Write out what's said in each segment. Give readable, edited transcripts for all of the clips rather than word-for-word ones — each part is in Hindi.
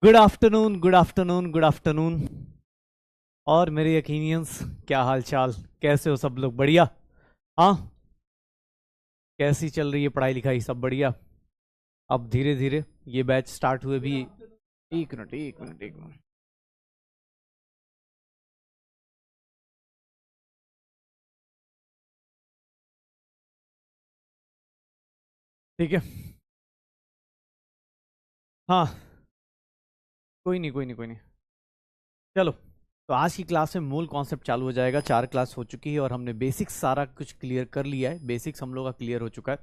Good afternoon, good afternoon, good afternoon. और मेरे यकीनियंस, क्या हाल चाल? कैसे हो सब लोग? बढ़िया? हाँ। कैसी चल रही है पढ़ाई लिखाई? सब बढ़िया? अब धीरे धीरे ये बैच स्टार्ट हुए भी। एक मिनट, एक मिनट, एक मिनट। ठीक है। हाँ। कोई नहीं, कोई नहीं, कोई नहीं। चलो। तो आज की क्लास में मूल कॉन्सेप्ट चालू हो जाएगा। 4 क्लास हो चुकी है और हमने बेसिक्स सारा कुछ क्लियर कर लिया है। बेसिक्स हम लोग का क्लियर हो चुका है।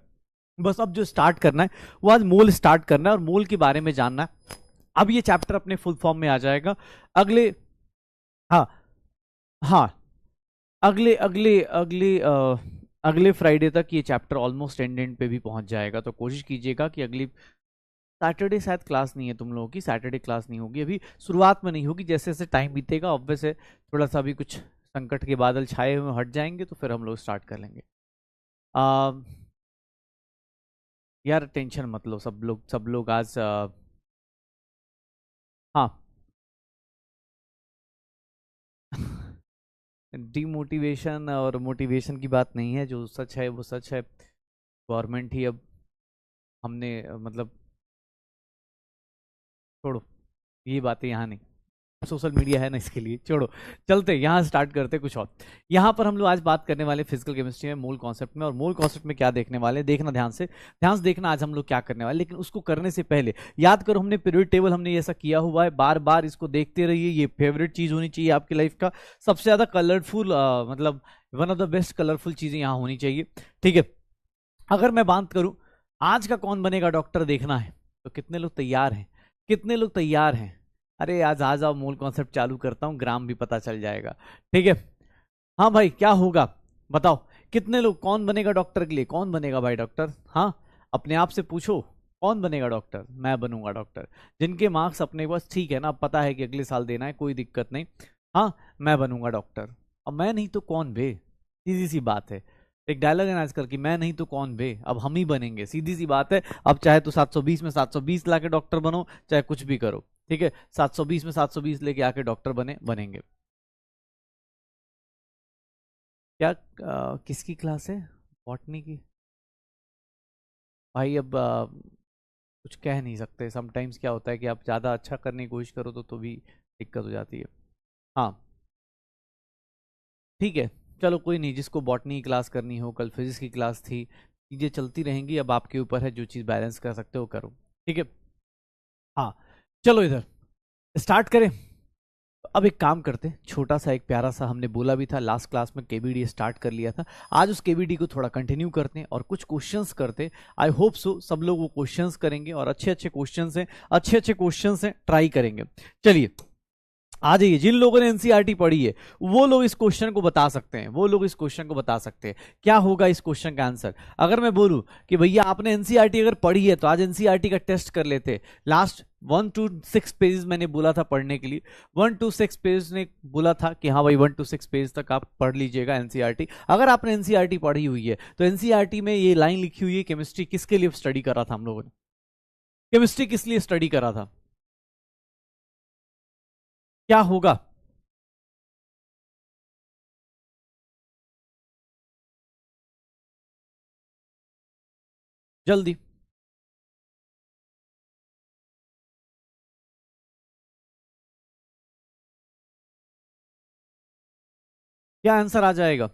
बस अब जो स्टार्ट करना है वो आज मूल स्टार्ट करना है और मूल के बारे में जानना है। अब ये चैप्टर अपने फुल फॉर्म में आ जाएगा अगले। हाँ। हाँ। अगले अगले अगले अगले फ्राइडे तक ये चैप्टर ऑलमोस्ट एंड पे भी पहुंच जाएगा। तो कोशिश कीजिएगा कि अगली सैटरडे शायद क्लास नहीं है तुम लोगों की। सैटरडे क्लास नहीं होगी अभी, शुरुआत में नहीं होगी। जैसे जैसे टाइम बीतेगा ऑब्वियस है, थोड़ा सा अभी कुछ संकट के बादल छाए हुए हट जाएंगे तो फिर हम लोग स्टार्ट कर लेंगे। आ, यार टेंशन मत लो, सब लोग आज हाँ। डिमोटिवेशन और मोटिवेशन की बात नहीं है, जो सच है वो सच है। गवर्नमेंट ही अब हमने मतलब छोड़ो, ये बातें यहाँ नहीं। सोशल मीडिया है ना इसके लिए, छोड़ो। चलते यहाँ स्टार्ट करते कुछ और। यहाँ पर हम लोग आज बात करने वाले फिजिकल केमिस्ट्री में मूल कॉन्सेप्ट में। और मूल कॉन्सेप्ट में क्या देखने वाले, देखना ध्यान से देखना आज हम लोग क्या करने वाले। लेकिन उसको करने से पहले याद करो, हमने पीरियड टेबल हमने ऐसा किया हुआ है, बार बार इसको देखते रहिए। ये फेवरेट चीज होनी चाहिए आपकी लाइफ का। सबसे ज्यादा कलरफुल, मतलब one of the best colourful चीजें यहाँ होनी चाहिए। ठीक है। अगर मैं बात करूं आज का कौन बनेगा डॉक्टर देखना है, तो कितने लोग तैयार हैं? कितने लोग तैयार हैं? अरे आज आ जाओ, मूल कॉन्सेप्ट चालू करता हूं, ग्राम भी पता चल जाएगा। ठीक है। हाँ भाई, क्या होगा बताओ? कितने लोग, कौन बनेगा डॉक्टर के लिए? कौन बनेगा भाई डॉक्टर? हाँ, अपने आप से पूछो। कौन बनेगा डॉक्टर? मैं बनूंगा डॉक्टर। जिनके मार्क्स अपने पास ठीक है ना, अब पता है कि अगले साल देना है, कोई दिक्कत नहीं। हाँ, मैं बनूंगा डॉक्टर। अब मैं नहीं तो कौन बे? सीधी सी बात है। एक डायलॉग है ना आजकल की, मैं नहीं तो कौन बे, अब हम ही बनेंगे। सीधी सी बात है। अब चाहे तो 720 में 720 लाके डॉक्टर बनो, चाहे कुछ भी करो। ठीक है, 720 में 720 लेके आके डॉक्टर बनेंगे। क्या किसकी क्लास है? बॉटनी की? भाई अब कुछ कह नहीं सकते। समटाइम्स क्या होता है कि आप ज़्यादा अच्छा करने की कोशिश करो तो भी दिक्कत हो जाती है। हाँ। ठीक है। चलो कोई नहीं, जिसको बॉटनी की क्लास करनी हो, कल फिजिक्स की क्लास थी, चीज़ें चलती रहेंगी। अब आपके ऊपर है, जो चीज़ बैलेंस कर सकते हो करो। ठीक है। हाँ। चलो इधर स्टार्ट करें। अब एक काम करते हैं, छोटा सा एक प्यारा सा, हमने बोला भी था लास्ट क्लास में केबीडी स्टार्ट कर लिया था। आज उस केबीडी को थोड़ा कंटिन्यू करते हैं और कुछ क्वेश्चंस करते हैं। आई होप सो सब लोग वो क्वेश्चंस करेंगे और अच्छे अच्छे क्वेश्चंस हैं, अच्छे अच्छे क्वेश्चंस हैं, ट्राई करेंगे। चलिए आ जाइए। जिन लोगों ने एनसीईआरटी पढ़ी है वो लोग इस क्वेश्चन को बता सकते हैं, वो लोग इस क्वेश्चन को बता सकते हैं। क्या होगा इस क्वेश्चन का आंसर? अगर मैं बोलूं कि भैया आपने एनसीईआरटी अगर पढ़ी है तो आज एनसीईआरटी का टेस्ट कर लेते। लास्ट 1 to 6 पेज मैंने बोला था पढ़ने के लिए। 1 to 6 पेज ने बोला था कि हाँ भाई 1 to 6 पेज तक आप पढ़ लीजिएगा एनसीईआरटी। अगर आपने एनसीईआरटी पढ़ी हुई है तो एनसीईआरटी में ये लाइन लिखी हुई है, केमिस्ट्री किसके लिए स्टडी करा था हम लोगों ने? केमिस्ट्री किस लिए स्टडी करा था? क्या होगा? जल्दी। क्या आंसर आ जाएगा?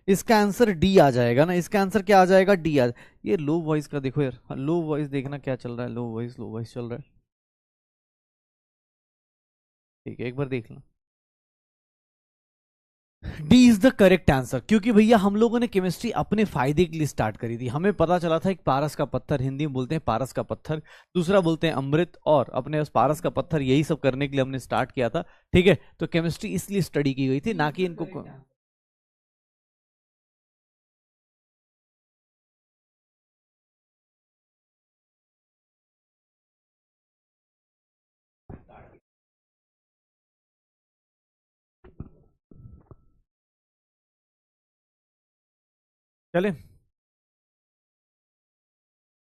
इसका आंसर डी आ जाएगा ना। इसका आंसर क्या आ जाएगा? डी आ। ये लो वॉइस का देखो यार, लो वॉइस देखना क्या चल रहा है। लो वॉइस, लो वॉइस चल रहा है। ठीक है, एक बार देख लो। D is the correct answer, क्योंकि भैया हम लोगों ने केमिस्ट्री अपने फायदे के लिए स्टार्ट करी थी। हमें पता चला था एक पारस का पत्थर, हिंदी में बोलते हैं पारस का पत्थर, दूसरा बोलते हैं अमृत, और अपने उस पारस का पत्थर यही सब करने के लिए हमने स्टार्ट किया था। ठीक है, तो केमिस्ट्री इसलिए स्टडी की गई थी, ना कि इनको चले।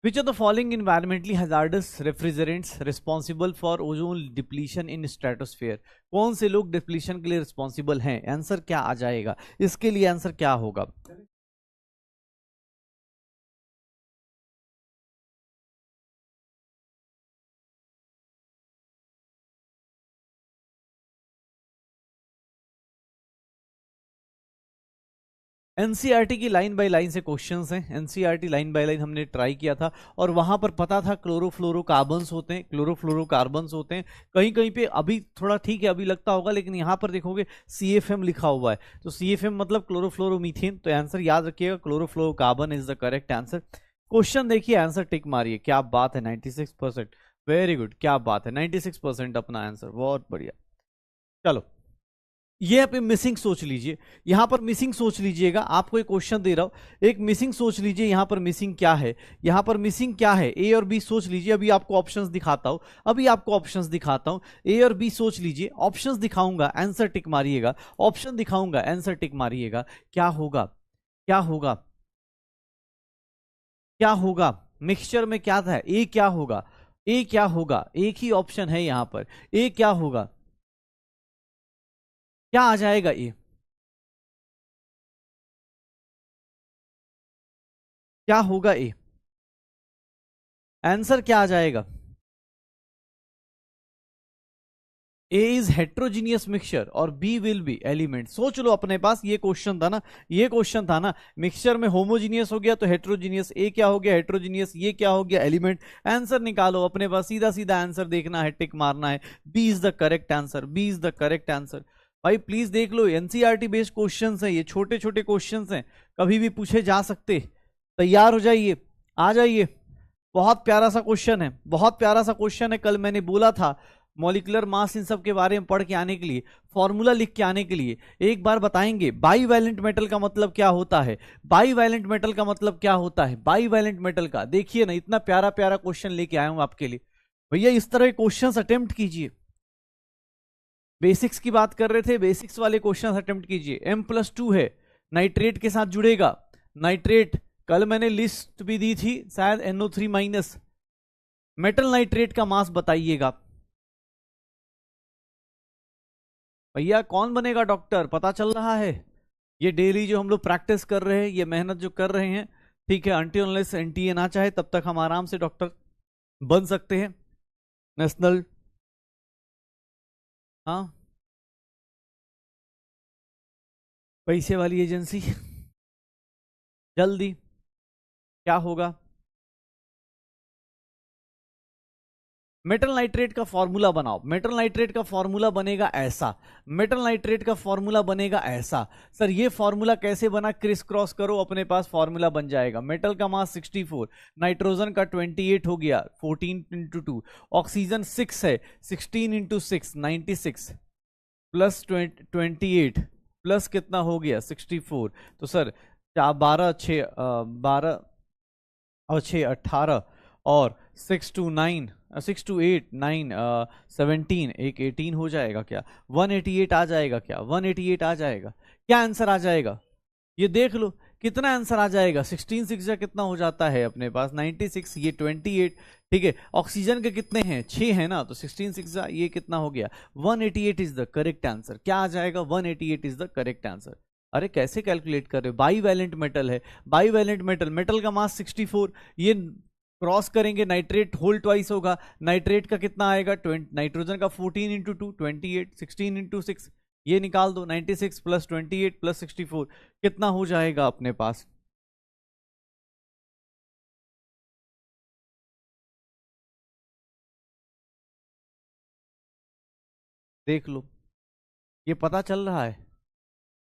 Which of the following environmentally hazardous refrigerants responsible for ozone depletion in stratosphere? कौन से लोग डिप्लीशन के लिए रिस्पॉन्सिबल हैं? आंसर क्या आ जाएगा इसके लिए? आंसर क्या होगा? एनसीईआरटी की लाइन बाय लाइन से क्वेश्चंस हैं। एनसीईआरटी लाइन बाय लाइन हमने ट्राई किया था और वहां पर पता था क्लोरोफ्लोरोकार्बन्स होते हैं, क्लोरोफ्लोरोकार्बन्स होते हैं। कहीं कहीं पे अभी थोड़ा ठीक है, अभी लगता होगा, लेकिन यहां पर देखोगे CFM लिखा हुआ है, तो CFM मतलब क्लोरोफ्लोरोमीथेन। तो आंसर याद रखिएगा, chlorofluorocarbon is the correct answer. Question देखिए, आंसर टिक मारिए। क्या बात है, 96%, वेरी गुड, क्या बात है, 96% अपना आंसर, बहुत बढ़िया। चलो, ये आप मिसिंग सोच लीजिए, यहां पर मिसिंग सोच लीजिएगा। आपको एक क्वेश्चन दे रहा हूं, एक मिसिंग सोच लीजिए, यहां पर मिसिंग क्या है, यहां पर मिसिंग क्या है, ए और बी सोच लीजिए। अभी आपको ऑप्शंस दिखाता हूं, अभी आपको ऑप्शंस दिखाता हूं, ए और बी सोच लीजिए, ऑप्शंस दिखाऊंगा, आंसर टिक मारिएगा, ऑप्शन दिखाऊंगा, आंसर टिक मारिएगा। क्या होगा, क्या होगा, क्या होगा? मिक्सचर में क्या था, ए क्या होगा, ए क्या होगा? एक ही ऑप्शन है यहां पर, ए क्या होगा, क्या आ जाएगा ए? क्या होगा ए? आंसर क्या आ जाएगा? ए इज हेट्रोजीनियस मिक्सचर और बी विल बी एलिमेंट। सोच लो, अपने पास ये क्वेश्चन था ना, ये क्वेश्चन था ना, मिक्सचर में होमोजीनियस हो गया तो हेट्रोजीनियस, ए क्या हो गया, हेट्रोजीनियस, ये क्या हो गया, एलिमेंट। आंसर निकालो अपने पास, सीधा सीधा आंसर देखना है, टिक मारना है, B is the correct answer, B is the correct answer. भाई प्लीज देख लो, एनसीईआरटी बेस्ड क्वेश्चंस हैं ये, छोटे छोटे क्वेश्चंस हैं, कभी भी पूछे जा सकते। तैयार हो जाइए, आ जाइए। बहुत प्यारा सा क्वेश्चन है, बहुत प्यारा सा क्वेश्चन है। कल मैंने बोला था मॉलिक्यूलर मास इन सब के बारे में पढ़ के आने के लिए, फॉर्मूला लिख के आने के लिए। एक बार बताएंगे बाईवैलेंट मेटल का मतलब क्या होता है, बाईवैलेंट मेटल का मतलब क्या होता है, बाईवैलेंट मेटल का। देखिए ना, इतना प्यारा प्यारा क्वेश्चन लेके आया हूं आपके लिए। भैया इस तरह के क्वेश्चंस अटेम्प्ट कीजिए। बेसिक्स की बात कर रहे थे, बेसिक्स वाले क्वेश्चंस अटेम्प्ट कीजिए। M+2 है, नाइट्रेट के साथ जुड़ेगा, नाइट्रेट, कल मैंने लिस्ट भी दी थी शायद, NO3-। मेटल नाइट्रेट का मास बताइएगा। भैया कौन बनेगा डॉक्टर, पता चल रहा है? ये डेली जो हम लोग प्रैक्टिस कर रहे हैं, ये मेहनत जो कर रहे हैं, ठीक है, अनटिल अनलेस NTA ना चाहे तब तक हम आराम से डॉक्टर बन सकते हैं। नेशनल, हाँ, पैसे वाली एजेंसी, जल्दी, क्या होगा? मेटल नाइट्रेट का फॉर्मूला बनाओ, मेटल नाइट्रेट का फॉर्मूला बनेगा ऐसा, मेटल नाइट्रेट का फॉर्मूला बनेगा ऐसा। सर ये फॉर्मूला कैसे बना, क्रिस क्रॉस करो, अपने पास फॉर्मूला बन जाएगा। मेटल का मास 64, नाइट्रोजन का 28 हो गया, 14 × 2, ऑक्सीजन 6 है, 16 × 6 96, प्लस 28 प्लस कितना हो गया 64। तो सर 12 और 6 18, और 6 to 8 9 17, एक 18 हो जाएगा क्या, 188 आ जाएगा क्या, 188 आ जाएगा क्या, आंसर आ जाएगा? ये देख लो कितना आंसर आ जाएगा। 16 6 कितना हो जाता है अपने पास 96, ये 28, ठीक है। ऑक्सीजन के कितने हैं, 6 है ना, तो 16 6 ये कितना हो गया, 188 इज द करेक्ट आंसर। क्या आ जाएगा, 188 इज द करेक्ट आंसर। अरे कैसे कैलकुलेट कर रहे हो, बाईवैलेंट मेटल है, बाईवैलेंट मेटल, मेटल का मास 64, ये क्रॉस करेंगे नाइट्रेट होल ट्वाइस होगा, नाइट्रेट का कितना आएगा 20, नाइट्रोजन का 14 × 2 28, 16 × 6, ये निकाल दो, 96 प्लस 28 प्लस 64 कितना हो जाएगा अपने पास। देख लो, ये पता चल रहा है,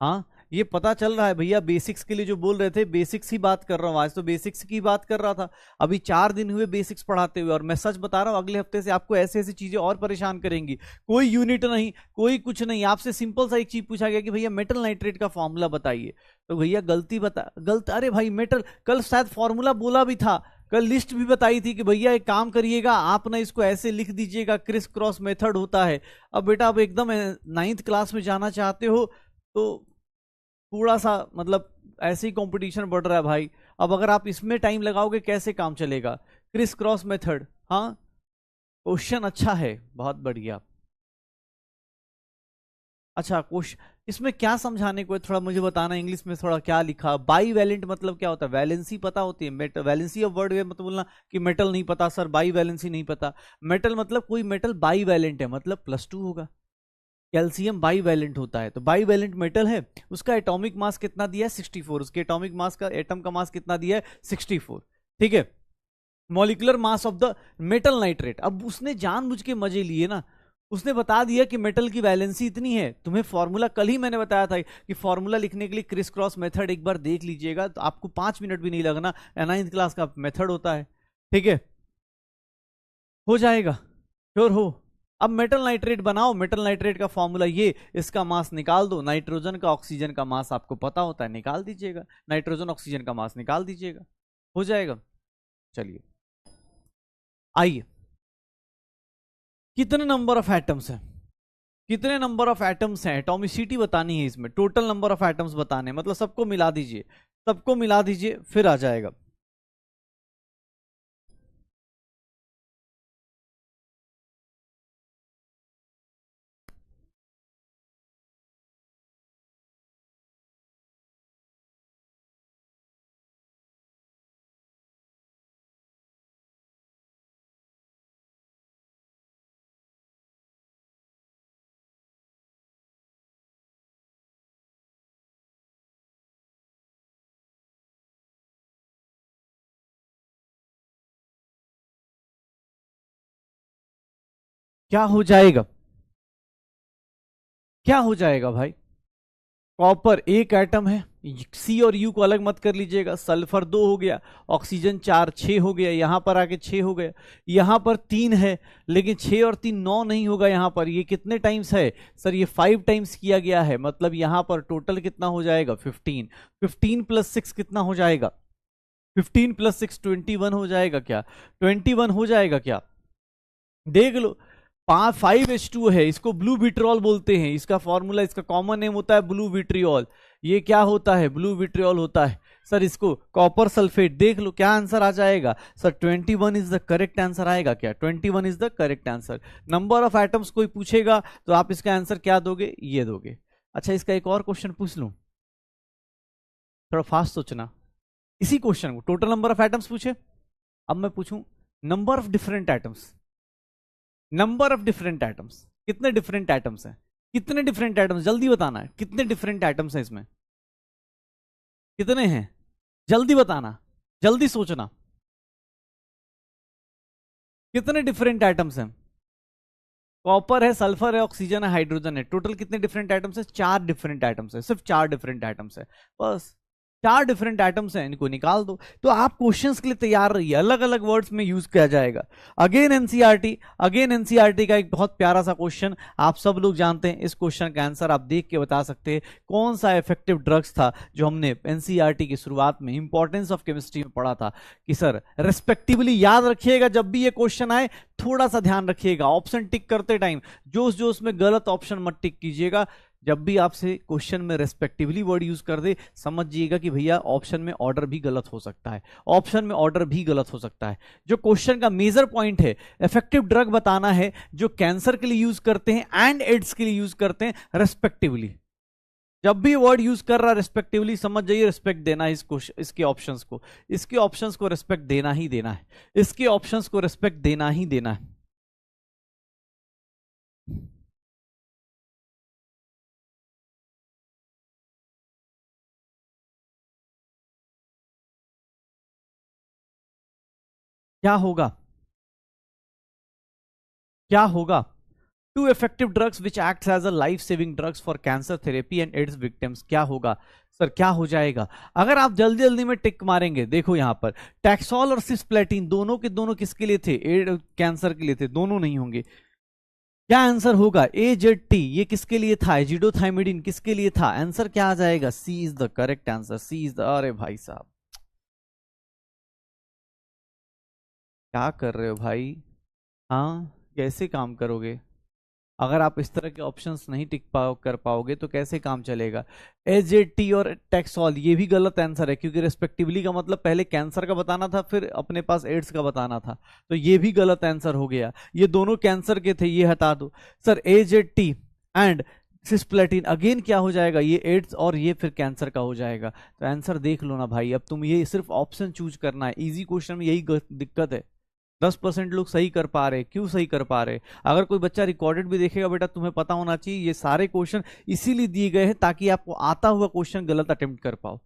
हाँ ये पता चल रहा है भैया। बेसिक्स के लिए जो बोल रहे थे, बेसिक्स ही बात कर रहा हूँ आज, तो बेसिक्स की बात कर रहा था। अभी 4 दिन हुए बेसिक्स पढ़ाते हुए, और मैं सच बता रहा हूँ अगले हफ्ते से आपको ऐसे ऐसी चीजें और परेशान करेंगी। कोई यूनिट नहीं, कोई कुछ नहीं, आपसे सिंपल सा एक चीज पूछा गया कि भैया मेटल नाइट्रेट का फॉर्मूला बताइए, तो भैया गलती बता, गलत, अरे भाई मेटल, कल शायद फॉर्मूला बोला भी था, कल लिस्ट भी बताई थी कि भैया एक काम करिएगा आप ना इसको ऐसे लिख दीजिएगा, क्रिस क्रॉस मेथड होता है। अब बेटा अब एकदम 9th क्लास में जाना चाहते हो तो थोड़ा सा मतलब ऐसे ही कंपटीशन बढ़ रहा है भाई। अब अगर आप इसमें टाइम लगाओगे कैसे काम चलेगा? Criss cross method. हाँ, क्वेश्चन अच्छा है, बहुत बढ़िया। अच्छा क्वेश्चन इसमें क्या समझाने को है, थोड़ा मुझे बताना इंग्लिश में, थोड़ा क्या लिखा? बाई वैलेंट मतलब क्या होता है? वैलेंसी पता होती है? मेटल वैलेंसी ऑफ वर्ड मत बोलना कि मेटल नहीं पता सर, बाई वैलेंसी नहीं पता। मेटल मतलब कोई मेटल बाई वैलेंट है, मतलब +2 होगा। कैल्शियम बाई वैलेंट होता है, तो बाई वैलेंट मेटल है। उसका एटॉमिक मास कितना दिया है? 64। उसके एटॉमिक मास का, एटम का मास कितना दिया है? 64। ठीक है। Molecular mass of the metal nitrate. अब उसने जानबूझ के मजे लिए ना, उसने बता दिया कि मेटल की वैलेंसी इतनी है। तुम्हें फॉर्मूला कल ही मैंने बताया था कि फॉर्मूला लिखने के लिए क्रिस क्रॉस मेथड एक बार देख लीजिएगा, तो आपको 5 मिनट भी नहीं लगना। 9th क्लास का मेथड होता है। ठीक है, हो जाएगा, श्योर हो। अब मेटल नाइट्रेट बनाओ। मेटल नाइट्रेट का फॉर्मूला ये, इसका मास निकाल दो। नाइट्रोजन का ऑक्सीजन का मास आपको पता होता है, निकाल दीजिएगा। नाइट्रोजन ऑक्सीजन का मास निकाल दीजिएगा, हो जाएगा। चलिए आइए, कितने नंबर ऑफ एटम्स हैं? कितने नंबर ऑफ एटम्स हैं? एटॉमिसिटी बतानी है इसमें, टोटल नंबर ऑफ एटम्स बताने, मतलब सबको मिला दीजिए, सबको मिला दीजिए, फिर आ जाएगा। क्या हो जाएगा? क्या हो जाएगा भाई? कॉपर एक एटम है, सी और यू को अलग मत कर लीजिएगा। सल्फर 2 हो गया, ऑक्सीजन 4, 6 हो गया, यहां पर आके 6 हो गया। यहां पर 3 है, लेकिन 6 और 3 9 नहीं होगा यहां पर। ये कितने टाइम्स है सर? ये 5 टाइम्स किया गया है, मतलब यहां पर टोटल कितना हो जाएगा? 15। 15 + 6 कितना हो जाएगा? 15 + 6 21 हो जाएगा क्या? 21 हो जाएगा क्या? देख लो। 5H2 है, इसको ब्लू विट्रियोल बोलते हैं। इसका फॉर्मूला, इसका कॉमन नेम होता है ब्लू विट्रियोल। ये क्या होता है? ब्लू विट्रियोल होता है। सर इसको कॉपर सल्फेट, देख लो क्या आंसर आ जाएगा sir? 21 is the correct answer आएगा क्या? 21 is the correct answer. Number of atoms कोई पूछेगा तो आप इसका आंसर क्या दोगे? ये दोगे। अच्छा, इसका एक और क्वेश्चन पूछ लूं, थोड़ा फास्ट सोचना। इसी क्वेश्चन को, टोटल नंबर ऑफ एटम्स पूछे, अब मैं पूछूं number of different atoms. Number of different atoms, कितने डिफरेंट एटम्स हैं? कितने डिफरेंट एटम्स, जल्दी बताना है, कितने डिफरेंट एटम्स हैं इसमें? कितने हैं? जल्दी बताना, जल्दी सोचना। कितने डिफरेंट एटम्स हैं? कॉपर है, सल्फर है, ऑक्सीजन है, हाइड्रोजन है। टोटल कितने डिफरेंट एटम्स है? 4 डिफरेंट एटम्स है, सिर्फ 4 डिफरेंट एटम्स है बस। 4 डिफरेंट एटम्स हैं, इनको निकाल दो। तो आप क्वेश्चंस के लिए तैयार रहिए, अलग अलग वर्ड्स में यूज किया जाएगा। अगेन एनसीईआरटी, अगेन एनसीईआरटी का एक बहुत प्यारा सा क्वेश्चन, आप सब लोग जानते हैं। इस क्वेश्चन का आंसर आप देख के बता सकते हैं। कौन सा इफेक्टिव ड्रग्स था जो हमने एनसीईआरटी की शुरुआत में इंपॉर्टेंस ऑफ केमिस्ट्री में पढ़ा था? कि सर रेस्पेक्टिवली याद रखिएगा, जब भी ये क्वेश्चन आए थोड़ा सा ध्यान रखिएगा। ऑप्शन टिक करते टाइम जोश जोश में गलत ऑप्शन मत टिक कीजिएगा। जब भी आपसे क्वेश्चन में रेस्पेक्टिवली वर्ड यूज कर दे, समझिएगा कि भैया ऑप्शन में ऑर्डर भी गलत हो सकता है, ऑप्शन में ऑर्डर भी गलत हो सकता है। जो क्वेश्चन का मेजर पॉइंट है, इफेक्टिव ड्रग बताना है जो कैंसर के लिए यूज करते हैं एंड एड्स के लिए यूज करते हैं रेस्पेक्टिवली। जब भी वर्ड यूज कर रहा है रेस्पेक्टिवली, समझ जाइए रिस्पेक्ट देना है इसके ऑप्शंस को, इसके ऑप्शंस को रिस्पेक्ट देना ही देना है, इसके ऑप्शंस को रिस्पेक्ट देना ही देना है। क्या होगा? क्या होगा? Two effective drugs which act as a life saving drugs for cancer therapy and AIDS victims, क्या होगा सर? क्या हो जाएगा? अगर आप जल्दी जल्दी में टिक मारेंगे, देखो यहां पर टैक्सोल और सिस्प्लेटिन दोनों के दोनों किसके लिए थे? एड कैंसर के लिए थे, दोनों नहीं होंगे। क्या आंसर होगा? AZT ये किसके लिए था? एजिडोथाइमिडिन किसके लिए था? आंसर क्या आ जाएगा? C is the correct answer, C is the. अरे भाई साहब क्या कर रहे हो भाई? हाँ, कैसे काम करोगे? अगर आप इस तरह के ऑप्शंस नहीं कर पाओगे तो कैसे काम चलेगा। एजेटी और टैक्सॉल ये भी गलत आंसर है, क्योंकि रेस्पेक्टिवली का मतलब पहले कैंसर का बताना था, फिर अपने पास एड्स का बताना था, तो ये भी गलत आंसर हो गया। ये दोनों कैंसर के थे, ये हटा दो sir. AJT and cisplatin again क्या हो जाएगा, ये एड्स और ये फिर कैंसर का हो जाएगा। तो आंसर देख लो ना भाई, अब तुम ये सिर्फ ऑप्शन चूज करना है। इजी क्वेश्चन में यही दिक्कत है, 10% लोग सही कर पा रहे। क्यों सही कर पा रहे? अगर कोई बच्चा रिकॉर्डेड भी देखेगा बेटा, तुम्हें पता होना चाहिए ये सारे क्वेश्चन इसीलिए दिए गए हैं ताकि आपको आता हुआ क्वेश्चन गलत अटेम्प्ट कर पाओ।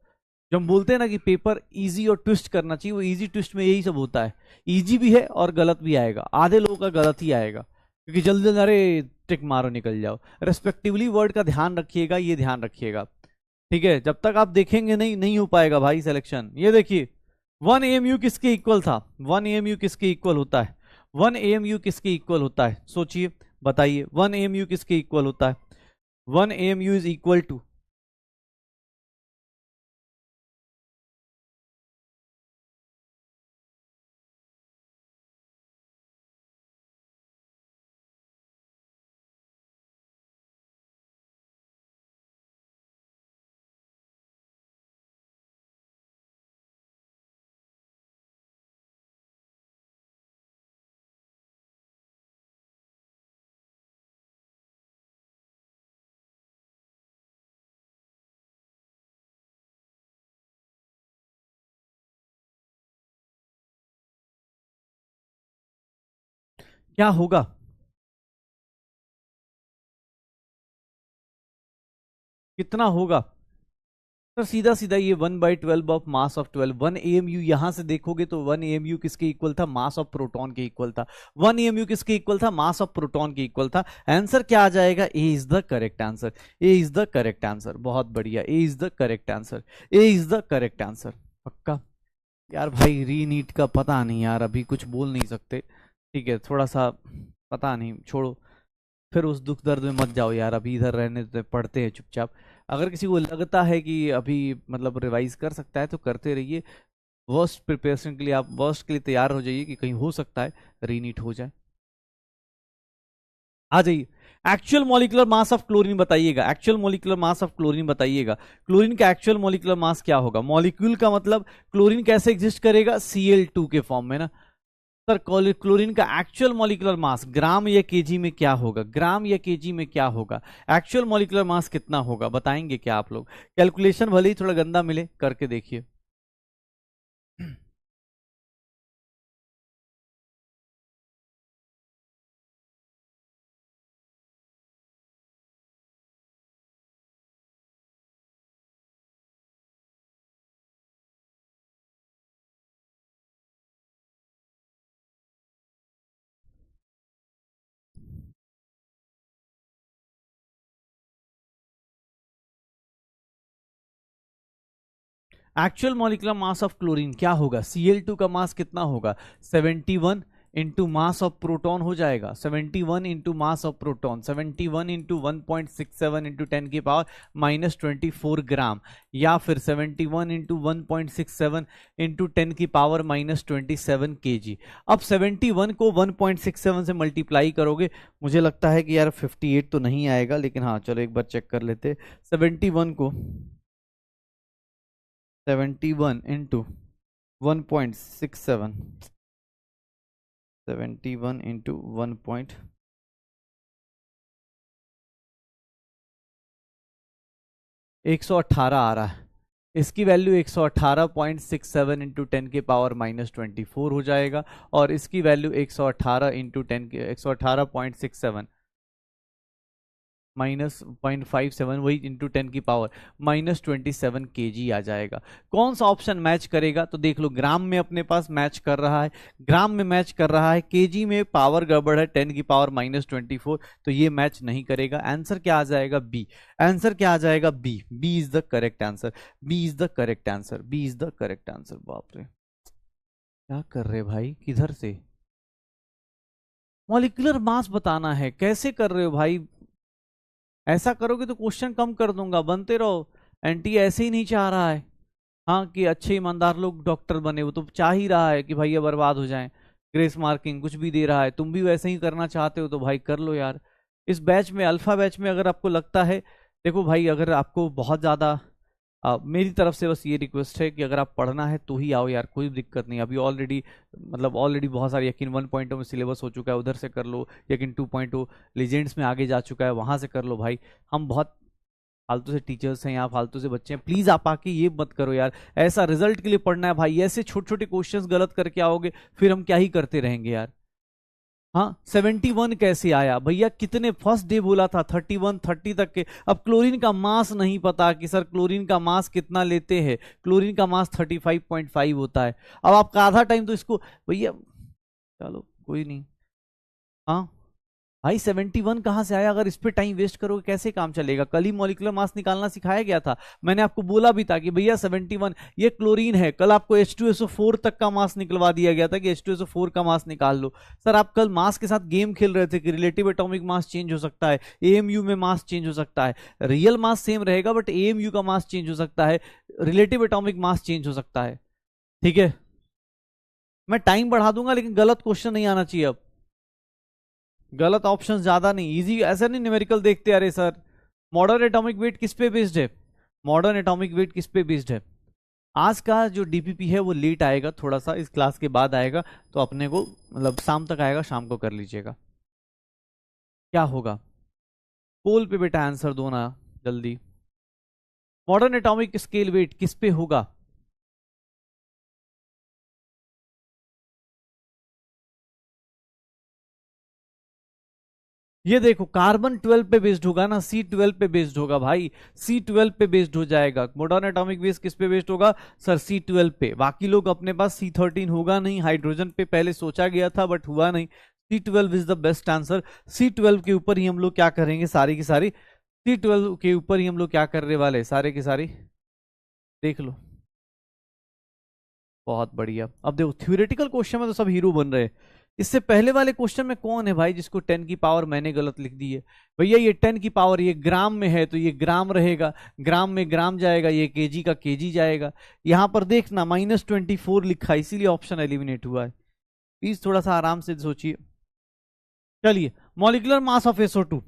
जब हम बोलते हैं ना कि पेपर इजी और ट्विस्ट करना चाहिए, वो इजी ट्विस्ट में यही सब होता है। इजी भी है और गलत भी आएगा, आधे लोगों का गलत ही आएगा, क्योंकि जल्दी जल्दी अरे टिक मारो निकल जाओ। रेस्पेक्टिवली वर्ड का ध्यान रखिएगा, ये ध्यान रखिएगा, ठीक है। जब तक आप देखेंगे नहीं हो पाएगा भाई सिलेक्शन। ये देखिए 1 AMU किसके इक्वल था, 1 AMU किसके इक्वल होता है, 1 AMU किसके इक्वल होता है, सोचिए बताइए 1 AMU किसके इक्वल होता है। 1 AMU इज इक्वल टू, क्या होगा, कितना होगा सर? सीधा सीधा ये 1/12 ऑफ मास ऑफ 12। 1 AMU यहां से देखोगे तो 1 AMU किसके इक्वल था, मास ऑफ प्रोटॉन के इक्वल था। 1 AMU किसके इक्वल था, मास ऑफ प्रोटॉन के इक्वल था। आंसर क्या आ जाएगा, A is the correct answer, A is the correct answer. बहुत बढ़िया, A is the correct answer, A is the correct answer. पक्का यार भाई, री नीट का पता नहीं यार, अभी कुछ बोल नहीं सकते, ठीक है, थोड़ा सा पता नहीं, छोड़ो, फिर उस दुख दर्द में मत जाओ यार, अभी इधर रहने दो, पढ़ते हैं चुपचाप। अगर किसी को लगता है कि अभी मतलब रिवाइज कर सकता है तो करते रहिए। वर्स्ट प्रिपरेशन के लिए आप वर्स्ट के लिए तैयार हो जाइए कि कहीं हो सकता है रीनीट हो जाए। आ जाइए, actual molecular mass of chlorine बताइएगा, actual molecular mass of chlorine बताइएगा। क्लोरीन का एक्चुअल मॉलिक्यूलर मास क्या होगा? मॉलिक्यूल का मतलब क्लोरीन कैसे एग्जिस्ट करेगा, Cl2 के फॉर्म में ना सर। क्लोरीन का एक्चुअल मॉलिक्यूलर मास ग्राम या केजी में क्या होगा, ग्राम या केजी में क्या होगा, एक्चुअल मॉलिक्यूलर मास कितना होगा, बताएंगे क्या आप लोग? कैलकुलेशन भले ही थोड़ा गंदा मिले, करके देखिए। Actual molecular mass of chlorine क्या होगा, Cl2 का मास कितना होगा, 71 इंटू मास ऑफ प्रोटॉन हो जाएगा, 71 into mass of proton, 71 into 1.67 into 10 की पावर -24 ग्राम, या फिर 71 इंटू 1.67 इंटू 10 की पावर -27 kg। अब 71 को 1.67 से मल्टीप्लाई करोगे, मुझे लगता है कि यार 58 तो नहीं आएगा, लेकिन हाँ चलो एक बार चेक कर लेते। 71 को 71 इंटू 1.67, 71 इंटू 118 आ रहा है। इसकी वैल्यू 118.67 इंटू 10 के पावर -24 हो जाएगा, और इसकी वैल्यू 118 इंटू 10 के 118.67 -0.57 वही इंटू 10 की पावर -27 kg आ जाएगा। कौन सा ऑप्शन मैच करेगा? तो देख लो, ग्राम में अपने पास मैच कर रहा है, ग्राम में मैच कर रहा है, केजी में पावर गड़बड़ है 10 की पावर -24, तो ये मैच नहीं करेगा। आंसर क्या आ जाएगा, बी। आंसर क्या आ जाएगा, B. B is the correct answer, B is the correct answer, B is the correct answer. बाप रे, क्या कर रहे भाई, किधर से मॉलिक्यूलर मास बताना है, कैसे कर रहे हो भाई? ऐसा करोगे तो क्वेश्चन कम कर दूंगा, बनते रहो। एंटी ऐसे ही नहीं चाह रहा है, हाँ, कि अच्छे ईमानदार लोग डॉक्टर बने, वो तो चाह ही रहा है कि भैया बर्बाद हो जाएं। ग्रेस मार्किंग कुछ भी दे रहा है, तुम भी वैसे ही करना चाहते हो तो भाई कर लो यार। इस बैच में, अल्फा बैच में अगर आपको लगता है, देखो भाई अगर आपको बहुत ज़्यादा मेरी तरफ से बस ये रिक्वेस्ट है कि अगर आप पढ़ना है तो ही आओ यार, कोई दिक्कत नहीं। अभी ऑलरेडी मतलब ऑलरेडी बहुत सारे, यकीन 1.0 में सिलेबस हो चुका है, उधर से कर लो। यकीन 2.0 लीजेंड्स में आगे जा चुका है, वहाँ से कर लो भाई। हम बहुत फालतू से टीचर्स हैं यहाँ, फालतू से बच्चे हैं, प्लीज़ आप आके ये मत करो यार। ऐसा रिजल्ट के लिए पढ़ना है भाई, ऐसे छोटे छोटे क्वेश्चंस गलत करके आओगे फिर हम क्या ही करते रहेंगे यार। हाँ 71 कैसे आया भैया, कितने फर्स्ट डे बोला था 31 30 तक के। अब क्लोरीन का मास नहीं पता कि सर क्लोरीन का मास कितना लेते हैं, क्लोरीन का मास 35.5 होता है। अब आपका आधा टाइम तो इसको, भैया चलो कोई नहीं। हाँ भाई 71 कहाँ से आया, अगर इस पे टाइम वेस्ट करोगे कैसे काम चलेगा। कल ही मॉलिक्यूलर मास निकालना सिखाया गया था, मैंने आपको बोला भी था कि भैया 71 ये क्लोरीन है। कल आपको H2SO4 तक का मास निकलवा दिया गया था कि H2SO4 का मास निकाल लो। सर आप कल मास के साथ गेम खेल रहे थे कि रिलेटिव एटॉमिक मास चेंज हो सकता है, AMU में मास चेंज हो सकता है। रियल मास सेम रहेगा बट AMU का मास चेंज हो सकता है, रिलेटिव एटॉमिक मास चेंज हो सकता है। ठीक है, मैं टाइम बढ़ा दूंगा लेकिन गलत क्वेश्चन नहीं आना चाहिए। अब गलत ऑप्शन ज्यादा नहीं, इजी ऐसा नहीं न्यूमेरिकल देखते अरे सर। मॉडर्न एटॉमिक वेट किस पे बेस्ड है, मॉडर्न एटॉमिक वेट किस पे बेस्ड है। आज का जो डीपीपी है वो लेट आएगा, थोड़ा सा इस क्लास के बाद आएगा, तो अपने को मतलब शाम तक आएगा, शाम को कर लीजिएगा। क्या होगा पोल पे बेटा, आंसर दो ना जल्दी। मॉडर्न एटॉमिक स्केल वेट किस पे होगा। ये देखो कार्बन 12 पे बेस्ड होगा ना, C12 पे बेस्ड होगा भाई, C12 पे बेस्ड हो जाएगा। मॉडर्न एटॉमिक बेस किस पे बेस्ड होगा सर, C12 पे। बाकी लोग अपने पास C13 होगा नहीं, हाइड्रोजन पे पहले सोचा गया था बट हुआ नहीं। C12 is the best answer. C12 के ऊपर ही हम लोग क्या करेंगे, सारी की सारी C12 के ऊपर ही हम लोग क्या करने वाले, सारे की सारी देख लो। बहुत बढ़िया। अब देखो थ्योरेटिकल क्वेश्चन में तो सब हीरो बन रहे हैं। इससे पहले वाले क्वेश्चन में कौन है भाई जिसको 10 की पावर मैंने गलत लिख दी है। भैया ये 10 की पावर ये ग्राम में है तो ये ग्राम रहेगा, ग्राम में ग्राम जाएगा, ये केजी का केजी जाएगा। यहां पर देखना -24 लिखा है, इसीलिए ऑप्शन एलिमिनेट हुआ है। प्लीज थोड़ा सा आराम से सोचिए। चलिए molecular mass of SO2,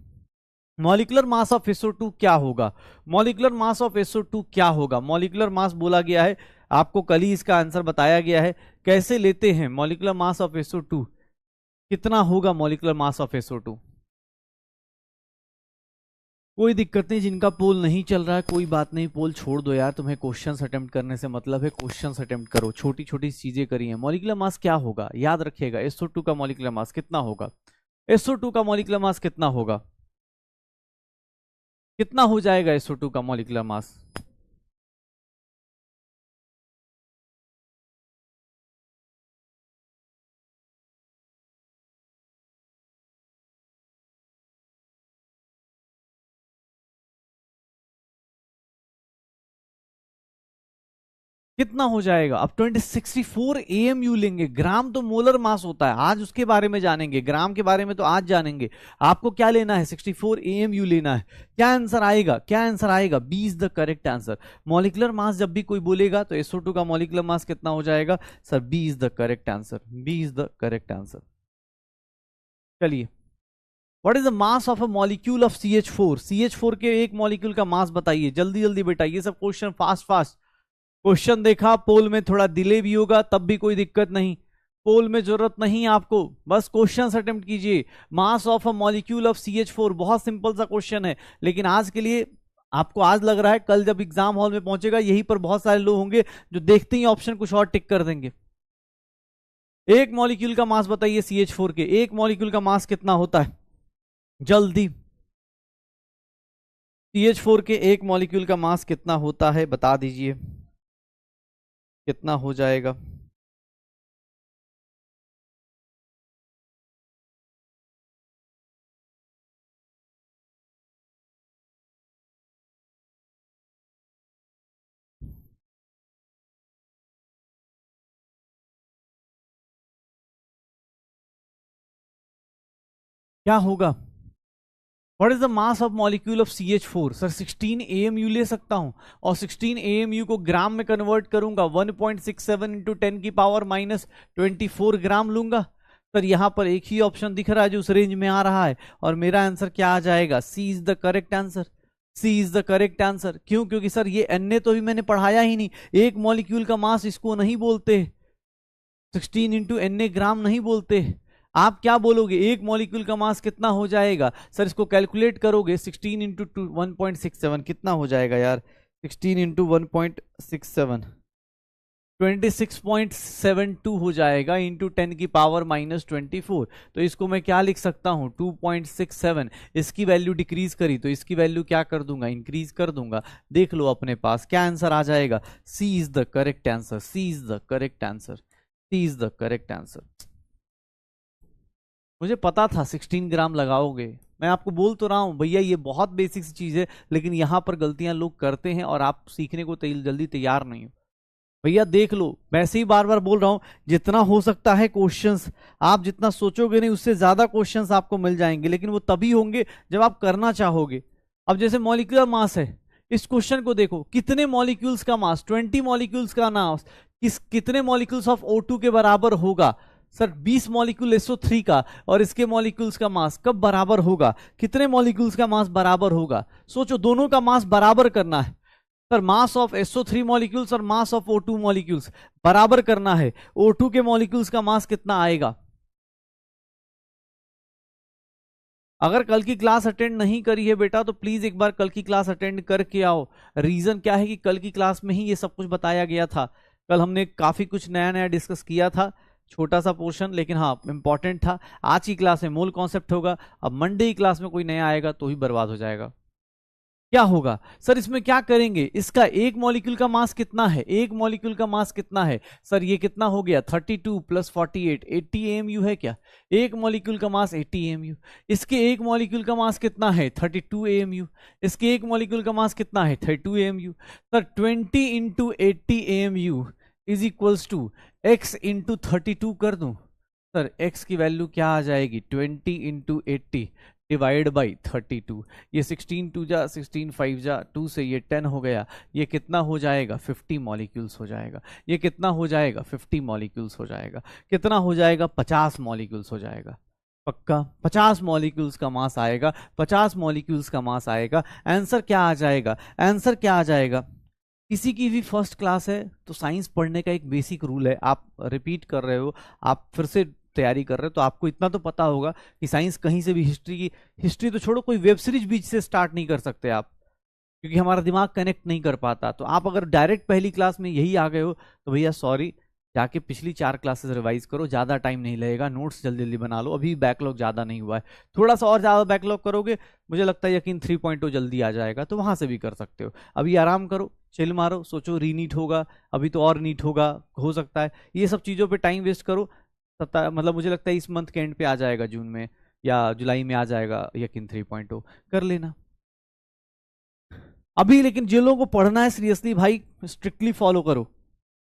molecular mass of SO2 क्या होगा, मॉलिक्यूलर मास ऑफ SO2 क्या होगा। मॉलिक्यूलर मास बोला गया है, आपको कल ही इसका आंसर बताया गया है। कैसे लेते हैं मॉलिक्यूलर मास ऑफ SO2, कितना होगा मॉलिक्यूलर मास ऑफ SO2। कोई दिक्कत नहीं, जिनका पोल नहीं चल रहा है कोई बात नहीं, पोल छोड़ दो यार, तुम्हें क्वेश्चंस अटेम्प्ट करने से मतलब है, क्वेश्चंस अटेम्प्ट करो, छोटी छोटी चीजें करिए। मॉलिक्यूलर मास क्या होगा याद रखिएगा, SO2 का मॉलिक्यूलर मास कितना होगा, SO2 का मॉलिक्यूलर मास कितना होगा, कितना हो जाएगा SO2 का मॉलिक्यूलर मास। कितना हो जाएगा, अब 2064 AMU लेंगे। ग्राम तो मोलर मास होता है, आज उसके बारे में जानेंगे, ग्राम के बारे में तो आज जानेंगे। आपको क्या लेना है, 64 AMU लेना है। क्या आंसर आएगा, क्या आंसर आएगा, B is the correct answer. Molecular mass जब भी कोई बोलेगा तो SO2 का मॉलिक्यूलर मास कितना हो जाएगा sir, B is the correct answer, B is the correct answer. चलिए what is the mass of a molecule of CH4, CH4 के एक मॉलिक्यूल का मास बताइए जल्दी जल्दी बेटा, ये सब क्वेश्चन फास्ट फास्ट। क्वेश्चन देखा, पोल में थोड़ा डिले भी होगा तब भी कोई दिक्कत नहीं, पोल में जरूरत नहीं आपको, बस क्वेश्चन अटेम्प्ट कीजिए। मास of a molecule of CH4 बहुत सिंपल सा क्वेश्चन है, लेकिन आज के लिए आपको आज लग रहा है, कल जब एग्जाम हॉल में पहुंचेगा यहीं पर बहुत सारे लोग होंगे जो देखते ही ऑप्शन कुछ और टिक कर देंगे। एक मॉलिक्यूल का मास बताइए CH4 के, एक मॉलिक्यूल का मास कितना होता है जल्दी। CH4 के एक मॉलिक्यूल का मास कितना होता है बता दीजिए, कितना हो जाएगा। क्या होगा, what is the mass of molecule of CH4 sir, 16 AMU ले सकता हूं और 16 AMU को ग्राम में कन्वर्ट करूंगा, 1.67 × 10 की पावर -24 ग्राम लूंगा। सर यहाँ पर एक ही ऑप्शन दिख रहा है जो उस रेंज में आ रहा है, और मेरा आंसर क्या आ जाएगा, C is the correct answer. C is the correct answer. क्यों? क्योंकि सर ये Na तो अभी मैंने पढ़ाया ही नहीं, एक मॉलिक्यूल का मास इसको नहीं बोलते, 16 इंटू Na ग्राम नहीं बोलते। आप क्या बोलोगे, एक मॉलिक्यूल का मास कितना हो जाएगा? सर इसको कैलकुलेट करोगे, 16 इंटू 1.67 कितना हो जाएगा यार, 16 इंटू 1.67 26.72 हो जाएगा, इंटू 10 की पावर -24। तो इसको मैं क्या लिख सकता हूं, 2.67। इसकी वैल्यू डिक्रीज करी तो इसकी वैल्यू क्या कर दूंगा, इंक्रीज कर दूंगा। देख लो अपने पास क्या आंसर आ जाएगा, C is the correct answer. C is the correct answer. C is the correct answer. मुझे पता था 16 ग्राम लगाओगे, मैं आपको बोल तो रहा हूं भैया ये बहुत बेसिक चीज है, लेकिन यहां पर गलतियां लोग करते हैं और आप सीखने को जल्दी तैयार नहीं हो। भैया देख लो, मैं ऐसे ही बार बार बोल रहा हूं, जितना हो सकता है क्वेश्चंस, आप जितना सोचोगे नहीं उससे ज्यादा क्वेश्चंस आपको मिल जाएंगे, लेकिन वो तभी होंगे जब आप करना चाहोगे। अब जैसे मॉलिक्यूलर मास है, इस क्वेश्चन को देखो, कितने मॉलिक्यूल्स का मास, 20 मॉलिक्यूल्स का मास कितने मॉलिक्यूल्स ऑफ O2 के बराबर होगा? सर 20 मॉलिक्यूल SO3 का और इसके मॉलिक्यूल्स का मास कब बराबर होगा? कितने मॉलिक्यूल्स का मास बराबर होगा? सोचो, दोनों का मास बराबर करना है। Sir mass of SO3 molecules और मास ऑफ O2 मॉलिक्यूल्स बराबर करना है। O2 के मॉलिक्यूल्स का मास कितना आएगा? अगर कल की क्लास अटेंड नहीं करी है बेटा तो प्लीज एक बार कल की क्लास अटेंड करके आओ। रीजन क्या है कि कल की क्लास में ही ये सब कुछ बताया गया था। कल हमने काफी कुछ नया नया डिस्कस किया था, छोटा सा पोर्शन, लेकिन हाँ इंपॉर्टेंट था। आज की क्लास में मूल कॉन्सेप्ट होगा, अब मंडे की क्लास में कोई नया आएगा तो ही बर्बाद हो जाएगा। क्या होगा सर, इसमें क्या करेंगे, इसका एक मॉलिक्यूल का मास कितना है, एक मॉलिक्यूल का मास कितना है? सर ये कितना हो गया, 32 प्लस 48, 80 AMU है क्या? एक मॉलिक्यूल का मास 80 AMU। इसके एक मॉलिक्यूल का मास कितना है, 32 AMU। इसके एक मॉलिक्यूल का मास कितना है, 32 AMU। Sir 20 into 80 AMU is equals to x into 32 कर दूं। सर x की वैल्यू क्या आ जाएगी, 20 इंटू 80 डिवाइड बाई 32। ये 16 2 जा 16 5 जा 2 से ये 10 हो गया। ये कितना हो जाएगा, 50 मॉलिक्यूल्स हो जाएगा। ये कितना हो जाएगा, 50 मॉलिक्यूल्स हो जाएगा। कितना हो जाएगा, 50 मॉलिक्यूल्स हो जाएगा। पक्का 50 मॉलिक्यूल्स का मास आएगा, 50 मॉलिक्यूल्स का मास आएगा। आंसर क्या आ जाएगा, आंसर क्या आ जाएगा? किसी की भी फर्स्ट क्लास है तो साइंस पढ़ने का एक बेसिक रूल है, आप रिपीट कर रहे हो, आप फिर से तैयारी कर रहे हो, तो आपको इतना तो पता होगा कि साइंस कहीं से भी हिस्ट्री तो छोड़ो, कोई वेब सीरीज बीच से स्टार्ट नहीं कर सकते आप, क्योंकि हमारा दिमाग कनेक्ट नहीं कर पाता। तो आप अगर डायरेक्ट पहली क्लास में यही आ गए हो तो भैया सॉरी, जाके पिछली 4 क्लासेस रिवाइज करो, ज़्यादा टाइम नहीं लगेगा, नोट्स जल्दी जल्दी बना लो, अभी बैकलॉग ज़्यादा नहीं हुआ है। थोड़ा सा और ज़्यादा बैकलॉग करोगे, मुझे लगता है यकीन 3.0 जल्दी आ जाएगा, तो वहाँ से भी कर सकते हो। अभी आराम करो, चिल मारो, सोचो रीनीट होगा, अभी तो और नीट होगा, हो सकता है। ये सब चीज़ों पे टाइम वेस्ट करो, मतलब मुझे लगता है इस मंथ के एंड पे आ जाएगा, जून में या जुलाई में आ जाएगा यकीन 3.0, कर लेना अभी। लेकिन जिन लोगों को पढ़ना है सीरियसली भाई, स्ट्रिक्टली फॉलो करो।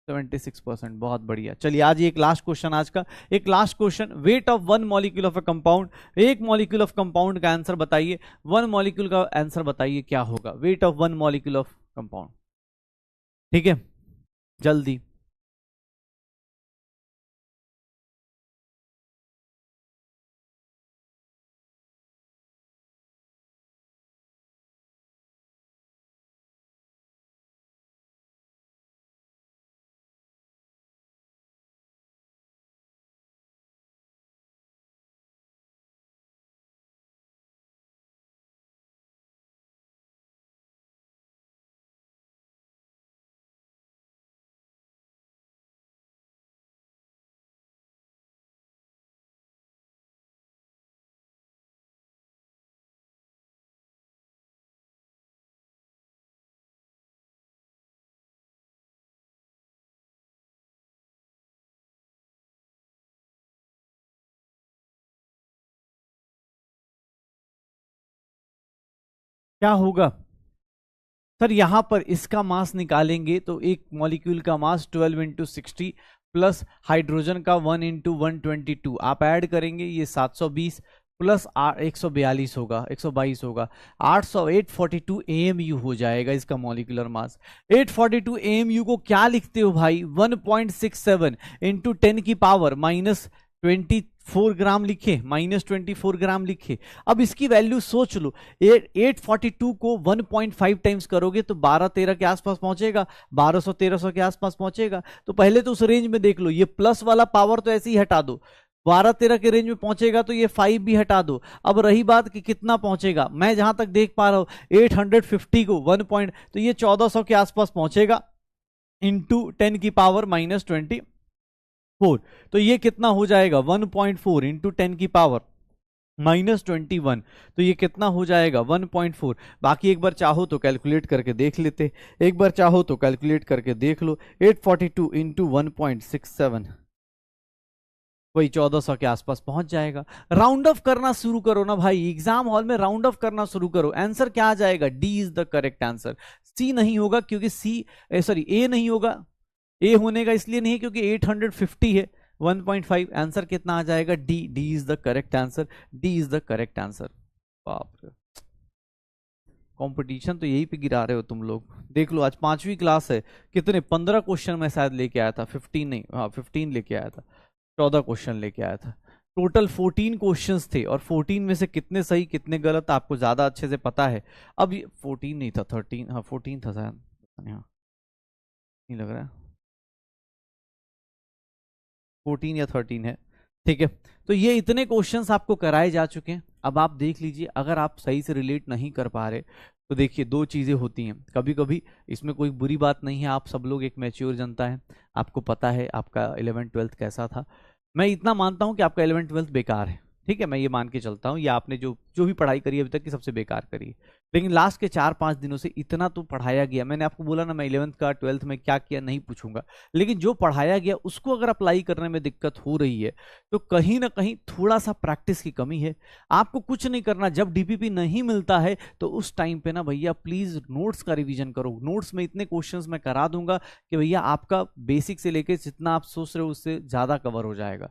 76%, बहुत बढ़िया। चलिए आज एक लास्ट क्वेश्चन, आज का एक last question, weight of one molecule of a compound. एक मॉलिक्यूल ऑफ कंपाउंड का आंसर बताइए, वन मॉलिक्यूल का आंसर बताइए क्या होगा, weight of one molecule of compound. ठीक है, जल्दी। क्या होगा सर, यहां पर इसका मास निकालेंगे तो एक मॉलिक्यूल का मास 12 इंटू 60 प्लस हाइड्रोजन का 1 इंटू 122, आप ऐड करेंगे ये 720 प्लस 142 होगा, 122 होगा, 842 AMU हो जाएगा इसका मॉलिक्यूलर मास। 842 AMU को क्या लिखते हो भाई, 1.67 इंटू 10 की पावर 24 ग्राम लिखे, -24 ग्राम लिखे। अब इसकी वैल्यू सोच लो, 842 को 1.5 टाइम्स करोगे तो 1213 के आसपास पहुंचेगा, 1200-1300 के आसपास पहुंचेगा। तो पहले तो उस रेंज में देख लो, ये प्लस वाला पावर तो ऐसे ही हटा दो, 1213 के रेंज में पहुंचेगा तो ये 5 भी हटा दो। अब रही बात कि कितना पहुंचेगा, मैं जहां तक देख पा रहा हूं 850 को 1 पॉइंट, तो ये 1400 के आसपास पहुंचेगा इंटू 10 की पावर -24। तो ये कितना हो जाएगा, 1.4 इंटू 10 की पावर -21। तो ये कितना हो जाएगा, 1.4। बाकी एक बार चाहो तो कैलकुलेट करके देख लेते, एक बार चाहो तो कैलकुलेट करके देख लो। 842 इंटू 1.67 वही 1400 के आसपास पहुंच जाएगा। राउंड ऑफ करना शुरू करो ना भाई, एग्जाम हॉल में राउंड ऑफ करना शुरू करो। आंसर क्या आ जाएगा, D is the correct answer. C नहीं होगा क्योंकि ए नहीं होगा, ए होने का इसलिए नहीं क्योंकि 850 है, 1.5। आंसर कितना आ जाएगा, D. D is the correct answer, D is the correct answer. बाप रे, कंपटीशन तो यही पे गिरा रहे हो तुम लोग। देख लो आज 5वीं क्लास है, कितने 15 क्वेश्चन मैं शायद लेके आया था, 15 नहीं, हाँ 15 लेके आया था, 14 क्वेश्चन लेके आया था। टोटल 14 क्वेश्चंस थे और 14 में से कितने सही कितने गलत आपको ज्यादा अच्छे से पता है। अब ये 14 नहीं था, 13, हाँ 14 था शायद, हाँ नहीं लग रहा है 14 या 13 है, ठीक है। तो ये इतने क्वेश्चंस आपको कराए जा चुके हैं। अब आप देख लीजिए, अगर आप सही से रिलेट नहीं कर पा रहे तो देखिए दो चीजें होती हैं कभी कभी, इसमें कोई बुरी बात नहीं है, आप सब लोग एक मैच्योर जनता है, आपको पता है आपका 11th-12th कैसा था। मैं इतना मानता हूं कि आपका 11th-12th बेकार है, ठीक है, मैं ये मान के चलता हूँ, या आपने जो जो भी पढ़ाई करी अभी तक की सबसे बेकार करी है। लेकिन लास्ट के 4-5 दिनों से इतना तो पढ़ाया गया, मैंने आपको बोला ना मैं 11th का 12th में क्या किया नहीं पूछूंगा, लेकिन जो पढ़ाया गया उसको अगर अप्लाई करने में दिक्कत हो रही है तो कहीं ना कहीं थोड़ा सा प्रैक्टिस की कमी है। आपको कुछ नहीं करना, जब डीपीपी नहीं मिलता है तो उस टाइम पे ना भैया प्लीज नोट्स का रिवीजन करो। नोट्स में इतने क्वेश्चंस मैं करा दूंगा कि भैया आपका बेसिक से लेकर जितना आप सोच रहे हो उससे ज्यादा कवर हो जाएगा।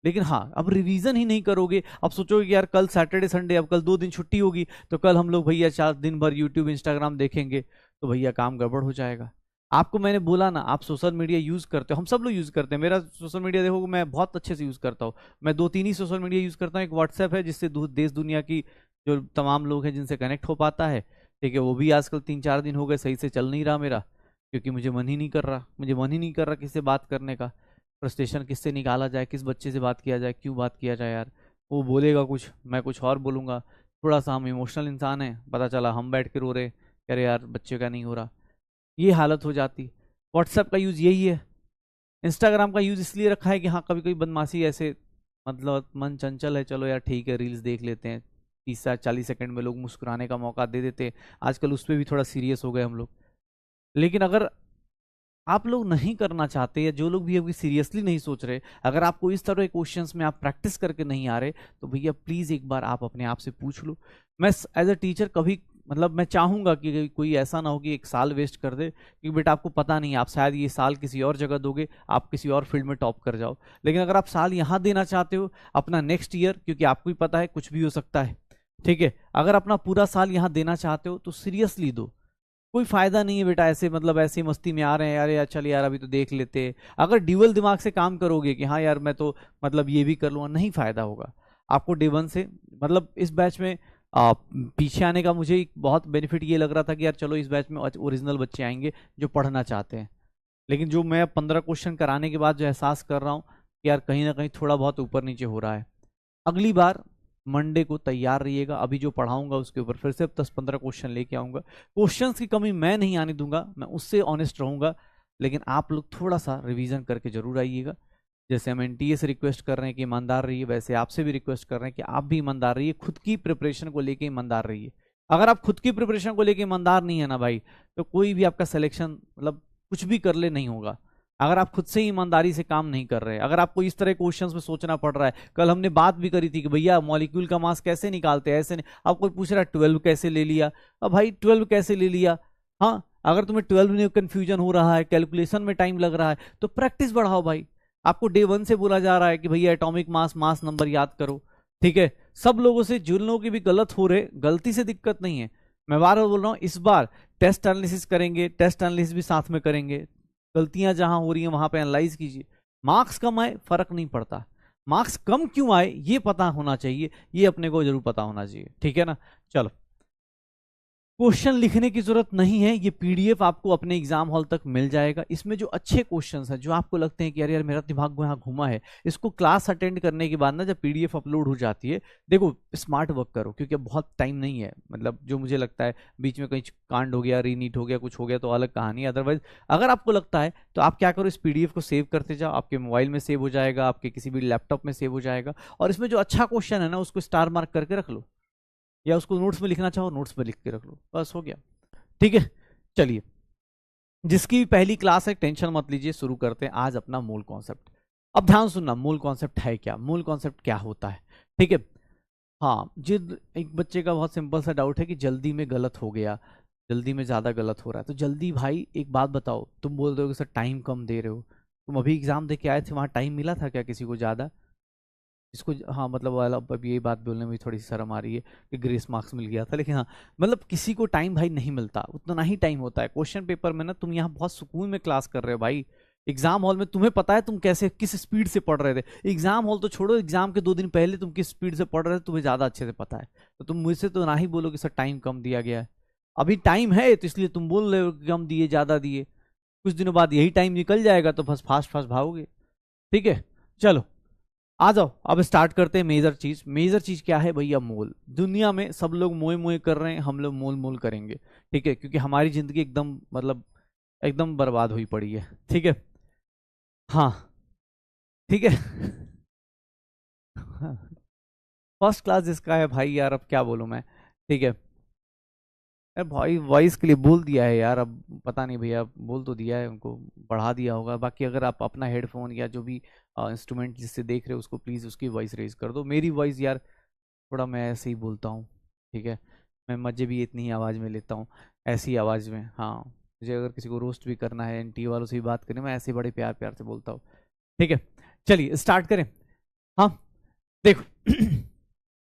लेकिन हाँ, अब रिवीजन ही नहीं करोगे, अब सोचोगे कि यार कल सैटरडे संडे, अब कल 2 दिन छुट्टी होगी तो कल हम लोग भैया 4 दिन भर यूट्यूब इंस्टाग्राम देखेंगे, तो भैया काम गड़बड़ हो जाएगा। आपको मैंने बोला ना, आप सोशल मीडिया यूज करते हो, हम सब लोग यूज करते हैं, मेरा सोशल मीडिया देखोगे मैं बहुत अच्छे से यूज करता हूँ। मैं 2-3 ही सोशल मीडिया यूज करता हूँ, एक व्हाट्सएप है जिससे देश दुनिया की जो तमाम लोग हैं जिनसे कनेक्ट हो पाता है, ठीक है, वो भी आजकल 3-4 दिन हो गए सही से चल नहीं रहा मेरा, क्योंकि मुझे मन ही नहीं कर रहा, किसी से बात करने का। फ्रस्ट्रेशन किससे निकाला जाए, किस बच्चे से बात किया जाए, क्यों बात किया जाए यार, वो बोलेगा कुछ मैं कुछ और बोलूँगा, थोड़ा सा हम इमोशनल इंसान हैं, पता चला हम बैठ के रो रहे, कह रहे यार बच्चे का नहीं हो रहा, ये हालत हो जाती। व्हाट्सएप का यूज़ यही है, इंस्टाग्राम का यूज़ इसलिए रखा है कि हाँ कभी कोई बदमाशी ऐसे, मतलब मन चंचल है, चलो यार ठीक है रील्स देख लेते हैं, 30-40 सेकंड में लोग मुस्कुराने का मौका दे देते हैं, आजकल उस पर भी थोड़ा सीरियस हो गए हम लोग। लेकिन अगर आप लोग नहीं करना चाहते, या जो लोग भी अभी सीरियसली नहीं सोच रहे, अगर आपको इस तरह के क्वेश्चंस में आप प्रैक्टिस करके नहीं आ रहे, तो भैया प्लीज एक बार आप अपने आप से पूछ लो। मैं एज अ टीचर कभी, मतलब मैं चाहूंगा कि कोई ऐसा ना हो कि 1 साल वेस्ट कर दे, क्योंकि बेटा आपको पता नहीं, आप शायद ये साल किसी और जगह दोगे, आप किसी और फील्ड में टॉप कर जाओ। लेकिन अगर आप साल यहाँ देना चाहते हो अपना नेक्स्ट ईयर, क्योंकि आपको भी पता है कुछ भी हो सकता है, ठीक है, अगर अपना पूरा साल यहाँ देना चाहते हो तो सीरियसली दो, कोई फायदा नहीं है बेटा ऐसे, मतलब ऐसे मस्ती में आ रहे हैं यार, यार चल यार अभी तो देख लेते। अगर ड्यूअल दिमाग से काम करोगे कि हाँ यार मैं तो मतलब ये भी कर लूँगा, नहीं फायदा होगा आपको डे 1 से। मतलब इस बैच में पीछे आने का मुझे एक बहुत बेनिफिट ये लग रहा था कि यार चलो इस बैच में ओरिजिनल बच्चे आएंगे जो पढ़ना चाहते हैं, लेकिन जो मैं 15 क्वेश्चन कराने के बाद जो एहसास कर रहा हूँ कि यार कहीं ना कहीं थोड़ा बहुत ऊपर नीचे हो रहा है। अगली बार मंडे को तैयार रहिएगा, अभी जो पढ़ाऊंगा उसके ऊपर फिर से 10-15 क्वेश्चन लेके आऊंगा। क्वेश्चंस की कमी मैं नहीं आने दूंगा, मैं उससे ऑनेस्ट रहूंगा, लेकिन आप लोग थोड़ा सा रिवीजन करके जरूर आइएगा। जैसे हम एनटीए से रिक्वेस्ट कर रहे हैं कि ईमानदार रहिए, वैसे आपसे भी रिक्वेस्ट कर रहे हैं कि आप भी ईमानदार रहिए, खुद की प्रिपरेशन को लेके ईमानदार रहिए। अगर आप खुद की प्रिपरेशन को लेके ईमानदार नहीं है ना भाई, तो कोई भी आपका सिलेक्शन, मतलब कुछ भी कर ले, नहीं होगा। अगर आप खुद से ही ईमानदारी से काम नहीं कर रहे, अगर आपको इस तरह क्वेश्चंस में सोचना पड़ रहा है, कल हमने बात भी करी थी कि भैया मॉलिक्यूल का मास कैसे निकालते हैं, ऐसे नहीं, अब कोई पूछ रहा है 12 कैसे ले लिया, अब भाई 12 कैसे ले लिया, हाँ अगर तुम्हें 12 में कंफ्यूजन हो रहा है, कैलकुलेशन में टाइम लग रहा है, तो प्रैक्टिस बढ़ाओ भाई। आपको डे 1 से बोला जा रहा है कि भैया एटॉमिक मास, मास नंबर याद करो, ठीक है। सब लोगों से, जिन लोगों की भी गलत हो रहे, गलती से दिक्कत नहीं है, मैं बार बार बोल रहा हूँ, इस बार टेस्ट एनालिसिस करेंगे, टेस्ट एनालिसिस भी साथ में करेंगे, गलतियां जहां हो रही हैं वहां पे एनालाइज कीजिए। मार्क्स कम आए फर्क नहीं पड़ता, मार्क्स कम क्यों आए ये पता होना चाहिए, ये अपने को जरूर पता होना चाहिए, ठीक है ना। चलो, क्वेश्चन लिखने की जरूरत नहीं है, ये पीडीएफ आपको अपने एग्जाम हॉल तक मिल जाएगा। इसमें जो अच्छे क्वेश्चंस हैं, जो आपको लगते हैं कि यार यार मेरा दिमाग यहाँ घुमा है, इसको क्लास अटेंड करने के बाद ना जब पीडीएफ अपलोड हो जाती है, देखो स्मार्ट वर्क करो, क्योंकि बहुत टाइम नहीं है। मतलब जो मुझे लगता है बीच में कहीं कांड हो गया, रीनीट हो गया, कुछ हो गया तो अलग कहानी है। अदरवाइज अगर आपको लगता है तो आप क्या करो, इस पीडीएफ को सेव करते जाओ, आपके मोबाइल में सेव हो जाएगा, आपके किसी भी लैपटॉप में सेव हो जाएगा, और इसमें जो अच्छा क्वेश्चन है ना उसको स्टार मार्क करके रख लो, या उसको नोट्स में लिखना चाहो नोट्स में लिख के रख लो, बस हो गया, ठीक है। चलिए, जिसकी भी पहली क्लास है टेंशन मत लीजिए, शुरू करते हैं आज अपना मूल कॉन्सेप्ट। अब ध्यान सुनना, मूल कॉन्सेप्ट है क्या, मूल कॉन्सेप्ट क्या होता है, ठीक है। हाँ, जिद एक बच्चे का बहुत सिंपल सा डाउट है कि जल्दी में गलत हो गया, जल्दी में ज़्यादा गलत हो रहा है। तो जल्दी भाई एक बात बताओ, तुम बोल रहे हो कि सर टाइम कम दे रहे हो, तुम अभी एग्जाम दे के आए थे, वहाँ टाइम मिला था क्या किसी को ज़्यादा? इसको हाँ मतलब वाला, अब ये बात बोलने में थोड़ी शर्म आ रही है कि ग्रेस मार्क्स मिल गया था, लेकिन हाँ मतलब किसी को टाइम भाई नहीं मिलता, उतना ही टाइम होता है। क्वेश्चन पेपर में ना तुम यहाँ बहुत सुकून में क्लास कर रहे हो भाई, एग्जाम हॉल में तुम्हें पता है तुम कैसे किस स्पीड से पढ़ रहे थे। एग्जाम हॉल तो छोड़ो, एग्जाम के 2 दिन पहले तुम किस स्पीड से पढ़ रहे थे तुम्हें ज्यादा अच्छे से पता है। तो तुम मुझसे तो ना ही बोलो कि सर टाइम कम दिया गया है, अभी टाइम है तो इसलिए तुम बोल रहे हो कि कम दिए ज्यादा दिए, कुछ दिनों बाद यही टाइम निकल जाएगा तो बस फास्ट फास्ट भागोगे, ठीक है। चलो आ जाओ, अब स्टार्ट करते हैं मेजर चीज। मेजर चीज क्या है भैया? मोल। दुनिया में सब लोग मोए मोए कर रहे हैं, हम लोग मोल मोल करेंगे, ठीक है, क्योंकि हमारी जिंदगी एकदम मतलब एकदम बर्बाद हुई पड़ी है, ठीक है। हाँ ठीक है। फर्स्ट क्लास जिसका है भाई यार, अब क्या बोलूं मैं, ठीक है। अरे भाई वॉइस के लिए बोल दिया है यार, अब पता नहीं भैया, बोल तो दिया है, उनको बढ़ा दिया होगा। बाकी अगर आप अपना हेडफोन या जो भी इंस्ट्रूमेंट जिससे देख रहे हो उसको प्लीज़ उसकी वॉइस रेज कर दो। मेरी वॉइस यार थोड़ा मैं ऐसे ही बोलता हूँ, ठीक है, मैं मज़े भी इतनी ही आवाज़ में लेता हूँ, ऐसी आवाज़ में। हाँ, मुझे अगर किसी को रोस्ट भी करना है, एनटी वालों से भी बात करनी, मैं ऐसे बड़े प्यार प्यार से बोलता हूँ, ठीक है। चलिए स्टार्ट करें। हाँ देखो,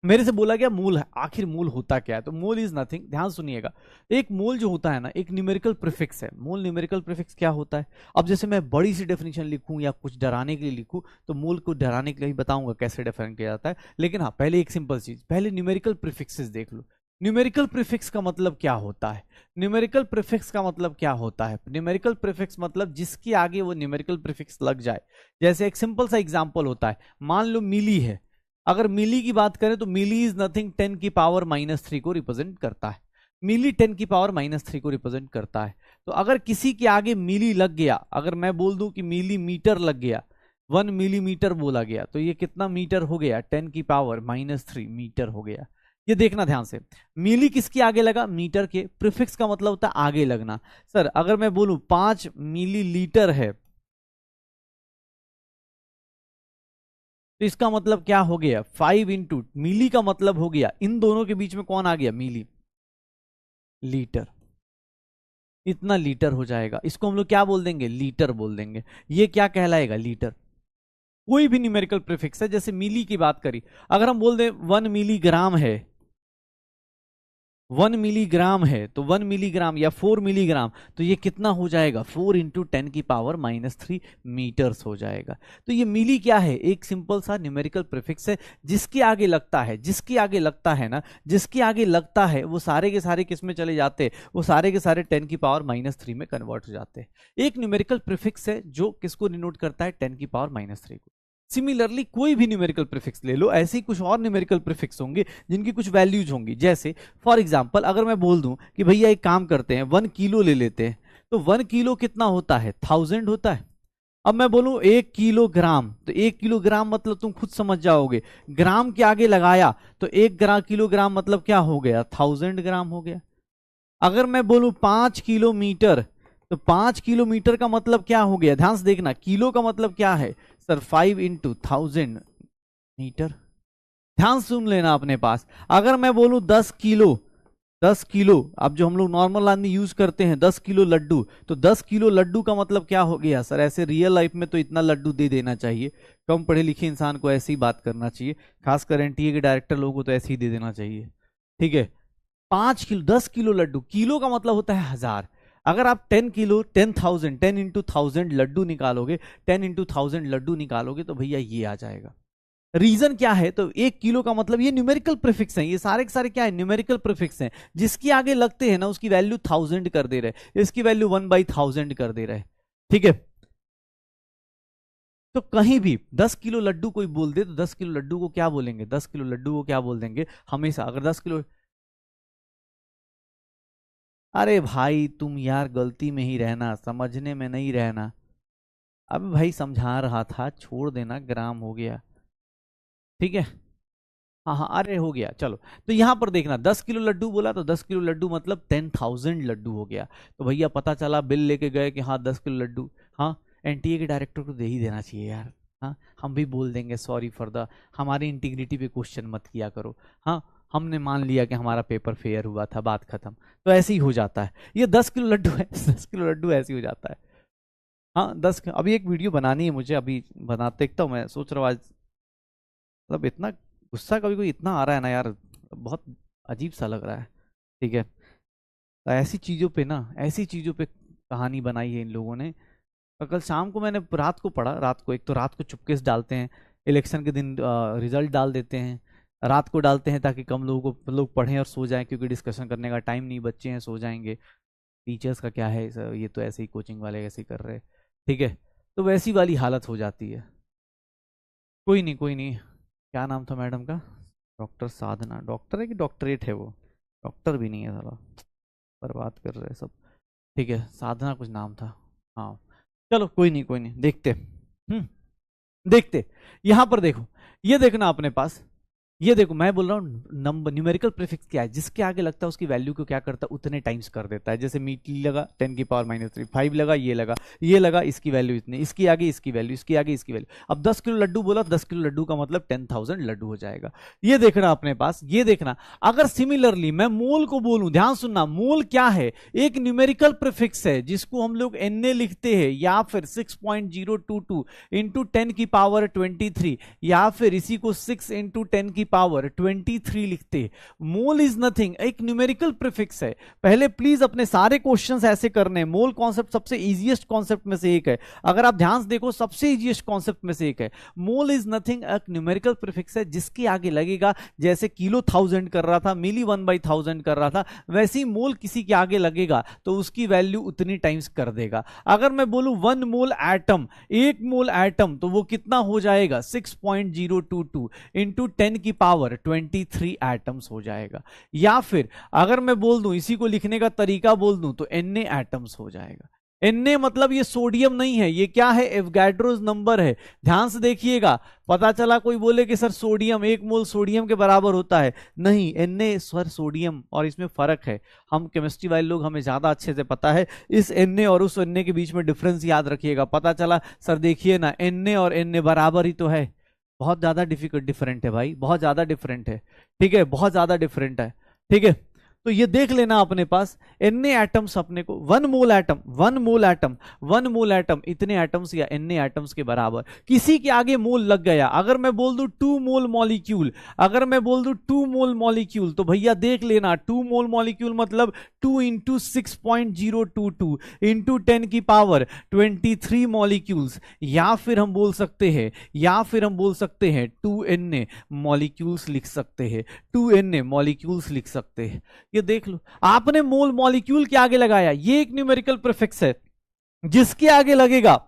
मेरे से बोला गया मूल है, आखिर मूल होता क्या है? तो मूल इज नथिंग, ध्यान सुनिएगा। एक मूल जो होता है ना, एक न्यूमेरिकल प्रीफिक्स है। मूल न्यूमेरिकल प्रीफिक्स क्या होता है? अब जैसे मैं बड़ी सी डेफिनेशन लिखूं या कुछ डराने के लिए लिखूं, तो मूल को डराने के लिए ही बताऊंगा कैसे डिफाइन किया जाता है, लेकिन हाँ पहले एक सिंपल चीज, पहले न्यूमेरिकल प्रीफिक्सेस देख लो। न्यूमेरिकल प्रीफिक्स का मतलब क्या होता है? न्यूमेरिकल प्रीफिक्स का मतलब क्या होता है? न्यूमेरिकल प्रीफिक्स मतलब जिसके आगे वो न्यूमेरिकल प्रीफिक्स लग जाए। जैसे एक सिंपल सा एग्जांपल होता है, मान लो मिली है, अगर मिली की बात करें तो मिली इज नथिंग 10 की पावर -3 को रिप्रेजेंट करता है। मिली 10 की पावर -3 को रिप्रेजेंट करता है। तो अगर किसी के आगे मिली लग गया, अगर मैं बोल दूं कि मिलीमीटर लग गया, 1 मिलीमीटर बोला गया, तो ये कितना मीटर हो गया? 10 की पावर -3 मीटर हो गया। ये देखना ध्यान से, मिली किसके आगे लगा? मीटर के। प्रीफिक्स का मतलब होता है आगे लगना। सर अगर मैं बोलूं 5 मिलीलीटर है, तो इसका मतलब क्या हो गया? 5 इंटू मिली का मतलब हो गया, इन दोनों के बीच में कौन आ गया? मिली, लीटर। इतना लीटर हो जाएगा, इसको हम लोग क्या बोल देंगे? लीटर बोल देंगे। ये क्या कहलाएगा? लीटर। कोई भी न्यूमेरिकल प्रीफिक्स है, जैसे मिली की बात करी, अगर हम बोल दें 1 मिलीग्राम है, 1 मिलीग्राम है, तो 1 मिलीग्राम या 4 मिलीग्राम, तो ये कितना हो जाएगा? 4 इंटू 10 की पावर -3 मीटर्स हो जाएगा। तो ये मिली क्या है? एक सिंपल सा न्यूमेरिकल प्रीफिक्स है, जिसके आगे लगता है, जिसके आगे लगता है ना, जिसके आगे लगता है वो सारे के सारे किस में चले जाते हैं? वो सारे के सारे 10 की पावर -3 में कन्वर्ट हो जाते हैं। एक न्यूमेरिकल प्रीफिक्स है जो किसको डिनोट करता है? 10 की पावर -3 को। सिमिलरली कोई भी न्यूमेरिकल प्रीफिक्स ले लो, ऐसे ही कुछ और न्यूमेरिकल प्रीफिक्स होंगे जिनकी कुछ वैल्यूज होंगी। जैसे फॉर एग्जांपल अगर मैं बोल दूं कि भैया एक काम करते हैं, 1 किलो ले लेते हैं, तो 1 किलो कितना होता है? 1000 होता है। अब मैं बोलूं 1 किलोग्राम, तो 1 किलोग्राम मतलब तुम खुद समझ जाओगे, ग्राम के आगे लगाया तो 1 किलोग्राम मतलब क्या हो गया? 1000 ग्राम हो गया। अगर मैं बोलूं 5 किलोमीटर, तो 5 किलोमीटर का मतलब क्या हो गया? ध्यान से देखना, किलो का मतलब क्या है सर? 5 into 1000 metre. ध्यान सुन लेना अपने पास। अगर मैं बोलूं 10 किलो, 10 किलो, अब जो हम लोग नॉर्मल आदमी यूज करते हैं 10 किलो लड्डू, तो 10 किलो लड्डू का मतलब क्या हो गया सर? ऐसे रियल लाइफ में तो इतना लड्डू दे देना चाहिए, कम पढ़े लिखे इंसान को ऐसी ही बात करना चाहिए, खासकर एनटीए के डायरेक्टर लोगों को तो ऐसे ही दे देना चाहिए, ठीक है। 5 किलो, 10 किलो लड्डू, किलो का मतलब होता है 1000। अगर आप 10 किलो, 10,000, 10 इंटू 1000 लड्डू निकालोगे, 10 इंटू 1000 लड्डू निकालोगे, तो भैया ये आ जाएगा। रीजन क्या है, तो 1 किलो का मतलब ये न्यूमेरिकल प्रीफिक्स हैं, ये सारे के सारे क्या है, न्यूमेरिकल प्रीफिक्स हैं। जिसके आगे लगते हैं ना उसकी वैल्यू 1000 कर दे रहे, इसकी वैल्यू 1/1000 कर दे रहे। ठीक है, तो कहीं भी 10 किलो लड्डू कोई बोल दे तो 10 किलो लड्डू को क्या बोलेंगे, 10 किलो लड्डू को क्या बोल देंगे हमेशा, अगर 10 किलो। अरे भाई तुम यार गलती में ही रहना, समझने में नहीं रहना। अब भाई समझा रहा था, छोड़ देना, ग्राम हो गया। ठीक है, हाँ हाँ, अरे हो गया, चलो। तो यहां पर देखना 10 किलो लड्डू बोला तो 10 किलो लड्डू मतलब 10,000 लड्डू हो गया। तो भैया पता चला, बिल लेके गए कि हाँ 10 किलो लड्डू। हाँ, एनटीए के डायरेक्टर को दे ही देना चाहिए यार। हाँ, हम भी बोल देंगे सॉरी फॉर द, हमारी इंटीग्रिटी पे क्वेश्चन मत किया करो। हाँ, हमने मान लिया कि हमारा पेपर फेयर हुआ था, बात खत्म। तो ऐसे ही हो जाता है, ये 10 किलो लड्डू है 10 किलो लड्डू ऐसे ही हो जाता है। हाँ 10, अभी एक वीडियो बनानी है मुझे, अभी बनाते देखता हूँ, मैं सोच रहा हूँ आज, मतलब इतना गुस्सा कभी कोई इतना आ रहा है ना यार, बहुत अजीब सा लग रहा है। ठीक है, तो ऐसी चीज़ों पे ना, ऐसी चीज़ों पे कहानी बनाई है इन लोगों ने। और कल शाम को मैंने रात को पढ़ा, रात को, एक तो रात को चुपके से डालते हैं, इलेक्शन के दिन रिजल्ट डाल देते हैं, रात को डालते हैं ताकि कम लोगों को, लोग पढ़ें और सो जाएं, क्योंकि डिस्कशन करने का टाइम नहीं, बच्चे हैं सो जाएंगे। टीचर्स का क्या है ये तो ऐसे ही कोचिंग वाले ऐसे ही कर रहे हैं। ठीक है, तो वैसी वाली हालत हो जाती है। कोई नहीं कोई नहीं, क्या नाम था मैडम का, डॉक्टर साधना, डॉक्टर है कि डॉक्टरेट है वो, डॉक्टर भी नहीं है साला, बर्बाद कर रहे हैं सब। ठीक है, साधना कुछ नाम था। हाँ, चलो कोई नहीं कोई नहीं, देखते। देखते, यहां पर देखो, ये देखना अपने पास, ये देखो मैं बोल रहा हूँ नंबर, न्यूमेरिकल प्रीफिक्स क्या है, जिसके आगे लगता है उसकी वैल्यू को क्या करता है, उतने टाइम्स कर देता है। जैसे मीटली लगा 10⁻³ 5 लगा, ये लगा, इसकी वैल्यू इतनी, इसकी आगे इसकी वैल्यू, इसकी आगे इसकी वैल्यू। अब 10 किलो लड्डू बोला, 10 किलो लड्डू का मतलब 10,000 लड्डू हो जाएगा। ये देखना अपने पास, ये देखना। अगर सिमिलरली मैं मोल को बोलूं, ध्यान सुनना, मोल क्या है, एक न्यूमेरिकल प्रीफिक्स है जिसको हम लोग Na लिखते हैं, या फिर 6.022 इंटू 10⁻23, या फिर इसी को 6 इंटू 10⁻23 लिखते हैं। मोल इज नथिंग, एक न्यूमेरिकल प्रीफिक्स है। पहले प्लीज अपने सारे क्वेश्चंस ऐसे करने, मोल कॉन्सेप्ट सबसे इजीएस्ट कॉन्सेप्ट में से एक है, अगर आप ध्यान से देखो सबसे इजीएस्ट कॉन्सेप्ट में से एक है। मोल इज नथिंग, एक न्यूमेरिकल प्रीफिक्स है जिसके आगे लगेगा, जैसे किलो 1000 कर रहा था, मिली 1/1000 कर रहा था, वैसे ही मोल किसी के आगे लगेगा तो उसकी वैल्यू उतनी टाइम्स कर देगा। अगर मैं बोलूं 1 मोल एटम, 1 मोल एटम, तो वो कितना हो जाएगा, 6.022 इंटू 10⁻23 एटम्स हो जाएगा। या फिर अगर मैं बोल दूं, इसी को लिखने का तरीका बोल दूं, तो Na एटम्स हो जाएगा। Na मतलब ये सोडियम नहीं है, ये क्या है, एवोगाड्रोस नंबर है। ध्यान से देखिएगा, पता चला कोई बोले कि सर सोडियम, 1 मोल सोडियम के बराबर होता है, नहीं, Na सर सोडियम, और इसमें फर्क है। हम केमिस्ट्री वाले लोग, हमें ज्यादा अच्छे से पता है इस Na और उस Na के बीच में डिफरेंस याद रखिएगा। पता चला सर देखिए ना, Na और Na बराबर ही तो है, बहुत ज्यादा डिफिकल्ट डिफरेंट है भाई, बहुत ज्यादा डिफरेंट है। ठीक है, बहुत ज्यादा डिफरेंट है। ठीक है, तो ये देख लेना अपने पास Na एटम्स, अपने को 1 मोल एटम, 1 मोल एटम, 1 मोल एटम इतने एटम्स या Na एटम्स के बराबर। किसी के आगे मोल लग गया, अगर मैं बोल दूं 2 मोल मॉलिक्यूल, अगर मैं बोल दूं 2 मोल मॉलिक्यूल, तो भैया देख लेना 2 मोल मॉलिक्यूल मतलब 2 इंटू 6.022 इंटू 10⁻23 मॉलिक्यूल्स, या फिर हम बोल सकते हैं, या फिर हम बोल सकते हैं 2Na मॉलिक्यूल्स लिख सकते हैं, 2Na मॉलिक्यूल्स लिख सकते हैं। ये देख लो, आपने मोल मॉलिक्यूल के आगे लगाया, ये एक न्यूमेरिकल प्रीफिक्स है, जिसके आगे लगेगा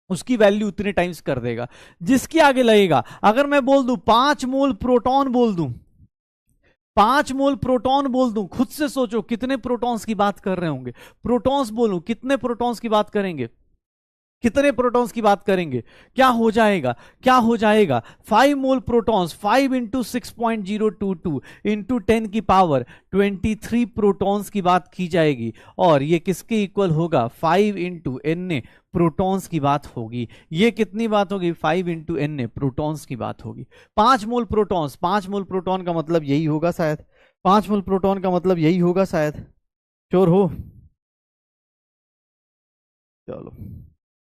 उसकी वैल्यू उतने टाइम्स कर देगा। जिसके आगे लगेगा, अगर मैं बोल दूं 5 मोल प्रोटॉन बोल दूं, 5 मोल प्रोटॉन बोल दूं, खुद से सोचो कितने प्रोटॉन्स की बात कर रहे होंगे। प्रोटॉन्स बोलूं, कितने प्रोटॉन्स की बात करेंगे, कितने प्रोटॉन्स की बात करेंगे, क्या हो जाएगा, क्या हो जाएगा, 5 मोल प्रोटॉन्स, 5 इंटू 6.022 इंटू 10⁻23 प्रोटॉन्स की बात की जाएगी, और ये किसके इक्वल होगा, 5 इंटू Na प्रोटॉन्स की बात होगी। ये कितनी बात होगी, 5 इंटू Na प्रोटॉन्स की बात होगी। 5 मोल प्रोटॉन्स, 5 मोल प्रोटॉन का मतलब यही होगा शायद, 5 मोल प्रोटॉन का मतलब यही होगा शायद, श्योर हो, चलो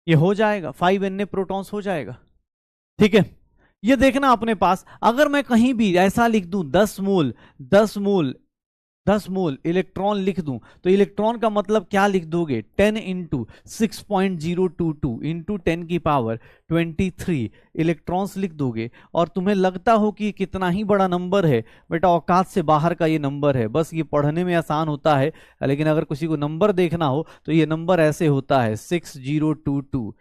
ये हो जाएगा, 5 Na प्रोटॉन्स हो जाएगा। ठीक है, ये देखना अपने पास, अगर मैं कहीं भी ऐसा लिख दूं 10 मोल, 10 मोल 10 मोल इलेक्ट्रॉन लिख दूं तो इलेक्ट्रॉन का मतलब क्या लिख दोगे, 10 इंटू 6.022 इंटू 10 की पावर 23 इलेक्ट्रॉन्स लिख दोगे। और तुम्हें लगता हो कि कितना ही बड़ा नंबर है, बेटा औकात से बाहर का ये नंबर है, बस ये पढ़ने में आसान होता है, लेकिन अगर किसी को नंबर देखना हो तो ये नंबर ऐसे होता है 6022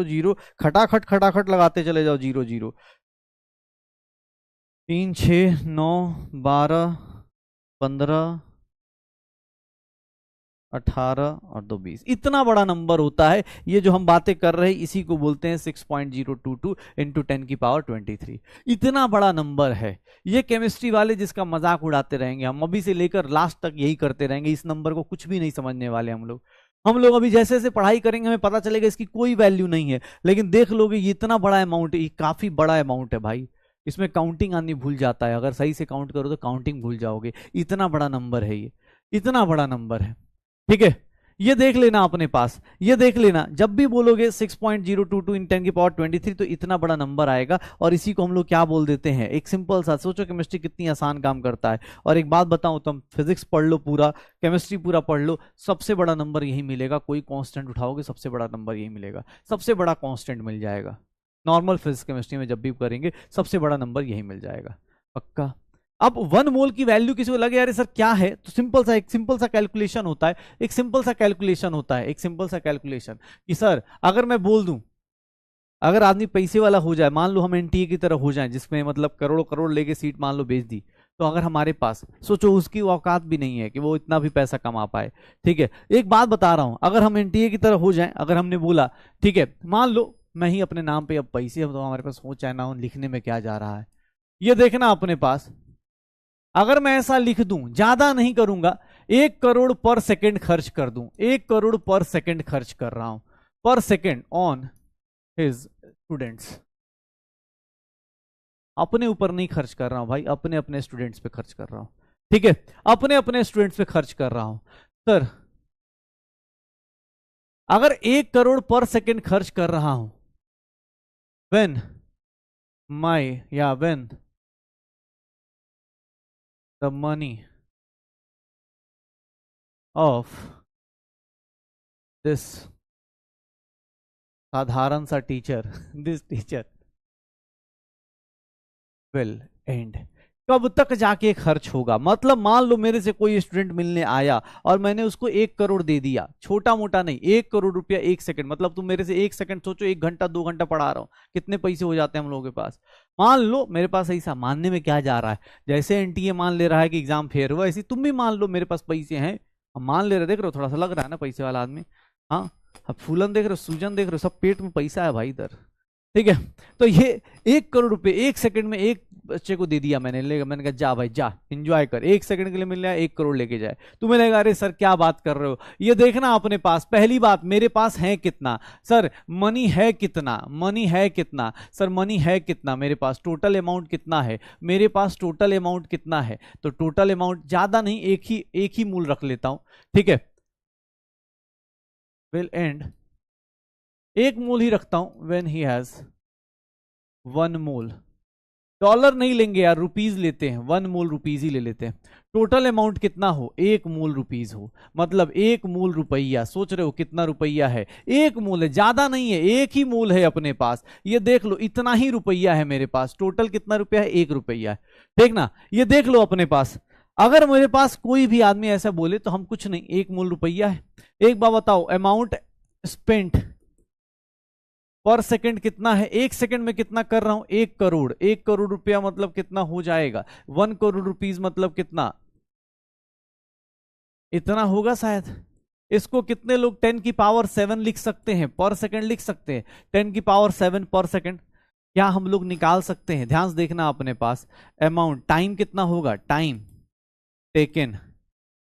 0 खटाखट खटाखट लगाते चले जाओ 0 3 6 9 12 15 18 और 2 20, इतना बड़ा नंबर होता है। ये जो हम बातें कर रहे हैं इसी को बोलते हैं 6.022 इंटू 10 की पावर 23। इतना बड़ा नंबर है। ये केमिस्ट्री वाले जिसका मजाक उड़ाते रहेंगे, हम अभी से लेकर लास्ट तक यही करते रहेंगे, इस नंबर को कुछ भी नहीं समझने वाले हम लोग अभी जैसे जैसे पढ़ाई करेंगे हमें पता चलेगा इसकी कोई वैल्यू नहीं है, लेकिन देख लोगे ये इतना बड़ा अमाउंट है, ये काफी बड़ा अमाउंट है भाई। इसमें काउंटिंग आनी भूल जाता है, अगर सही से काउंट करो तो काउंटिंग भूल जाओगे, इतना बड़ा नंबर है ये, इतना बड़ा नंबर है। ठीक है, ये देख लेना अपने पास, ये देख लेना जब भी बोलोगे 6.022 इन 10 की पावर 23 तो इतना बड़ा नंबर आएगा। और इसी को हम लोग क्या बोल देते हैं, एक सिंपल सा, सोचो केमिस्ट्री कितनी आसान काम करता है। और एक बात बताऊं, तुम फिजिक्स पढ़ लो पूरा, केमिस्ट्री पूरा पढ़ लो, सबसे बड़ा नंबर यही मिलेगा। कोई कांस्टेंट उठाओगे सबसे बड़ा नंबर यही मिलेगा, सबसे बड़ा कांस्टेंट मिल जाएगा। नॉर्मल फिजिक्स केमिस्ट्री में जब भी करेंगे सबसे बड़ा नंबर यही मिल जाएगा, पक्का। अब 1 मोल की वैल्यू किसी को लगे अरे सर क्या है, तो एक सिंपल सा कैलकुलेशन होता है, एक सिंपल सा कैलकुलेशन कि सर अगर मैं बोल दूं, अगर आदमी पैसे वाला हो जाए, मान लो हम एनटीए की तरह हो जाए जिसमें मतलब करोड़ों करोड़ लेके सीट मान लो बेच दी, तो अगर हमारे पास, सोचो उसकी औकात भी नहीं है कि वो इतना भी पैसा कमा पाए। ठीक है, एक बात बता रहा हूं, अगर हम एनटीए की तरह हो जाए, अगर हमने बोला ठीक है मान लो मैं ही अपने नाम पे अब पैसे, अब तो हमारे पास हो चाहे ना हो, लिखने में क्या जा रहा है, ये देखना अपने पास। अगर मैं ऐसा लिख दूं, ज्यादा नहीं करूंगा, 1 करोड़ पर सेकंड खर्च कर दूं, 1 करोड़ पर सेकंड खर्च कर रहा हूं, पर सेकंड ऑन हिज स्टूडेंट्स। अपने ऊपर नहीं खर्च कर रहा हूं भाई, अपने अपने स्टूडेंट्स पे खर्च कर रहा हूं। ठीक है, अपने अपने स्टूडेंट्स पे खर्च कर रहा हूं। सर अगर 1 करोड़ पर सेकंड खर्च कर रहा हूं, when when the money of this साधारण सा teacher this teacher will and, कब तक जाके खर्च होगा। मतलब मान लो मेरे से कोई स्टूडेंट मिलने आया और मैंने उसको 1 करोड़ दे दिया, छोटा मोटा नहीं, 1 करोड़ रुपया 1 सेकंड, मतलब तुम मेरे से 1 सेकंड सोचो, 1 घंटा 2 घंटा पढ़ा रहा हूं, कितने पैसे हो जाते हैं हम लोगों के पास। मान लो मेरे पास ऐसा, मानने में क्या जा रहा है, जैसे एनटीए मान ले रहा है कि एग्जाम फेयर हुआ, ऐसे तुम भी मान लो मेरे पास पैसे हैं, हम मान ले रहे, देख रहे हो थोड़ा सा लग रहा है ना पैसे वाला आदमी, हाँ अब फूलन देख रहे हो, सूजन देख रहे हो, सब पेट में पैसा है भाई इधर। ठीक है, तो ये 1 करोड़ रुपए 1 सेकंड में एक बच्चे को दे दिया मैंने कहा जा भाई जा एंजॉय कर, 1 सेकंड के लिए मिल रहा है, 1 करोड़ लेके जाए। तुम्हें लगेगा अरे सर क्या बात कर रहे हो, ये देखना अपने पास, पहली बात मेरे पास है कितना, सर मनी है कितना, मनी है कितना, सर मनी है कितना, मेरे पास टोटल अमाउंट कितना है, मेरे पास टोटल अमाउंट कितना है, तो टोटल अमाउंट ज्यादा नहीं, एक ही मूल रख लेता हूं। ठीक है, विल एंड, एक मोल ही रखता हूं, when he has 1 mole, dollar नहीं लेंगे यार, रुपीज लेते हैं, 1 मोल रुपीज ही ले लेते हैं। टोटल अमाउंट कितना हो, 1 मोल रुपीज हो, मतलब 1 मोल रुपया। सोच रहे हो कितना रुपया है, 1 मोल है, ज्यादा नहीं है, 1 ही मोल है अपने पास। ये देख लो इतना ही रुपया है मेरे पास, टोटल कितना रुपया है, 1 रुपया है। देखना ये देख लो अपने पास, अगर मेरे पास कोई भी आदमी ऐसा बोले तो हम कुछ नहीं, 1 मोल रुपया है। एक बात बताओ, अमाउंट स्पेंट पर सेकंड कितना है, 1 सेकंड में कितना कर रहा हूं, 1 करोड़, 1 करोड़ रुपया मतलब कितना हो जाएगा, 1 करोड़ रुपीज मतलब कितना, इतना होगा शायद। इसको कितने लोग 10 की पावर 7 लिख सकते हैं, पर सेकंड लिख सकते हैं, 10 की पावर 7 पर सेकंड, क्या हम लोग निकाल सकते हैं। ध्यान से देखना अपने पास, अमाउंट टाइम कितना होगा, time taken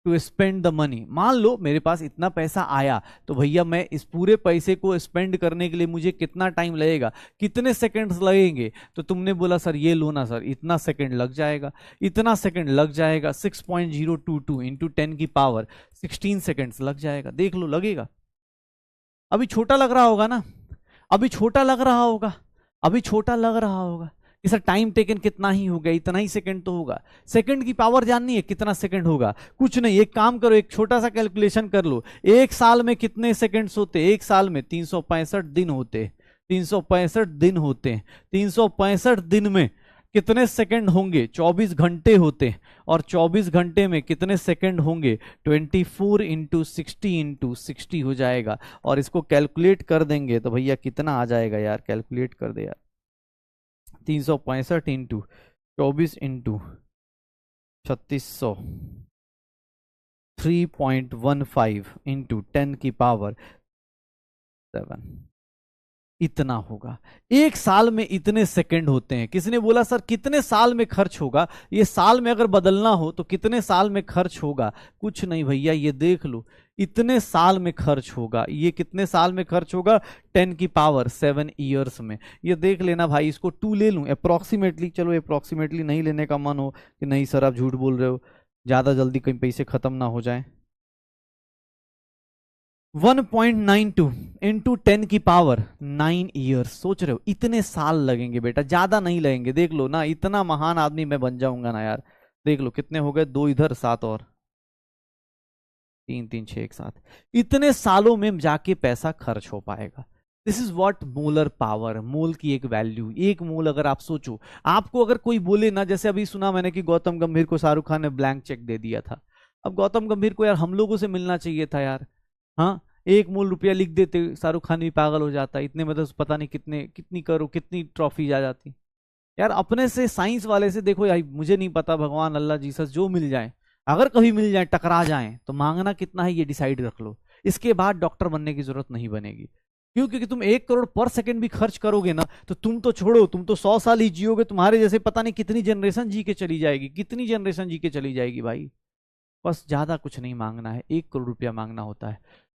to spend the money. मान लो मेरे पास इतना पैसा आया, तो भैया मैं इस पूरे पैसे को स्पेंड करने के लिए मुझे कितना टाइम लगेगा, कितने सेकंड्स लगेंगे, तो तुमने बोला सर ये लो ना सर, इतना सेकंड लग जाएगा, इतना सेकंड लग जाएगा, 6.022 इंटू 10 की पावर 16 सेकंड्स लग जाएगा। देख लो लगेगा, अभी छोटा लग रहा होगा ना, अभी छोटा लग रहा होगा, अभी छोटा लग रहा होगा, कि सर टाइम टेकन कितना ही होगा, इतना ही सेकंड तो होगा। सेकंड की पावर जाननी है, कितना सेकंड होगा? कुछ नहीं, एक काम करो, एक छोटा सा कैलकुलेशन कर लो। एक साल में कितने सेकंड्स होते? एक साल में 365 दिन होते, 365 दिन होते हैं। 365 दिन में कितने सेकंड होंगे? 24 घंटे होते हैं, और 24 घंटे में कितने सेकंड होंगे? 24 इंटू 60 हो जाएगा। और इसको कैलकुलेट कर देंगे तो भैया कितना आ जाएगा यार? कैलकुलेट कर दे यार। 365 इंटू 24 इंटू 3600, 3.15 इंटू 10 की पावर 7, इतना होगा। एक साल में इतने सेकंड होते हैं। किसने बोला सर कितने साल में खर्च होगा? ये साल में अगर बदलना हो तो कितने साल में खर्च होगा? कुछ नहीं भैया, ये देख लो, इतने साल में खर्च होगा। ये कितने साल में खर्च होगा? 10 की पावर 7 ईयर्स में। ये देख लेना भाई, इसको 2 ले लूं अप्रोक्सीमेटली। चलो अप्रोक्सीमेटली नहीं लेने का मन हो कि नहीं सर आप झूठ बोल रहे हो, ज्यादा जल्दी कहीं पैसे खत्म ना हो जाए। 1.92 इंटू 10 की पावर 9 ईयर्स। सोच रहे हो इतने साल लगेंगे बेटा, ज्यादा नहीं लगेंगे। देख लो ना, इतना महान आदमी मैं बन जाऊंगा ना यार। देख लो कितने हो गए, 2 इधर 7 और 3 3 6 एक साथ। इतने सालों में जाके पैसा खर्च हो पाएगा। This is what molar power, mole की एक वैल्यू। एक मोल अगर आप सोचो, आपको अगर कोई बोले ना, जैसे अभी सुना मैंने कि गौतम गंभीर को शाहरुख खान ने ब्लैंक चेक दे दिया था। अब गौतम गंभीर को यार हम लोगों से मिलना चाहिए था यार। हाँ, 1 मूल रुपया लिख देते, शाहरुख खान भी पागल हो जाता। इतने में तो पता नहीं कितने कितनी करो कितनी ट्रॉफी आ जाती यार। अपने से साइंस वाले से देखो यार, मुझे नहीं पता, भगवान अल्लाह जीसस जो मिल जाए, अगर कभी मिल जाए टकरा जाए तो मांगना कितना है ये डिसाइड रख लो। इसके बाद डॉक्टर बनने की जरूरत नहीं बनेगी। क्यों? क्योंकि तुम 1 करोड़ पर सेकंड भी खर्च करोगे ना, तो तुम तो छोड़ो, तुम तो 100 साल ही जियोगे। तुम्हारे जैसे पता नहीं कितनी जनरेशन जी के चली जाएगी, कितनी जनरेशन जी के चली जाएगी भाई। बस ज्यादा कुछ नहीं मांगना है, 1 करोड़ रुपया मांगना होता है।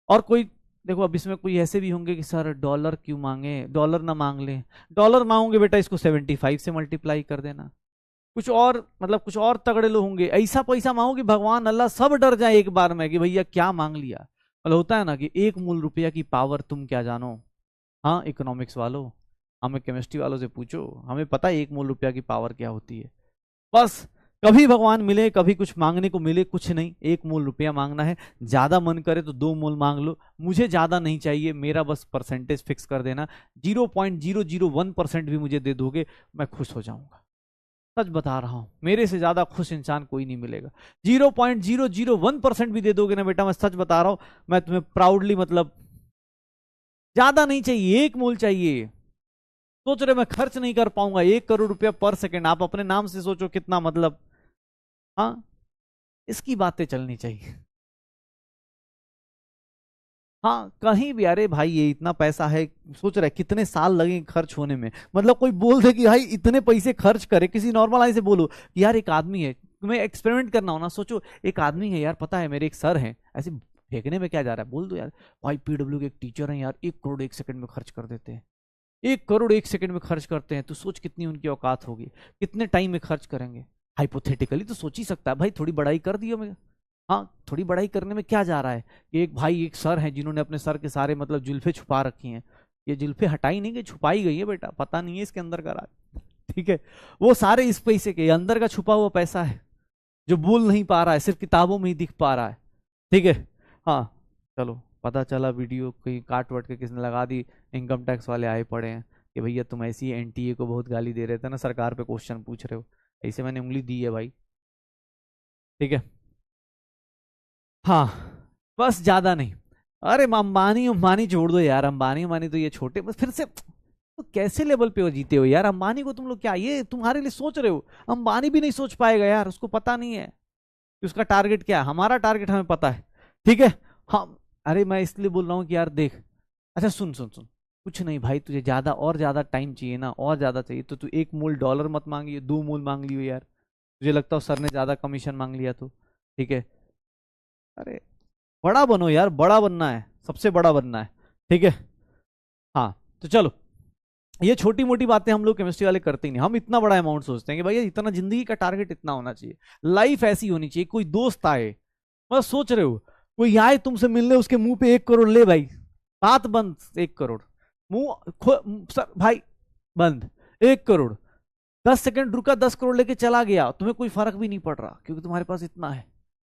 और कोई देखो, अब इसमें कोई ऐसे भी होंगे कि सर डॉलर क्यों मांगे, डॉलर ना मांग लें। डॉलर मांगोगे बेटा, इसको 75 से मल्टीप्लाई कर देना। कुछ और मतलब कुछ और तगड़े लोग होंगे, ऐसा पैसा मांगो कि भगवान अल्लाह सब डर जाए एक बार में कि भैया क्या मांग लिया। मतलब होता है ना कि 1 मूल रुपया की पावर तुम क्या जानो। हाँ, इकोनॉमिक्स वालों, हमें केमिस्ट्री वालों से पूछो, हमें पता है 1 मूल रुपया की पावर क्या होती है। बस कभी भगवान मिले, कभी कुछ मांगने को मिले, कुछ नहीं, 1 मूल रुपया मांगना है। ज्यादा मन करे तो 2 मूल मांग लो, मुझे ज्यादा नहीं चाहिए, मेरा बस परसेंटेज फिक्स कर देना। 0.001% भी मुझे दे दोगे, मैं खुश हो जाऊंगा। सच बता रहा हूं, मेरे से ज्यादा खुश इंसान कोई नहीं मिलेगा। 0.001% भी दे दोगे ना बेटा, मैं सच बता रहा हूं, मैं तुम्हें प्राउडली, मतलब ज्यादा नहीं चाहिए, 1 मूल चाहिए। सोच रहे मैं खर्च नहीं कर पाऊंगा 1 करोड़ रुपया पर सेकंड, आप अपने नाम से सोचो कितना, मतलब हाँ, इसकी बातें चलनी चाहिए। हाँ कहीं भी, अरे भाई ये इतना पैसा है, सोच रहे कितने साल लगेंगे खर्च होने में। मतलब कोई बोल दे कि भाई इतने पैसे खर्च करे, किसी नॉर्मल आई से बोलो कि यार एक आदमी है, तुम्हें एक्सपेरिमेंट करना हो ना, सोचो एक आदमी है यार, पता है मेरे एक सर हैं, ऐसे फेंकने में क्या जा रहा है, बोल दो यार भाई पीडब्ल्यू के एक टीचर हैं यार, 1 करोड़ 1 सेकंड में खर्च कर देते हैं। 1 करोड़ 1 सेकंड में खर्च करते हैं, तो सोच कितनी उनकी औकात होगी, कितने टाइम में खर्च करेंगे। हाइपोथेटिकली तो सोच ही सकता है भाई, थोड़ी बड़ाई कर दियो मैं। हाँ, थोड़ी बड़ाई करने में क्या जा रहा है कि एक भाई एक सर हैं जिन्होंने अपने सर के सारे मतलब जुल्फे छुपा रखी हैं। ये जुल्फे हटाई नहीं गई, छुपाई गई है बेटा, पता नहीं है इसके अंदर का राज। ठीक है, वो सारे इस पैसे के अंदर का छुपा हुआ पैसा है जो बोल नहीं पा रहा है, सिर्फ किताबों में ही दिख पा रहा है। ठीक है, हाँ चलो, पता चला वीडियो कहीं काट वट के किसने लगा दी, इनकम टैक्स वाले आए पड़े हैं कि भैया तुम ऐसी एनटीए को बहुत गाली दे रहे थे ना, सरकार पे क्वेश्चन पूछ रहे हो, ऐसे मैंने उंगली दी है भाई। ठीक है, हाँ बस ज्यादा नहीं। अरे अंबानी अंबानी छोड़ दो यार, अंबानी अंबानी तो ये छोटे, बस फिर से तो कैसे लेवल पे हो जीते हो यार। अंबानी को तुम लोग क्या ये तुम्हारे लिए सोच रहे हो, अंबानी भी नहीं सोच पाएगा यार, उसको पता नहीं है कि उसका टारगेट क्या है। हमारा टारगेट हमें पता है। ठीक है, हम, अरे मैं इसलिए बोल रहा हूँ कि यार देख, अच्छा सुन सुन सुन, कुछ नहीं भाई, तुझे ज्यादा और ज्यादा टाइम चाहिए ना, और ज्यादा चाहिए तो तू 1 मूल डॉलर मत मांगिए, 2 मूल मांग लियो यार। तुझे लगता हो सर ने ज्यादा कमीशन मांग लिया तो? ठीक है, अरे बड़ा बनो यार, बड़ा बनना है, सबसे बड़ा बनना है। ठीक है, हाँ तो चलो, ये छोटी मोटी बातें हम लोग केमिस्ट्री वाले करते ही नहीं, हम इतना बड़ा अमाउंट सोचते हैं कि भैया इतना जिंदगी का टारगेट इतना होना चाहिए, लाइफ ऐसी होनी चाहिए। कोई दोस्त आए, बस सोच रहे हो, कोई आए तुमसे मिलने, उसके मुंह पे 1 करोड़ ले भाई, बात बंद, 1 करोड़, मुंह सर भाई बंद, 1 करोड़। 10 सेकंड रुका, 10 करोड़ लेके चला गया, तुम्हें कोई फर्क भी नहीं पड़ रहा क्योंकि तुम्हारे पास इतना है।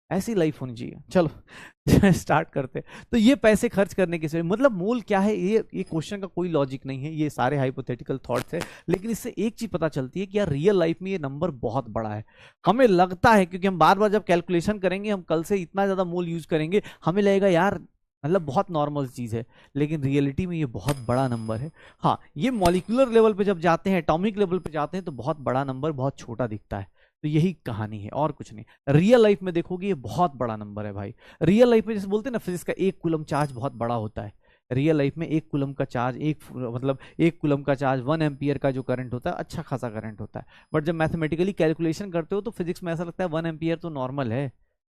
ऐसी लाइफ होनी चाहिए। चलो स्टार्ट करते हैं। तो ये पैसे खर्च करने के मतलब मोल क्या है, ये क्वेश्चन का कोई लॉजिक नहीं है, ये सारे हाइपोथेटिकल थॉट्स है। लेकिन इससे एक चीज पता चलती है कि यार रियल लाइफ में ये नंबर बहुत बड़ा है। हमें लगता है क्योंकि हम बार बार जब कैलकुलेशन करेंगे, हम कल से इतना ज्यादा मोल यूज करेंगे, हमें लगेगा यार मतलब बहुत नॉर्मल चीज है, लेकिन रियलिटी में ये बहुत बड़ा नंबर है। हाँ, ये मॉलिक्यूलर लेवल पे जब जाते हैं, एटॉमिक लेवल पे जाते हैं, तो बहुत बड़ा नंबर बहुत छोटा दिखता है। तो यही कहानी है और कुछ नहीं। रियल लाइफ में देखोगे ये बहुत बड़ा नंबर है भाई। रियल लाइफ में जैसे बोलते हैं ना फिजिक्स का 1 कूलम चार्ज बहुत बड़ा होता है। रियल लाइफ में 1 कूलम का चार्ज, मतलब 1 कूलम का चार्ज 1 एम्पियर का जो करंट होता है, अच्छा खासा करंट होता है। बट जब मैथमेटिकली कैलकुलेशन करते हो तो फिजिक्स में ऐसा लगता है 1 एम्पियर तो नॉर्मल है,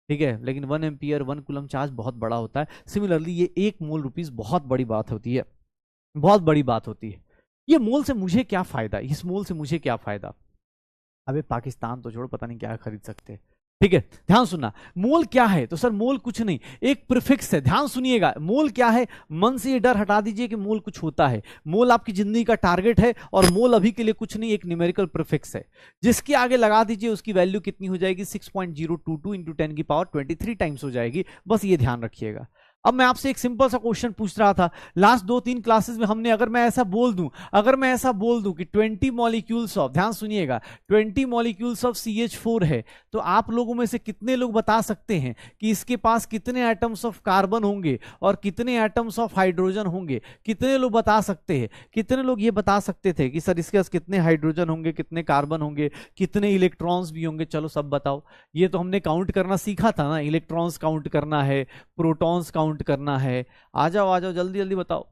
ठीक है, लेकिन 1 एम्पियर 1 कूलम चार्ज बहुत बड़ा होता है। सिमिलरली ये 1 मोल रुपीज बहुत बड़ी बात होती है, बहुत बड़ी बात होती है। ये मोल से मुझे क्या फायदा, इस मोल से मुझे क्या फायदा? अबे पाकिस्तान तो छोड़ो, पता नहीं क्या खरीद सकते। ठीक है, ध्यान सुनना। मोल क्या है? तो सर मोल कुछ नहीं, एक प्रीफिक्स है। ध्यान सुनिएगा, मोल क्या है? मन से ये डर हटा दीजिए कि मोल कुछ होता है। मोल आपकी जिंदगी का टारगेट है, और मोल अभी के लिए कुछ नहीं, एक न्यूमेरिकल प्रीफिक्स है। जिसके आगे लगा दीजिए उसकी वैल्यू कितनी हो जाएगी? 6.022 इंटू 10 की पावर 23 टाइम्स हो जाएगी। बस ये ध्यान रखिएगा। अब मैं आपसे एक सिंपल सा क्वेश्चन पूछ रहा था लास्ट 2-3 क्लासेस में हमने, अगर मैं ऐसा बोल दूं कि 20 मॉलिक्यूल्स ऑफ, ध्यान सुनिएगा, 20 मॉलिक्यूल्स ऑफ CH4 है, तो आप लोगों में से कितने लोग बता सकते हैं कि इसके पास कितने एटम्स ऑफ कार्बन होंगे और कितने एटम्स ऑफ हाइड्रोजन होंगे? कितने लोग बता सकते हैं? कितने लोग ये बता सकते थे कि सर इसके पास कितने हाइड्रोजन होंगे, कितने कार्बन होंगे, कितने इलेक्ट्रॉन्स भी होंगे? चलो सब बताओ। ये तो हमने काउंट करना सीखा था ना, इलेक्ट्रॉन्स काउंट करना है, प्रोटॉन्स काउंट करना है। आ जाओ जल्दी जल्दी बताओ।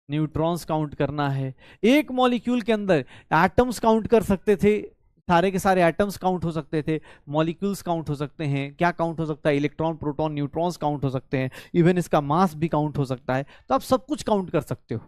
न्यूट्रॉन्स काउंट करना है। एक मॉलिक्यूल के अंदर एटम्स काउंट कर सकते थे, सारे के सारे एटम्स काउंट हो सकते थे, मॉलिक्यूल्स काउंट हो सकते हैं, क्या काउंट हो सकता है? इलेक्ट्रॉन, प्रोटॉन, न्यूट्रॉन्स काउंट हो सकते हैं, इवन इसका मास भी काउंट हो सकता है। तो आप सब कुछ काउंट कर सकते हो।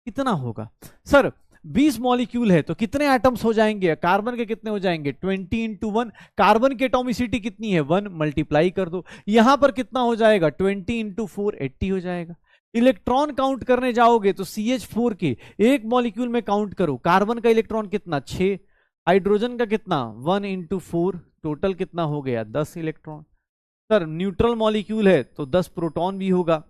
कितना होगा सर? 20 मॉलिक्यूल है तो कितने एटम्स हो जाएंगे? कार्बन के कितने हो जाएंगे? 20 इंटू 1। कार्बन की एटॉमिसिटी कितनी है? 1, मल्टीप्लाई कर दो। यहां पर कितना हो जाएगा? 20 इंटू 4, 80 हो जाएगा। इलेक्ट्रॉन काउंट करने जाओगे तो CH4 के एक मॉलिक्यूल में काउंट करो, कार्बन का इलेक्ट्रॉन कितना? 6, हाइड्रोजन का कितना? 1 इंटू 4, टोटल कितना हो गया? 10 इलेक्ट्रॉन। सर न्यूट्रल मॉलिक्यूल है तो 10 प्रोटॉन भी होगा।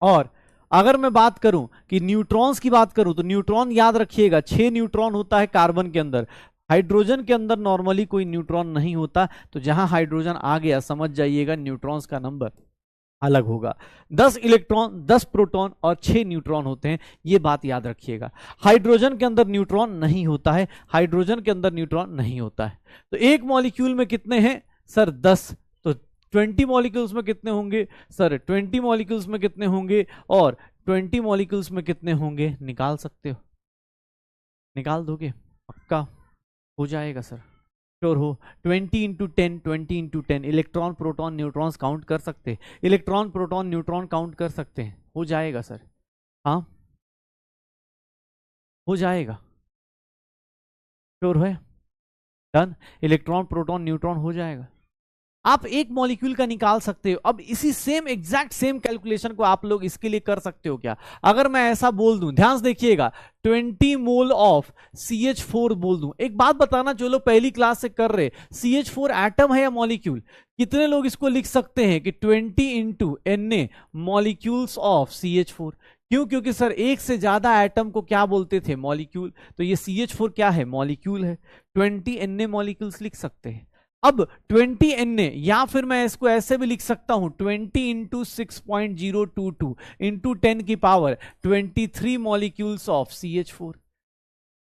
और अगर मैं बात करूं कि न्यूट्रॉन्स की बात करूं, तो न्यूट्रॉन याद रखिएगा 6 न्यूट्रॉन होता है कार्बन के अंदर। हाइड्रोजन के अंदर नॉर्मली कोई न्यूट्रॉन नहीं होता, तो जहां हाइड्रोजन आ गया समझ जाइएगा न्यूट्रॉन्स का नंबर अलग होगा। 10 इलेक्ट्रॉन, 10 प्रोटॉन और 6 न्यूट्रॉन होते हैं, ये बात याद रखिएगा। हाइड्रोजन के अंदर न्यूट्रॉन नहीं होता है, हाइड्रोजन के अंदर न्यूट्रॉन नहीं होता है। तो एक मॉलिक्यूल में कितने हैं सर? 10। तो 20 मॉलिक्यूल्स में कितने होंगे सर? 20 मॉलिक्यूल्स में कितने होंगे, और 20 मॉलिक्यूल्स में कितने होंगे? निकाल सकते हो? निकाल दोगे? पक्का हो जाएगा सर? श्योर हो? 20 into 10, 20 into 10, electron, proton, neutrons count कर सकते हैं, इलेक्ट्रॉन, प्रोटॉन, न्यूट्रॉन काउंट कर सकते हैं। हो जाएगा सर? हाँ हो जाएगा। श्योर है? डन। इलेक्ट्रॉन, प्रोटॉन, न्यूट्रॉन हो जाएगा। आप एक मॉलिक्यूल का निकाल सकते हो। अब इसी सेम एग्जैक्ट सेम कैलकुलेशन को आप लोग इसके लिए कर सकते हो क्या? अगर मैं ऐसा बोल दूं, ध्यान से देखिएगा, 20 मोल ऑफ CH4 बोल दूं। एक बात बताना जो लोग पहली क्लास से कर रहे, CH4 एटम है या मॉलिक्यूल? कितने लोग इसको लिख सकते हैं कि 20 into Na molecules of CH4? क्यों? क्योंकि सर एक से ज्यादा एटम को क्या बोलते थे? मॉलिक्यूल। तो ये CH4 क्या है? मॉलिक्यूल है। 20 Na मॉलिक्यूल्स लिख सकते हैं। अब 20 Na, या फिर मैं इसको ऐसे भी लिख सकता हूं, 20 इंटू 6.022 इंटू 10 की power 23 molecules of CH4।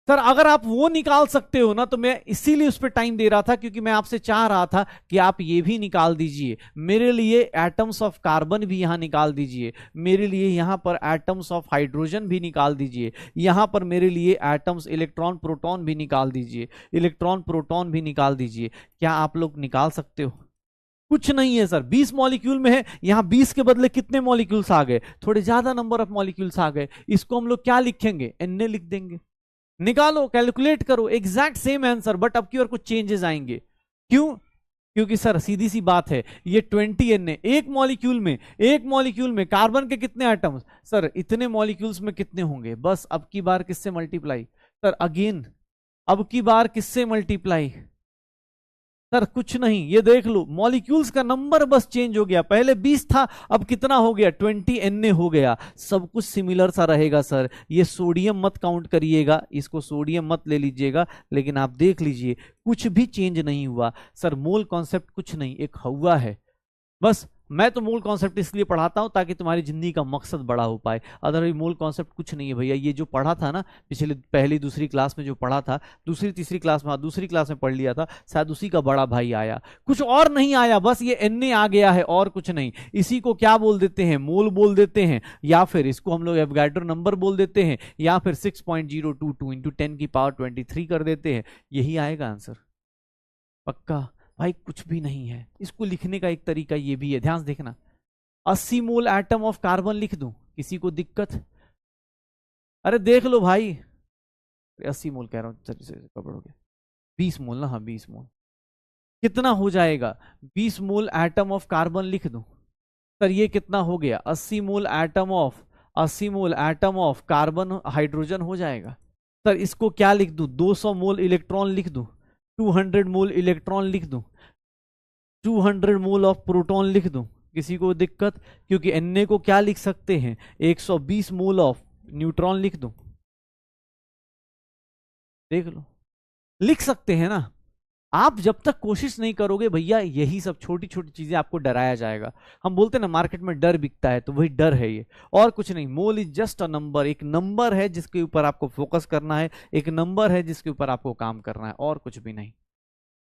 Sir अगर आप वो निकाल सकते हो ना, तो मैं इसीलिए उस पर टाइम दे रहा था, क्योंकि मैं आपसे चाह रहा था कि आप ये भी निकाल दीजिए मेरे लिए, एटम्स ऑफ कार्बन भी यहां निकाल दीजिए मेरे लिए, यहां पर एटम्स ऑफ हाइड्रोजन भी निकाल दीजिए, यहां पर मेरे लिए एटम्स, इलेक्ट्रॉन, प्रोटॉन भी निकाल दीजिए, इलेक्ट्रॉन, प्रोटॉन भी निकाल दीजिए। क्या आप लोग निकाल सकते हो? कुछ नहीं है सर। 20 मॉलिक्यूल में है, यहां 20 के बदले कितने मॉलिक्यूल्स आ गए? थोड़े ज्यादा नंबर ऑफ मॉलिक्यूल्स आ गए। इसको हम लोग क्या लिखेंगे? Na लिख देंगे। निकालो, कैलकुलेट करो, एग्जैक्ट सेम आंसर, बट अब की और कुछ चेंजेस आएंगे। क्यों? क्योंकि सर सीधी सी बात है, ये 20 Na एक मॉलिक्यूल में कार्बन के कितने एटम्स, सर इतने मॉलिक्यूल्स में कितने होंगे, बस अब की बार किससे मल्टीप्लाई, सर अगेन अब की बार किससे मल्टीप्लाई, सर कुछ नहीं, ये देख लो मॉलिक्यूल्स का नंबर बस चेंज हो गया, पहले 20 था अब कितना हो गया 20 Na हो गया, सब कुछ सिमिलर सा रहेगा सर। ये सोडियम मत काउंट करिएगा, इसको सोडियम मत ले लीजिएगा, लेकिन आप देख लीजिए कुछ भी चेंज नहीं हुआ सर, मोल कॉन्सेप्ट कुछ नहीं, एक हवा है बस। मैं तो मूल कॉन्सेप्ट इसलिए पढ़ाता हूं ताकि तुम्हारी जिंदगी का मकसद बड़ा हो पाए, अदरवाइज मूल कॉन्सेप्ट कुछ नहीं है भैया। ये जो पढ़ा था ना पिछले पहली दूसरी क्लास में जो पढ़ा था, दूसरी तीसरी क्लास में, दूसरी क्लास में पढ़ लिया था, शायद उसी का बड़ा भाई आया, कुछ और नहीं आया, बस ये Na आ गया है और कुछ नहीं। इसी को क्या बोल देते हैं, मोल बोल देते हैं, या फिर इसको हम लोग एवोगाड्रो नंबर बोल देते हैं, या फिर 6.022 इंटू 10⁻23 कर देते हैं, यही आएगा आंसर पक्का भाई, कुछ भी नहीं है। इसको लिखने का एक तरीका ये भी है, ध्यान से देखना, 80 मोल एटम ऑफ कार्बन लिख दूं, किसी को दिक्कत, अरे देख लो भाई, 80 मोल कह रहा हूं, पकड़ोगे 20 मोल ना, हाँ 20 मोल कितना हो जाएगा, 20 मोल एटम ऑफ कार्बन लिख दूं, सर ये कितना हो गया 80 मोल एटम ऑफ कार्बन हाइड्रोजन हो जाएगा। सर इसको क्या लिख दूं, 200 मोल इलेक्ट्रॉन लिख दूं, 200 मोल इलेक्ट्रॉन लिख दूं, 200 मोल ऑफ प्रोटॉन लिख दूं, किसी को दिक्कत, क्योंकि Na को क्या लिख सकते हैं, 120 मोल ऑफ न्यूट्रॉन लिख दूं, देख लो लिख सकते हैं ना। आप जब तक कोशिश नहीं करोगे भैया, यही सब छोटी छोटी चीजें आपको डराया जाएगा। हम बोलते हैं ना मार्केट में डर बिकता है, तो वही डर है ये, और कुछ नहीं। Mole is just a number, एक नंबर है जिसके ऊपर आपको फोकस करना है, एक नंबर है जिसके ऊपर आपको काम करना है, और कुछ भी नहीं।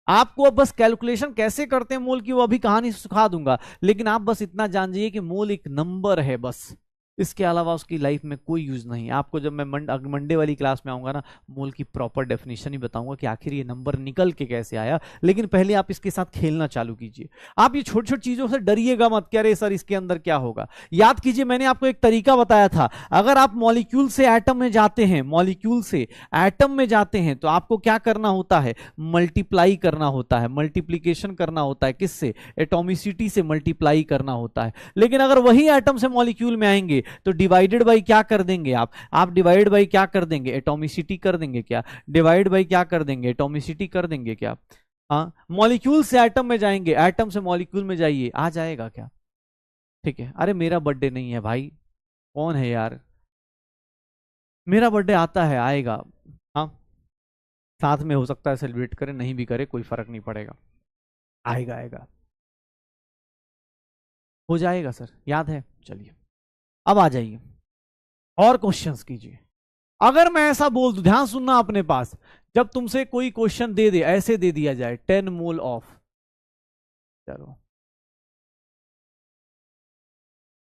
आपको अब बस कैलकुलेशन कैसे करते हैं मोल की, वो अभी कहानी सिखा दूंगा, लेकिन आप बस इतना जान जाइए कि मोल एक नंबर है बस, इसके अलावा उसकी लाइफ में कोई यूज नहीं। आपको जब मैं मंडे वाली क्लास में आऊंगा ना, मोल की प्रॉपर डेफिनेशन ही बताऊंगा कि आखिर ये नंबर निकल के कैसे आया, लेकिन पहले आप इसके साथ खेलना चालू कीजिए। आप ये छोटी छोटी चीजों से डरिएगा मत, क्या रे सर इसके अंदर क्या होगा। याद कीजिए मैंने आपको एक तरीका बताया था, अगर आप मॉलिक्यूल से एटम में जाते हैं, मॉलिक्यूल से एटम में जाते हैं, तो आपको क्या करना होता है, मल्टीप्लाई करना होता है, मल्टीप्लीकेशन करना होता है, किससे, एटॉमिसिटी से मल्टीप्लाई करना होता है। लेकिन अगर वही एटम से मॉलिक्यूल में आएंगे तो डिवाइडेड बाई क्या कर देंगे आप डिवाइड बाई क्या कर देंगे, एटॉमिसिटी कर देंगे क्या, डिवाइड बाई क्या कर देंगे, एटॉमिसिटी कर देंगे क्या। हाँ, मॉलिक्यूल से एटम में जाएंगे, एटम से मॉलिक्यूल में जाइए, आ जाएगा क्या, ठीक है। अरे मेरा बर्थडे नहीं है भाई, कौन है यार, मेरा बर्थडे आता है, आएगा, हाँ साथ में हो सकता है सेलिब्रेट करें, नहीं भी करे कोई फर्क नहीं पड़ेगा, आएगा आएगा, हो जाएगा सर, याद है। चलिए अब आ जाइए और क्वेश्चंस कीजिए। अगर मैं ऐसा बोल दूं, ध्यान सुनना अपने पास, जब तुमसे कोई क्वेश्चन दे दे, ऐसे दे दिया जाए 10 मोल ऑफ, चलो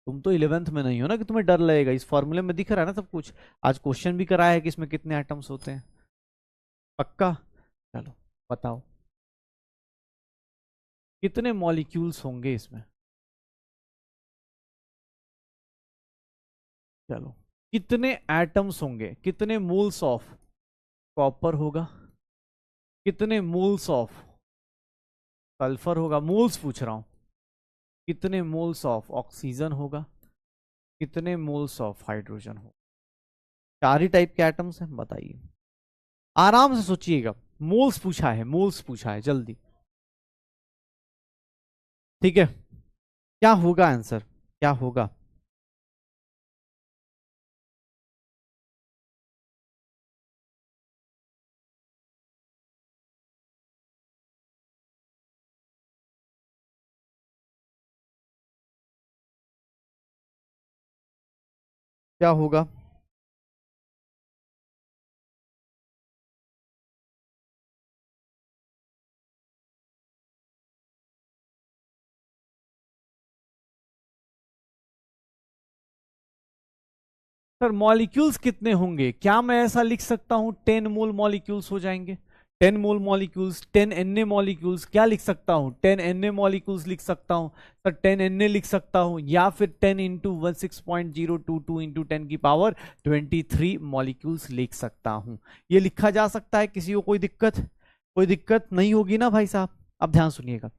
तुम तो 11th में नहीं हो ना कि तुम्हें डर लगेगा, इस फॉर्मूले में दिख रहा है ना सब कुछ, आज क्वेश्चन भी कराया है कि इसमें कितने एटम्स होते हैं, पक्का। चलो बताओ कितने मॉलिक्यूल्स होंगे इसमें, चलो कितने एटम्स होंगे, कितने मोल्स ऑफ कॉपर होगा, कितने मोल्स ऑफ सल्फर होगा, मोल्स पूछ रहा हूं, कितने मोल्स ऑफ ऑक्सीजन होगा, कितने मोल्स ऑफ हाइड्रोजन होगा। चार ही टाइप के एटम्स हैं, बताइए, आराम से सोचिएगा, मोल्स पूछा है, मोल्स पूछा है, जल्दी, ठीक है। क्या होगा आंसर, क्या होगा, क्या होगा, सर मॉलिक्यूल्स कितने होंगे, क्या मैं ऐसा लिख सकता हूं 10 मोल मॉलिक्यूल्स हो जाएंगे, 10 मोल मॉलिक्यूल्स, 10 Na मॉलिक्यूल्स, क्या लिख सकता हूं 10 Na मॉलिक्यूल्स लिख सकता हूं सर, 10 Na लिख सकता हूं, या फिर 10 इंटू 6.022 इंटू 10⁻23 मॉलिक्यूल्स लिख सकता हूं। ये लिखा जा सकता है, किसी को कोई दिक्कत, कोई दिक्कत नहीं होगी ना भाई साहब। अब ध्यान सुनिएगा,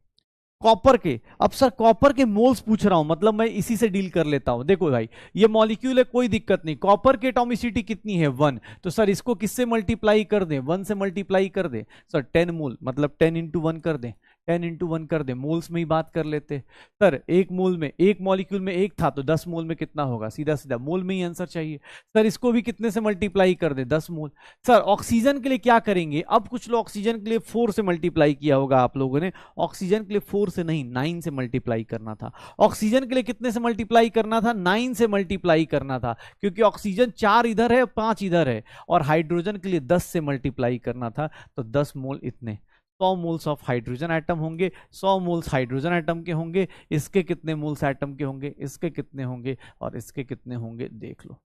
कॉपर के। अब सर कॉपर के मोल्स पूछ रहा हूं, मतलब मैं इसी से डील कर लेता हूं। देखो भाई ये मॉलिक्यूल है, कोई दिक्कत नहीं। कॉपर की एटॉमिसिटी कितनी है 1, तो सर इसको किससे मल्टीप्लाई कर दें, 1 से मल्टीप्लाई कर दें। सर 10 मोल, मतलब 10 इंटू 1 कर दें, 10 इंटू 1 कर दे, मोल्स में ही बात कर लेते। सर एक मोल में, एक मॉलिक्यूल में एक था, तो 10 मोल में कितना होगा, सीधा सीधा मोल में ही आंसर चाहिए। सर इसको भी कितने से मल्टीप्लाई कर दे, 10 मोल। सर ऑक्सीजन के लिए क्या करेंगे, अब कुछ लोग ऑक्सीजन के लिए 4 से मल्टीप्लाई किया होगा आप लोगों ने। ऑक्सीजन के लिए 4 से नहीं, 9 से मल्टीप्लाई करना था। ऑक्सीजन के लिए कितने से मल्टीप्लाई करना था, 9 से मल्टीप्लाई करना था, क्योंकि ऑक्सीजन 4 इधर है, 5 इधर है। और हाइड्रोजन के लिए 10 से मल्टीप्लाई करना था, तो 10 मोल इतने, 100 मोल्स ऑफ हाइड्रोजन एटम होंगे। 100 मोल्स हाइड्रोजन एटम के होंगे। इसके कितने मोल्स एटम के होंगे, इसके कितने होंगे, और इसके कितने होंगे, देख लो।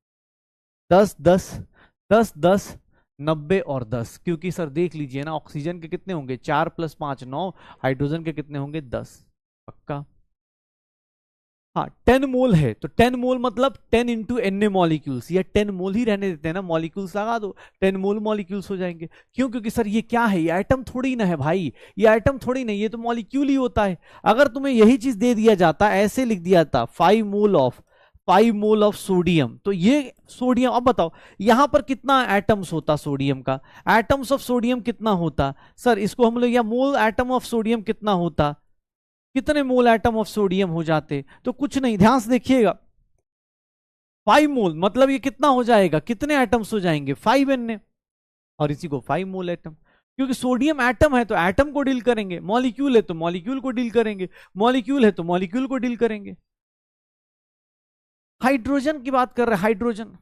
10 10 10 10 90 और 10, क्योंकि सर देख लीजिए ना, ऑक्सीजन के कितने होंगे, 4 + 5 9, हाइड्रोजन के कितने होंगे, 10। पक्का? हाँ 10 मोल है, तो 10 मोल मतलब 10 इंटू एन ए मॉलिक्यूल्स, या 10 मोल ही रहने देते हैं ना, मॉलिक्यूल्स लगा दो, 10 मोल मॉलिक्यूल्स हो जाएंगे। क्यों? क्योंकि सर ये क्या है, ये एटम थोड़ी ना है भाई, ये एटम थोड़ी नहीं, ये तो मॉलिक्यूल ही होता है। अगर तुम्हें यही चीज दे दिया जाता, ऐसे लिख दिया था 5 मोल ऑफ सोडियम, तो ये सोडियम, अब बताओ यहां पर कितना एटम्स होता सोडियम का, एटम्स ऑफ सोडियम कितना होता सर, इसको हम लोग, या मोल एटम ऑफ सोडियम कितना होता, कितने मोल एटम ऑफ सोडियम हो जाते, तो कुछ नहीं, ध्यान से देखिएगा। 5 मोल मतलब ये कितना हो जाएगा, कितने एटम्स हो जाएंगे, 5 Na, और इसी को 5 मोल एटम। क्योंकि सोडियम एटम है तो एटम को डील करेंगे, मॉलिक्यूल है तो मॉलिक्यूल को डील करेंगे, मॉलिक्यूल है तो मॉलिक्यूल को डील करेंगे। हाइड्रोजन की बात कर रहे हैं, हाइड्रोजन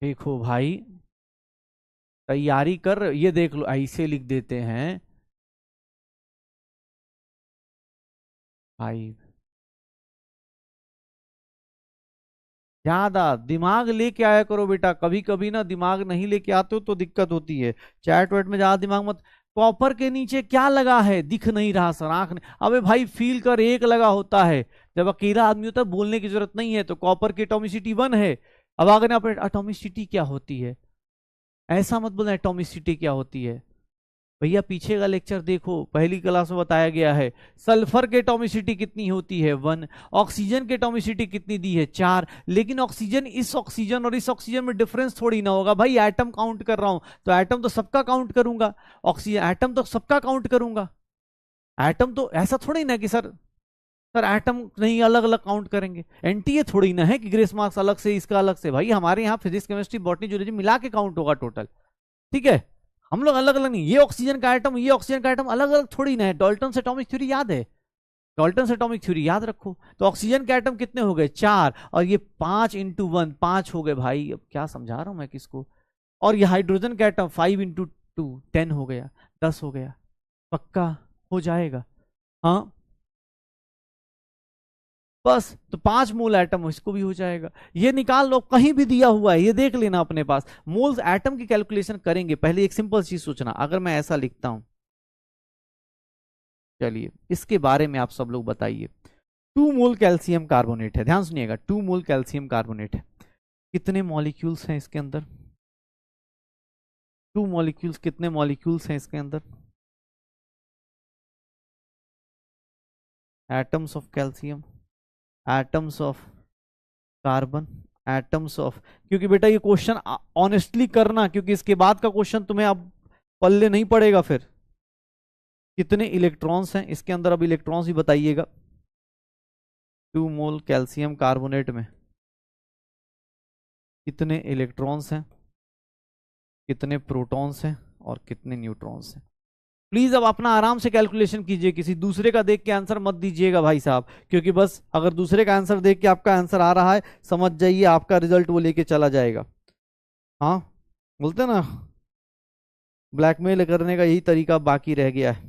देखो भाई, तैयारी कर, ये देख लो, ऐसे लिख देते हैं 5। ज्यादा दिमाग लेके आया करो बेटा, कभी कभी ना दिमाग नहीं लेके आते हो तो दिक्कत होती है। चैट वैट में ज्यादा दिमाग मत। कॉपर के नीचे क्या लगा है, दिख नहीं रहा सर, आंख नहीं, अबे भाई फील कर, एक लगा होता है। जब अकेला आदमी होता है बोलने की जरूरत नहीं है, तो कॉपर की एटॉमिसिटी 1 है। अब अगर यहाँ पर एटॉमिसिटी क्या होती है, ऐसा मत बोलना एटॉमिसिटी क्या होती है। भैया पीछे का लेक्चर देखो, पहली क्लास में बताया गया है। सल्फर की एटॉमिसिटी कितनी होती है, 1। ऑक्सीजन की एटॉमिसिटी कितनी दी है, 4। लेकिन ऑक्सीजन, इस ऑक्सीजन और इस ऑक्सीजन में डिफरेंस थोड़ी ना होगा भाई, एटम काउंट कर रहा हूं तो एटम तो सबका काउंट करूंगा, ऑक्सीजन एटम तो सबका काउंट करूंगा। एटम तो ऐसा थोड़ी ना कि सर, सर एटम नहीं अलग अलग काउंट करेंगे, एनटीए थोड़ी ना है कि ग्रेस मार्क्स अलग से इसका अलग से, भाई हमारे यहाँ फिजिक्स केमिस्ट्री बॉटनी जूलॉजी मिला के काउंट होगा टोटल। ठीक है, हम लोग अलग अलग नहीं, ये ऑक्सीजन का एटम, ये ऑक्सीजन का एटम अलग अलग थोड़ी ना है। डॉल्टन एटॉमिक थ्योरी याद है, डॉल्टन एटॉमिक थ्योरी याद रखो। तो ऑक्सीजन के एटम कितने हो गए, 4, और ये 5 × 1 5 हो गए भाई, अब क्या समझा रहा हूं मैं किसको। और ये हाइड्रोजन का एटम 5 × 2 10 हो गया, 10 हो गया। पक्का हो जाएगा? हाँ बस, तो 5 मोल एटम, इसको भी हो जाएगा। ये निकाल लो, कहीं भी दिया हुआ है, ये देख लेना अपने पास। मोल्स एटम की कैलकुलेशन करेंगे, पहले एक सिंपल चीज सोचना, अगर मैं ऐसा लिखता हूं, चलिए इसके बारे में आप सब लोग बताइए। 2 मोल कैल्शियम कार्बोनेट है, ध्यान सुनिएगा, 2 मोल कैल्शियम कार्बोनेट है, कितने मॉलिक्यूल्स हैं इसके अंदर, 2 मॉलिक्यूल्स, कितने मॉलिक्यूल्स हैं इसके अंदर, atoms of calcium, atoms of carbon, atoms of, क्योंकि बेटा ये क्वेश्चन ऑनेस्टली करना, क्योंकि इसके बाद का क्वेश्चन तुम्हें अब पल्ले नहीं पड़ेगा फिर। कितने इलेक्ट्रॉन्स हैं इसके अंदर, अब इलेक्ट्रॉन्स भी बताइएगा। 2 मोल कैल्शियम कार्बोनेट में कितने इलेक्ट्रॉन्स हैं, कितने प्रोटॉन्स हैं, और कितने न्यूट्रॉन्स हैं। प्लीज अब अपना आराम से कैलकुलेशन कीजिए, किसी दूसरे का देख के आंसर मत दीजिएगा भाई साहब, क्योंकि बस अगर दूसरे का आंसर देख के आपका आंसर आ रहा है, समझ जाइए आपका रिजल्ट वो लेके चला जाएगा। हाँ, बोलते ना, ब्लैकमेल करने का यही तरीका बाकी रह गया है।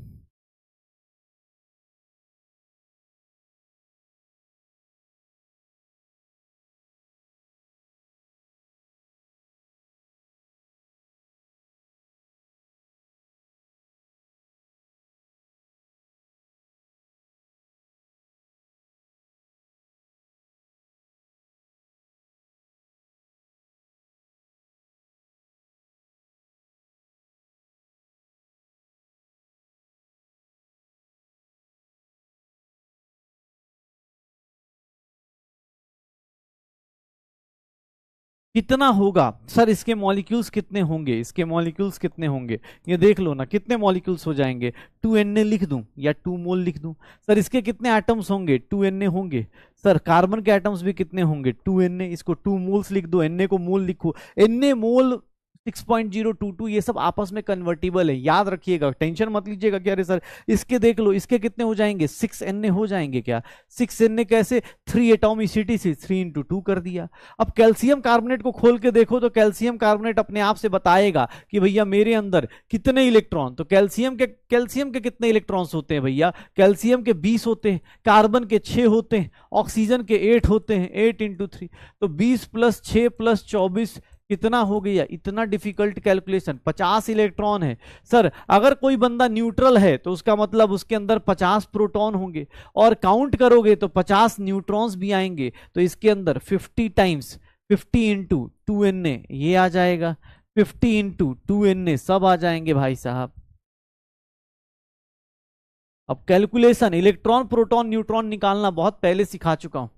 कितना होगा सर, इसके मॉलिक्यूल्स कितने होंगे, इसके मॉलिक्यूल्स कितने होंगे, ये देख लो ना कितने मॉलिक्यूल्स हो जाएंगे। 2Na लिख दूं या 2 मोल लिख दूं। सर इसके कितने एटम्स होंगे, 2Na होंगे। सर कार्बन के एटम्स भी कितने होंगे, 2Na, इसको 2 मोल्स लिख दो, Na को मोल लिखो। Na मोल 6.022, ये सब आपस में कन्वर्टिबल है, याद रखिएगा, टेंशन मत लीजिएगा कि अरे सर इसके देख लो, इसके कितने हो जाएंगे, 6Na हो जाएंगे क्या। 6Na कैसे, 3 एटॉमिसिटी से 3 into 2 कर दिया। अब कैल्शियम कार्बोनेट को खोल के देखो तो कैल्शियम कार्बोनेट अपने आप से बताएगा कि भैया मेरे अंदर कितने इलेक्ट्रॉन, तो कैल्शियम के कितने इलेक्ट्रॉन्स होते हैं भैया, कैल्शियम के 20 होते हैं, कार्बन के 6 होते हैं, ऑक्सीजन के 8 होते हैं, 8 into 3, तो 20 + 6 + 24 कितना हो गया, इतना डिफिकल्ट कैलकुलेशन, 50 इलेक्ट्रॉन है। सर अगर कोई बंदा न्यूट्रल है तो उसका मतलब उसके अंदर 50 प्रोटॉन होंगे, और काउंट करोगे तो 50 न्यूट्रॉन्स भी आएंगे, तो इसके अंदर 50 टाइम्स 50 into 2Na ये आ जाएगा, 50 into 2Na सब आ जाएंगे भाई साहब। अब कैलकुलेशन इलेक्ट्रॉन प्रोटॉन न्यूट्रॉन निकालना बहुत पहले सिखा चुका हूं,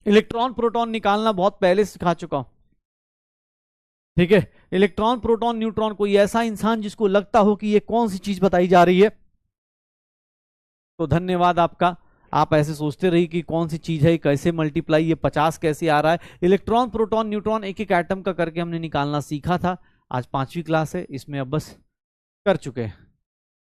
इलेक्ट्रॉन प्रोटॉन निकालना बहुत पहले सिखा चुका हूं, ठीक है। इलेक्ट्रॉन प्रोटॉन न्यूट्रॉन, कोई ऐसा इंसान जिसको लगता हो कि ये कौन सी चीज बताई जा रही है तो धन्यवाद आपका, आप ऐसे सोचते रहिए कि कौन सी चीज है, कैसे मल्टीप्लाई, ये 50 कैसे आ रहा है। इलेक्ट्रॉन प्रोटॉन न्यूट्रॉन एक एक एटम का करके हमने निकालना सीखा था, आज 5वीं क्लास है, इसमें अब बस कर चुके हैं।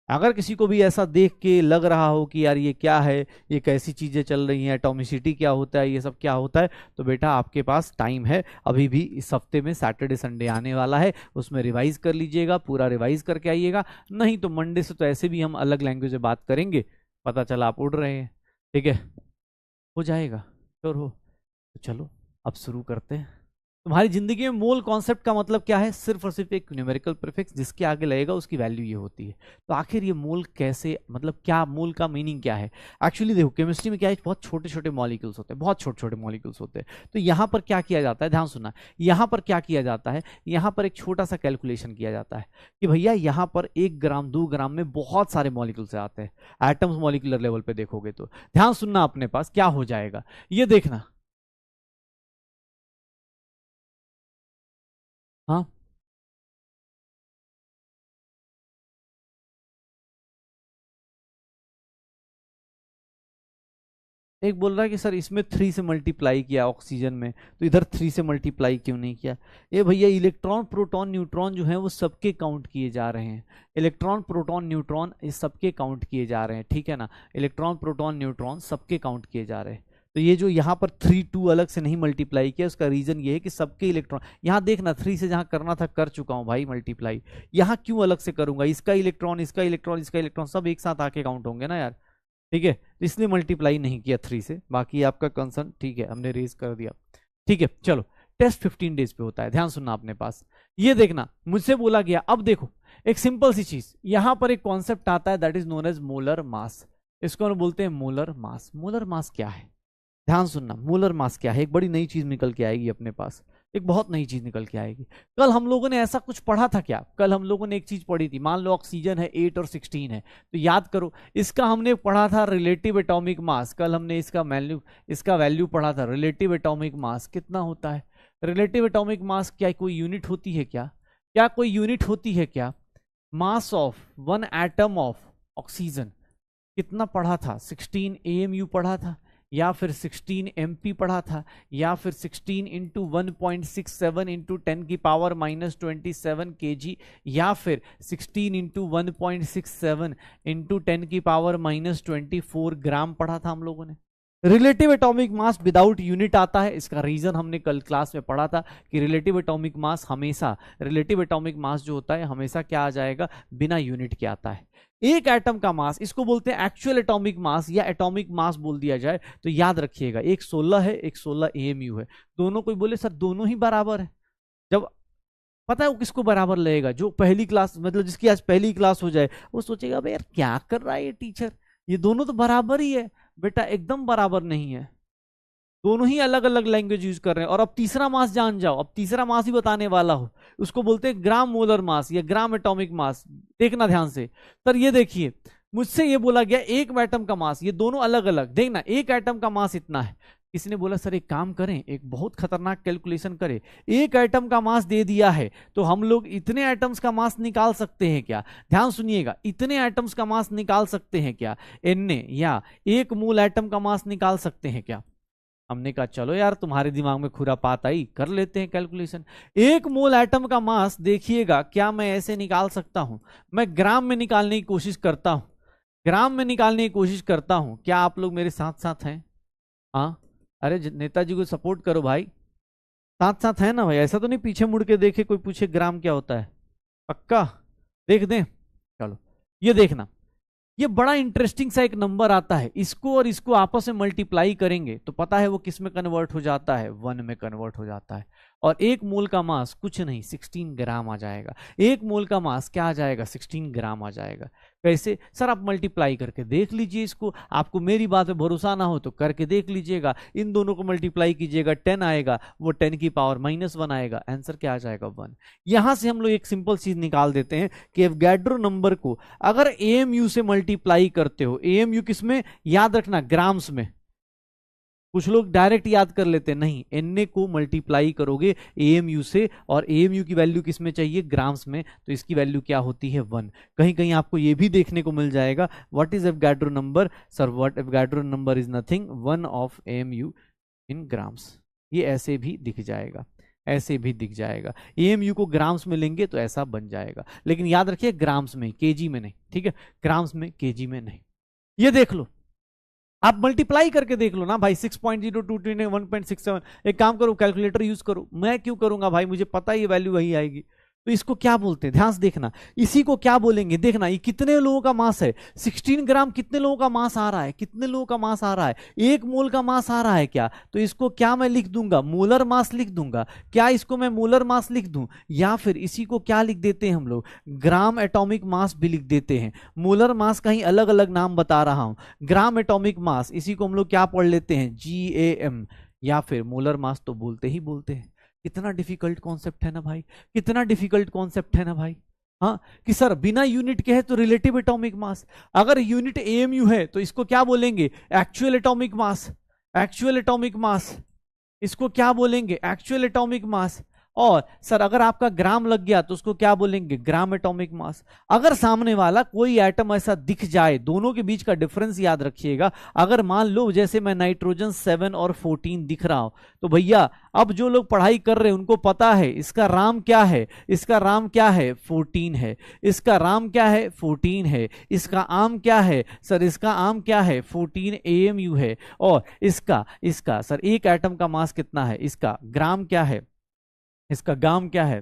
अगर किसी को भी ऐसा देख के लग रहा हो कि यार ये क्या है, ये कैसी चीजें चल रही हैं, एटॉमिसिटी क्या होता है, ये सब क्या होता है, तो बेटा आपके पास टाइम है, अभी भी इस हफ्ते में सैटरडे संडे आने वाला है, उसमें रिवाइज कर लीजिएगा, पूरा रिवाइज करके आइएगा। नहीं तो मंडे से तो ऐसे भी हम अलग लैंग्वेज में बात करेंगे, पता चला आप उड़ रहे हैं, ठीक है, हो जाएगा, श्योर हो। तो चलो अब शुरू करते हैं। तुम्हारी जिंदगी में मोल कॉन्सेप्ट का मतलब क्या है, सिर्फ और सिर्फ एक न्यूमेरिकल प्रीफिक्स जिसके आगे लगेगा उसकी वैल्यू ये होती है। तो आखिर ये मोल कैसे, मतलब क्या मोल का मीनिंग क्या है। एक्चुअली देखो केमिस्ट्री में क्या है, बहुत छोटे छोटे मॉलिक्यूल्स होते हैं, बहुत छोटे छोटे मॉलिक्यूल्स होते हैं। तो यहाँ पर क्या किया जाता है, ध्यान सुनना, यहाँ पर क्या किया जाता है, यहाँ पर एक छोटा सा कैलकुलेशन किया जाता है कि भैया यहाँ पर 1 ग्राम 2 ग्राम में बहुत सारे मॉलिक्यूल्स आते हैं, एटम्स मॉलिक्यूलर लेवल पे देखोगे तो। ध्यान सुनना, अपने पास क्या हो जाएगा ये देखना, हाँ एक बोल रहा है कि सर इसमें 3 से मल्टीप्लाई किया ऑक्सीजन में, तो इधर 3 से मल्टीप्लाई क्यों नहीं किया। ये भैया इलेक्ट्रॉन प्रोटॉन न्यूट्रॉन जो है वो सबके काउंट किए जा रहे हैं, इलेक्ट्रॉन प्रोटॉन न्यूट्रॉन ये सबके काउंट किए जा रहे हैं, ठीक है ना, इलेक्ट्रॉन प्रोटॉन न्यूट्रॉन सबके काउंट किए जा रहे हैं। तो ये जो यहाँ पर 3 2 अलग से नहीं मल्टीप्लाई किया, उसका रीजन ये है कि सबके इलेक्ट्रॉन, यहाँ देखना 3 से जहाँ करना था कर चुका हूँ भाई मल्टीप्लाई, यहाँ क्यों अलग से करूंगा, इसका इलेक्ट्रॉन इसका इलेक्ट्रॉन इसका इलेक्ट्रॉन सब एक साथ आके काउंट होंगे ना यार, ठीक है, तो इसलिए मल्टीप्लाई नहीं किया 3 से। बाकी आपका कंसर्न ठीक है, हमने रेज कर दिया, ठीक है। चलो टेस्ट 15 डेज पे होता है, ध्यान सुनना अपने पास, ये देखना मुझसे बोला गया। अब देखो एक सिंपल सी चीज, यहां पर एक कॉन्सेप्ट आता है that is known as molar mass, इसको हम बोलते हैं मोलर मास। मोलर मास क्या है, ध्यान सुनना, मोलर मास क्या है, एक बड़ी नई चीज निकल के आएगी अपने पास, एक बहुत नई चीज निकल के आएगी। कल हम लोगों ने ऐसा कुछ पढ़ा था क्या, कल हम लोगों ने एक चीज पढ़ी थी, मान लो ऑक्सीजन है 8 और 16 है, तो याद करो इसका हमने पढ़ा था रिलेटिव एटॉमिक मास, कल हमने इसका वैल्यू पढ़ा था, रिलेटिव एटॉमिक मास कितना होता है। रिलेटिव एटॉमिक मास क्या कोई यूनिट होती है क्या, क्या कोई यूनिट होती है क्या। Mass of 1 atom of oxygen कितना पढ़ा था, 16 AMU पढ़ा था, या फिर 16 MP पढ़ा था, या फिर 16 इंटू 1.67 इंटू 10 की पावर -27 kg, या फिर 16 इंटू 1.67 इंटू 10 की पावर -24 ग्राम पढ़ा था हम लोगों ने। Relative atomic mass without unit आता है, इसका रीजन हमने कल क्लास में पढ़ा था कि रिलेटिव एटॉमिक मास हमेशा, रिलेटिव एटॉमिक मास जो होता है हमेशा क्या आ जाएगा, बिना यूनिट के आता है। एक एटम का मास, इसको बोलते हैं एक्चुअल एटॉमिक मास या एटॉमिक मास बोल दिया जाए तो याद रखिएगा, एक 16 है एक 16 AMU है, दोनों कोई बोले सर दोनों ही बराबर है, जब पता है वो किसको बराबर लगेगा, जो पहली क्लास मतलब जिसकी आज पहली क्लास हो जाए वो सोचेगा भाई यार क्या कर रहा है ये टीचर, ये दोनों तो बराबर ही है। बेटा एकदम बराबर नहीं है, दोनों ही अलग अलग लैंग्वेज यूज कर रहे हैं। और अब तीसरा मास जान जाओ, अब तीसरा मास ही बताने वाला हो, उसको बोलते हैं ग्राम मोलर मास या ग्राम एटॉमिक मास। देखना ध्यान से सर, ये देखिए मुझसे ये बोला गया एक एटम का मास, ये दोनों अलग अलग, देखना एक एटम का मास इतना है, किसी ने बोला सर एक काम करें, एक बहुत खतरनाक कैलकुलेशन करें, एक एटम का मास दे दिया है तो हम लोग इतने एटम्स का मास निकाल सकते हैं क्या? ध्यान सुनिएगा, इतने एटम्स का मास निकाल सकते हैं क्या Na, या एक मूल एटम का मास निकाल सकते हैं क्या? हमने कहा चलो यार तुम्हारे दिमाग में खुरापात आई, कर लेते हैं कैलकुलेशन। एक मोल एटम का मास देखिएगा, क्या मैं ऐसे निकाल सकता हूं? मैं ग्राम में निकालने की कोशिश करता हूं, ग्राम में निकालने की कोशिश करता हूं। क्या आप लोग मेरे साथ साथ हैं? हाँ, अरे नेताजी को सपोर्ट करो भाई, साथ साथ है ना भाई? ऐसा तो नहीं पीछे मुड़ के देखे कोई पूछे ग्राम क्या होता है? पक्का देख दें? चलो ये देखना, ये बड़ा इंटरेस्टिंग सा एक नंबर आता है, इसको और इसको आपस में मल्टीप्लाई करेंगे तो पता है वो किस में कन्वर्ट हो जाता है? 1 में कन्वर्ट हो जाता है। और एक मोल का मास कुछ नहीं 16 ग्राम आ जाएगा। एक मोल का मास क्या आ जाएगा? 16 ग्राम आ जाएगा। कैसे सर? आप मल्टीप्लाई करके देख लीजिए इसको, आपको मेरी बात पे भरोसा ना हो तो करके देख लीजिएगा। इन दोनों को मल्टीप्लाई कीजिएगा, 10 आएगा, वो 10 की पावर -1 आएगा, आंसर क्या आ जाएगा? 1। यहां से हम लोग एक सिंपल चीज निकाल देते हैं कि एवोगाड्रो नंबर को अगर AMU से मल्टीप्लाई करते हो, AMU किसमें याद रखना? ग्राम्स में। कुछ लोग डायरेक्ट याद कर लेते हैं, नहीं, Na को मल्टीप्लाई करोगे AMU से, और AMU की वैल्यू किस में चाहिए? ग्राम्स में, तो इसकी वैल्यू क्या होती है? 1। कहीं कहीं आपको ये भी देखने को मिल जाएगा, what is Avogadro number? Sir what Avogadro number is nothing 1 of AMU in grams. ये ऐसे भी दिख जाएगा, ऐसे भी दिख जाएगा। AMU को ग्राम्स में लेंगे तो ऐसा बन जाएगा, लेकिन याद रखिए ग्राम्स में, केजी में नहीं, ठीक है? ग्राम्स में, केजी में नहीं। ये देख लो, आप मल्टीप्लाई करके देख लो ना भाई, 6.02 ने 1.67। एक काम करो, कैलकुलेटर यूज करो। मैं क्यों करूंगा भाई, मुझे पता है ये वैल्यू वही आएगी। तो इसको क्या बोलते हैं? ध्यान से देखना, इसी को क्या बोलेंगे? देखना, ये कितने लोगों का मास है? 16 ग्राम कितने लोगों का मास आ रहा है? कितने लोगों का मास आ रहा है? एक मोल का मास आ रहा है क्या? तो इसको क्या मैं लिख दूंगा? मोलर मास लिख दूंगा। क्या इसको मैं मोलर मास लिख दूं, या फिर इसी को क्या लिख देते हैं हम लोग? ग्राम एटॉमिक मास भी लिख देते हैं। मोलर मास का ही अलग अलग नाम बता रहा हूं, ग्राम एटॉमिक मास, इसी को हम लोग क्या पढ़ लेते हैं? GAM, या फिर मोलर मास तो बोलते ही बोलते हैं। कितना डिफिकल्ट कॉन्सेप्ट है ना भाई, कितना डिफिकल्ट कॉन्सेप्ट है ना भाई। हाँ, कि सर बिना यूनिट के है तो रिलेटिव एटॉमिक मास, अगर यूनिट AMU है तो इसको क्या बोलेंगे? Actual atomic mass. Actual atomic mass, इसको क्या बोलेंगे? Actual atomic mass. और सर अगर आपका ग्राम लग गया तो उसको क्या बोलेंगे? Gram atomic mass. अगर सामने वाला कोई एटम ऐसा दिख जाए, दोनों के बीच का डिफरेंस याद रखिएगा। अगर मान लो जैसे मैं नाइट्रोजन 7 और 14 दिख रहा हूं, तो भैया अब जो लोग पढ़ाई कर रहे हैं उनको पता है इसका राम क्या है? इसका राम क्या है? 14 है। इसका राम क्या है? 14 है। इसका आम क्या है? सर इसका आम क्या है? 14 AMU है। और इसका इसका सर एक एटम का मास कितना है? इसका ग्राम क्या है? इसका गाम क्या है?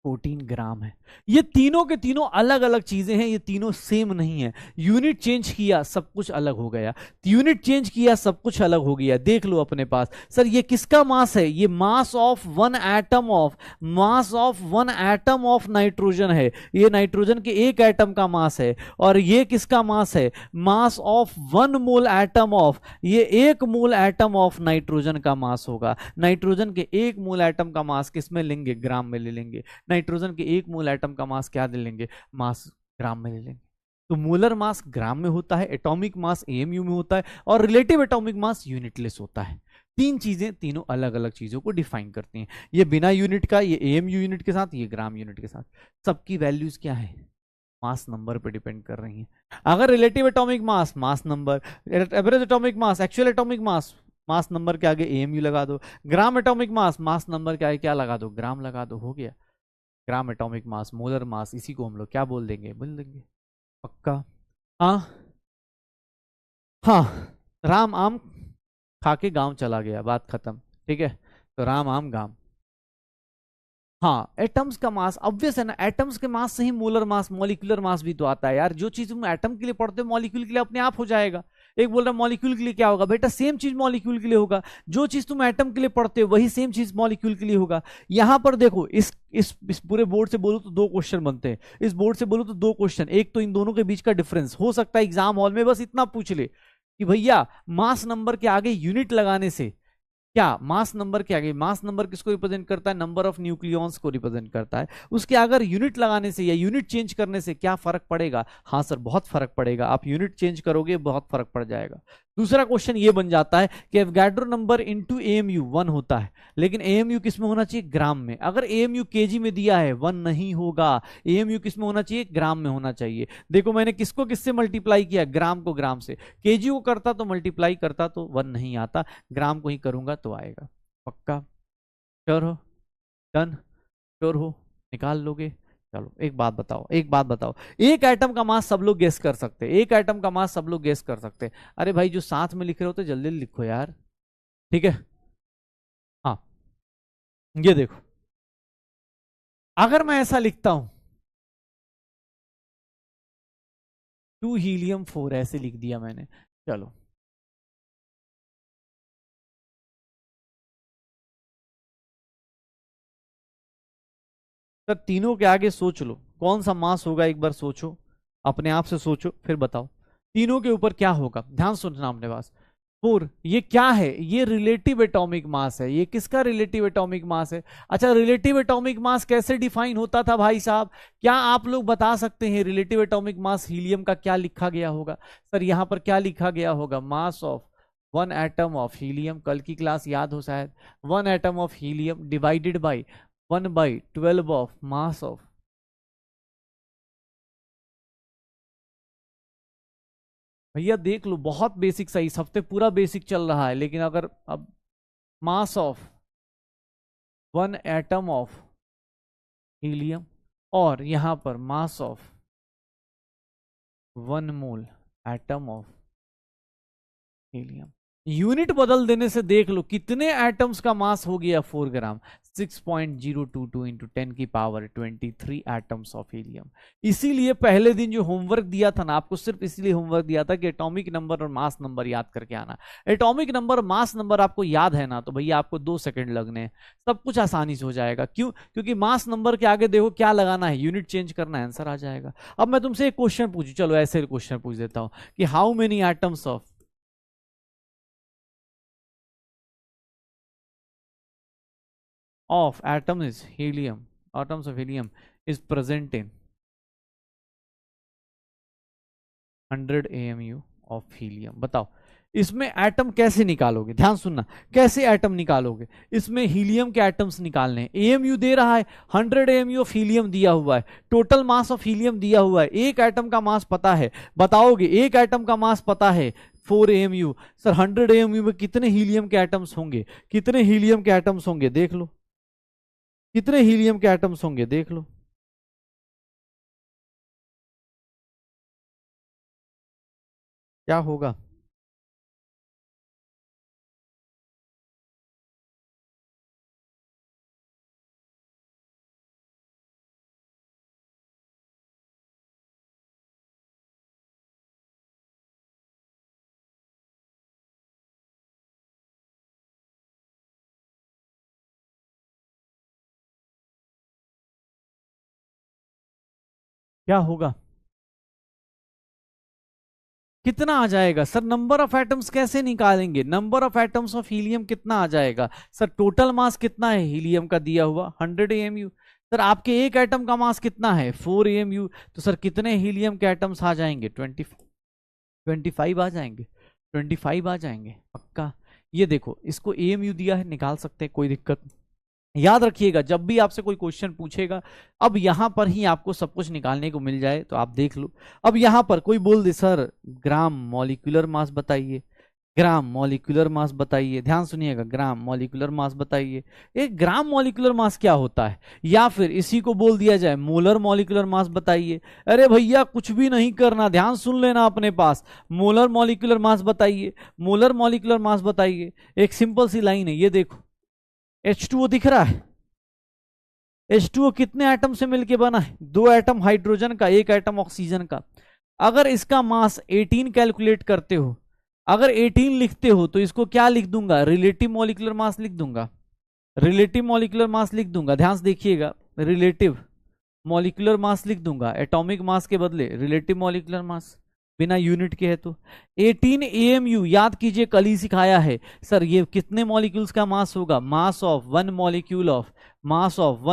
14 ग्राम है। ये तीनों के तीनों अलग अलग चीजें हैं, ये तीनों सेम नहीं है। यूनिट चेंज किया सब कुछ अलग हो गया, यूनिट चेंज किया सब कुछ अलग हो गया। देख लो अपने पास, सर ये किसका मास है? ये mass of one atom of, mass of one atom of nitrogen है। ये नाइट्रोजन के एक एटम का मास है। और ये किसका मास है? Mass of 1 mole atom of, ये 1 मोल एटम ऑफ नाइट्रोजन का मास होगा। नाइट्रोजन के 1 मोल एटम का मास किस में लेंगे? ग्राम में ले लेंगे। नाइट्रोजन के 1 मोल एटम का मास क्या ले लेंगे? मास ग्राम में ले लेंगे। तो मोलर मास ग्राम में होता है, एटॉमिक मास AMU में होता है, और रिलेटिव एटॉमिक मास यूनिटलेस होता है। तीन चीजें, तीनों अलग अलग चीजों को डिफाइन करती हैं। ये बिना यूनिट का, ये AMU यूनिट के साथ, ये ग्राम यूनिट के साथ। सबकी वैल्यूज क्या है? मास नंबर पे डिपेंड कर रही हैं। अगर relative atomic mass, mass number, average atomic mass, actual atomic mass, mass number के आगे AMU लगा दो। Gram atomic mass, mass number के आगे क्या लगा दो? ग्राम लगा दो, हो गया। Gram atomic mass, molar mass, इसी को हम लोग क्या बोल देंगे? बोल देंगे। पक्का? हाँ हाँ, राम आम खा के गांव चला गया, बात खत्म। ठीक है, तो राम आम गांव। हाँ, एटम्स का मास ऑब्वियस है ना, एटम्स के मास से ही मोलर मास, मॉलिक्यूलर मास भी तो आता है यार। जो चीज तुम एटम के लिए पढ़ते हो मॉलिक्यूल के लिए अपने आप हो जाएगा। एक बोल रहा है मॉलिक्यूल के लिए क्या होगा? बेटा सेम चीज मॉलिक्यूल के लिए होगा। जो चीज तुम एटम के लिए पढ़ते हो वही सेम चीज मॉलिक्यूल के लिए होगा। यहां पर देखो, इस पूरे बोर्ड से बोलो तो 2 क्वेश्चन बनते हैं, इस बोर्ड से बोलो तो 2 क्वेश्चन। एक तो इन दोनों के बीच का डिफरेंस हो सकता है एग्जाम हॉल में बस इतना पूछ ले कि भैया मास नंबर के आगे यूनिट लगाने से क्या मास नंबर के आगे, मास नंबर किसको रिप्रेजेंट करता है, नंबर ऑफ न्यूक्लियॉन्स को रिप्रेजेंट करता है। उसके अगर यूनिट लगाने से या यूनिट चेंज करने से क्या फर्क पड़ेगा, हाँ सर बहुत फर्क पड़ेगा, आप यूनिट चेंज करोगे बहुत फर्क पड़ जाएगा। दूसरा क्वेश्चन ये बन जाता है कि एवोगाड्रो नंबर इनटू एएमयू 1 होता है, लेकिन एएमयू किस में होना चाहिए, ग्राम में। अगर एएमयू केजी में दिया है 1 नहीं होगा, एएमयू किस में होना चाहिए, ग्राम में होना चाहिए। देखो मैंने किसको किससे मल्टीप्लाई किया, ग्राम को ग्राम से। केजी को करता तो मल्टीप्लाई करता तो 1 नहीं आता, ग्राम को ही करूंगा तो आएगा। पक्का, श्योर हो, डन, श्योर हो, निकाल लोगे। चलो एक बात बताओ, एक बात बताओ, एक एटम का मास सब लोग गेस कर सकते हैं, एक एटम का मास सब लोग गेस कर सकते हैं। अरे भाई जो साथ में लिख रहे हो तो जल्दी लिखो यार, ठीक है। हाँ ये देखो, अगर मैं ऐसा लिखता हूं 2 हीलियम 4 ऐसे लिख दिया मैंने, चलो सर तीनों के आगे सोच लो कौन सा मास होगा, एक बार सोचो, अपने आप से सोचो फिर बताओ तीनों के ऊपर क्या होगा। ध्यान सुनना अपने पास, 4 ये क्या है, ये रिलेटिव एटॉमिक मास है। ये किसका रिलेटिव एटॉमिक मास है। अच्छा रिलेटिव एटॉमिक मास कैसे डिफाइन होता था भाई साहब, क्या आप लोग बता सकते हैं रिलेटिव एटॉमिक मास हीलियम का क्या लिखा गया होगा। सर यहां पर क्या लिखा गया होगा, mass of 1 atom of helium, कल की क्लास याद हो शायद, 1 atom of helium divided by 1/12 of mass of, भैया देख लो बहुत बेसिक, सही इस हफ्ते पूरा बेसिक चल रहा है। लेकिन अगर अब mass of 1 atom of helium और यहां पर mass of 1 mole atom of helium, unit बदल देने से देख लो कितने एटम्स का मास हो गया 4 ग्राम, 6.022 इंटू 10 की पावर 23 एटम्स ऑफ हीलियम। इसीलिए पहले दिन जो होमवर्क दिया था ना आपको, सिर्फ इसलिए होमवर्क दिया था कि एटॉमिक नंबर और मास नंबर याद करके आना। एटॉमिक नंबर और मास नंबर आपको याद है ना, तो भैया आपको 2 सेकंड लगने हैं, सब कुछ आसानी से हो जाएगा। क्यों, क्योंकि मास नंबर के आगे देखो क्या लगाना है, यूनिट चेंज करना है, आंसर आ जाएगा। अब मैं तुमसे एक क्वेश्चन पूछू, चलो ऐसे क्वेश्चन पूछ देता हूं कि how many atoms of atom is helium, atoms of helium is present in 100 AMU of helium। बताओ इसमें एटम कैसे निकालोगे, ध्यान सुनना, कैसे एटम निकालोगे। इसमें हीलियम के एटम्स निकालने हैं, एएमयू दे रहा है, 100 एएमयू ऑफ हीलियम दिया हुआ है, टोटल मास ऑफ हीलियम दिया हुआ है, एक एटम का मास पता है, बताओगे एक एटम का मास पता है 4 एएमयू। सर 100 एएमयू में कितने हीलियम के एटम्स होंगे, कितने हीलियम के एटम्स होंगे देख लो, कितने हीलियम के एटम्स होंगे देख लो। क्या होगा, क्या होगा, कितना आ जाएगा। सर नंबर ऑफ एटम्स कैसे निकालेंगे, number of atoms of helium कितना आ जाएगा। सर टोटल मास कितना है हीलियम का दिया हुआ 100 एएमयू। सर आपके एक एटम का मास कितना है 4 एएमयू, तो सर कितने हीलियम के एटम्स आ जाएंगे 25 आ जाएंगे, 25 आ जाएंगे पक्का। ये देखो इसको एएमयू दिया है, निकाल सकते हैं, कोई दिक्कत नहीं। याद रखिएगा जब भी आपसे कोई क्वेश्चन पूछेगा, अब यहां पर ही आपको सब कुछ निकालने को मिल जाए तो आप देख लो। अब यहां पर कोई बोल दे सर ग्राम मॉलिक्यूलर मास बताइए, ग्राम मॉलिक्यूलर मास बताइए, ध्यान सुनिएगा, ग्राम मॉलिक्यूलर मास बताइए। एक ग्राम मॉलिक्यूलर मास क्या होता है, या फिर इसी को बोल दिया जाए मोलर मॉलिक्यूलर मास बताइए। अरे भैया कुछ भी नहीं करना, ध्यान सुन लेना अपने पास, मोलर मॉलिक्यूलर मास बताइए, मोलर मॉलिक्यूलर मास बताइए। एक सिंपल सी लाइन है, ये देखो H2O दिख रहा है, H2O कितने एटम से मिलके बना है, 2 एटम हाइड्रोजन का, 1 एटम ऑक्सीजन का। अगर इसका मास 18 कैलकुलेट करते हो, अगर 18 लिखते हो तो इसको क्या लिख दूंगा, रिलेटिव मॉलिक्यूलर मास लिख दूंगा, रिलेटिव मॉलिक्यूलर मास लिख दूंगा। ध्यान से देखिएगा, रिलेटिव मॉलिक्यूलर मास लिख दूंगा, एटॉमिक मास के बदले रिलेटिव मॉलिक्यूलर मास। बिना यूनिट के है तो 18 AMU, याद कीजिए कल ही सिखाया है सर, ये कितने मॉलिक्यूल्स का मास होगा, mass of one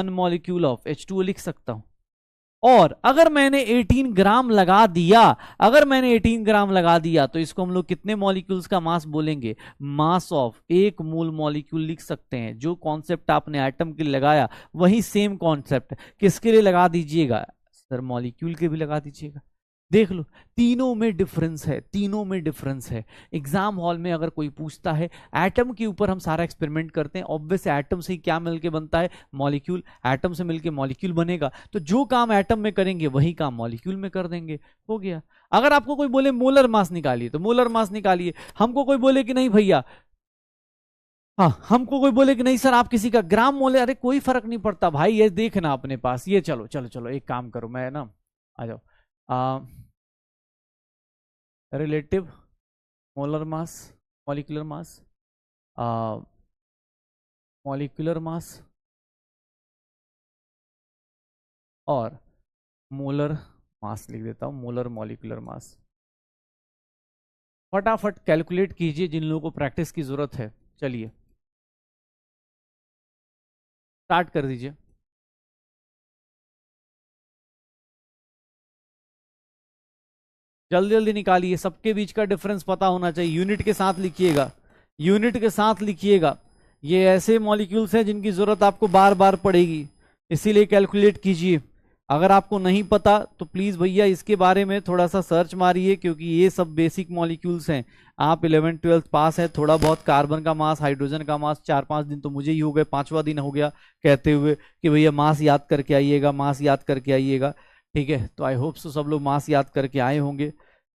molecule of H2O लिख सकता हूं। और अगर मैंने 18 ग्राम लगा दिया, तो इसको हम लोग कितने मॉलिक्यूल्स का मास बोलेंगे, मास ऑफ एक मूल मॉलिक्यूल लिख सकते हैं। जो कॉन्सेप्ट आपने एटम के लिए लगाया वही सेम कॉन्सेप्ट किसके लिए लगा दीजिएगा सर, मॉलिक्यूल के भी लगा दीजिएगा। देख लो, तीनों में डिफरेंस है। एग्जाम हॉल में अगर कोई पूछता है, एटम के ऊपर हम सारा एक्सपेरिमेंट करते हैं, ऑब्वियस एटम से ही क्या मिलके बनता है, मॉलिक्यूल, एटम से मिलके मॉलिक्यूल बनेगा, तो जो काम एटम में करेंगे वही काम मॉलिक्यूल में कर देंगे, हो गया। अगर आपको कोई बोले मोलर मास निकालिए तो मोलर मास निकालिए, हमको कोई बोले कि नहीं भैया, हाँ हमको कोई बोले कि नहीं सर आप किसी का ग्राम मोले, अरे कोई फर्क नहीं पड़ता भाई, ये देखना अपने पास, ये चलो चलो चलो एक काम करो, मैं ना आ जाओ, relative molar mass, molecular mass, molecular mass और मोलर मास लिख देता हूं, मोलर मॉलिक्यूलर मास। फटाफट कैलकुलेट कीजिए जिन लोगों को प्रैक्टिस की जरूरत है, चलिए स्टार्ट कर दीजिए। जल्दी जल्दी निकालिए, सबके बीच का डिफरेंस पता होना चाहिए, यूनिट के साथ लिखिएगा, यूनिट के साथ लिखिएगा। ये ऐसे मॉलिक्यूल्स हैं जिनकी जरूरत आपको बार बार पड़ेगी, इसीलिए कैलकुलेट कीजिए। अगर आपको नहीं पता तो प्लीज भैया इसके बारे में थोड़ा सा सर्च मारिए, क्योंकि ये सब बेसिक मॉलिक्यूल्स हैं। आप 11th-12th पास है, थोड़ा बहुत कार्बन का मास, हाइड्रोजन का मास, 4-5 दिन तो मुझे ही हो गए, 5वां दिन हो गया कहते हुए कि भैया मास याद करके आइएगा, मास याद करके आइएगा। ठीक है, तो आई होप सो सब लोग मास याद करके आए होंगे।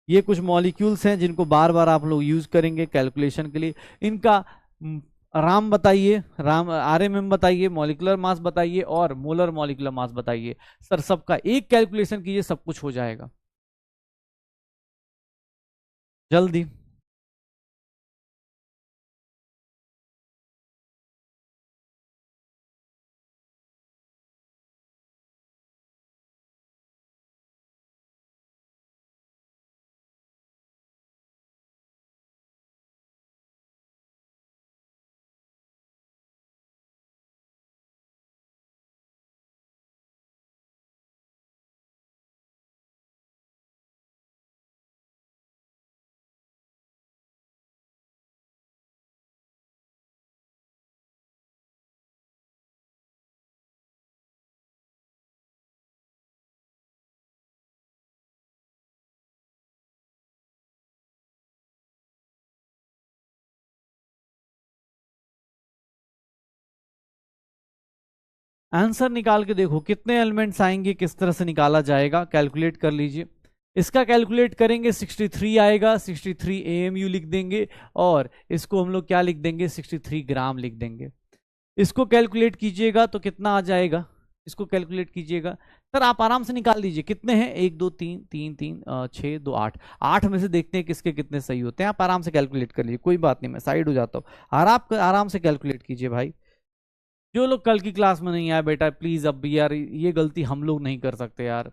ये कुछ मॉलिक्यूल्स हैं जिनको बार बार आप लोग यूज करेंगे कैलकुलेशन के लिए। इनका राम बताइए, राम RMM बताइए, मॉलिक्यूलर मास बताइए और मोलर मॉलिक्यूलर मास बताइए। सर सबका एक कैलकुलेशन कीजिए, सब कुछ हो जाएगा जल्दी। आंसर निकाल के देखो कितने एलिमेंट्स आएंगे, किस तरह से निकाला जाएगा, कैलकुलेट कर लीजिए। इसका कैलकुलेट करेंगे 63 आएगा, 63 AMU लिख देंगे और इसको हम लोग क्या लिख देंगे, 63 ग्राम लिख देंगे। इसको कैलकुलेट कीजिएगा तो कितना आ जाएगा, इसको कैलकुलेट कीजिएगा सर, आप आराम से निकाल लीजिए। कितने हैं, 1 2 3 3 3 6 2 8, 8 में से देखते हैं किसके कितने सही होते हैं। आप आराम से कैलकुलेट कर लीजिए, कोई बात नहीं, मैं साइड हो जाता हूँ, आराम से कैलकुलेट कीजिए भाई। जो लोग कल की क्लास में नहीं आए बेटा प्लीज, अब भी यार ये गलती हम लोग नहीं कर सकते यार।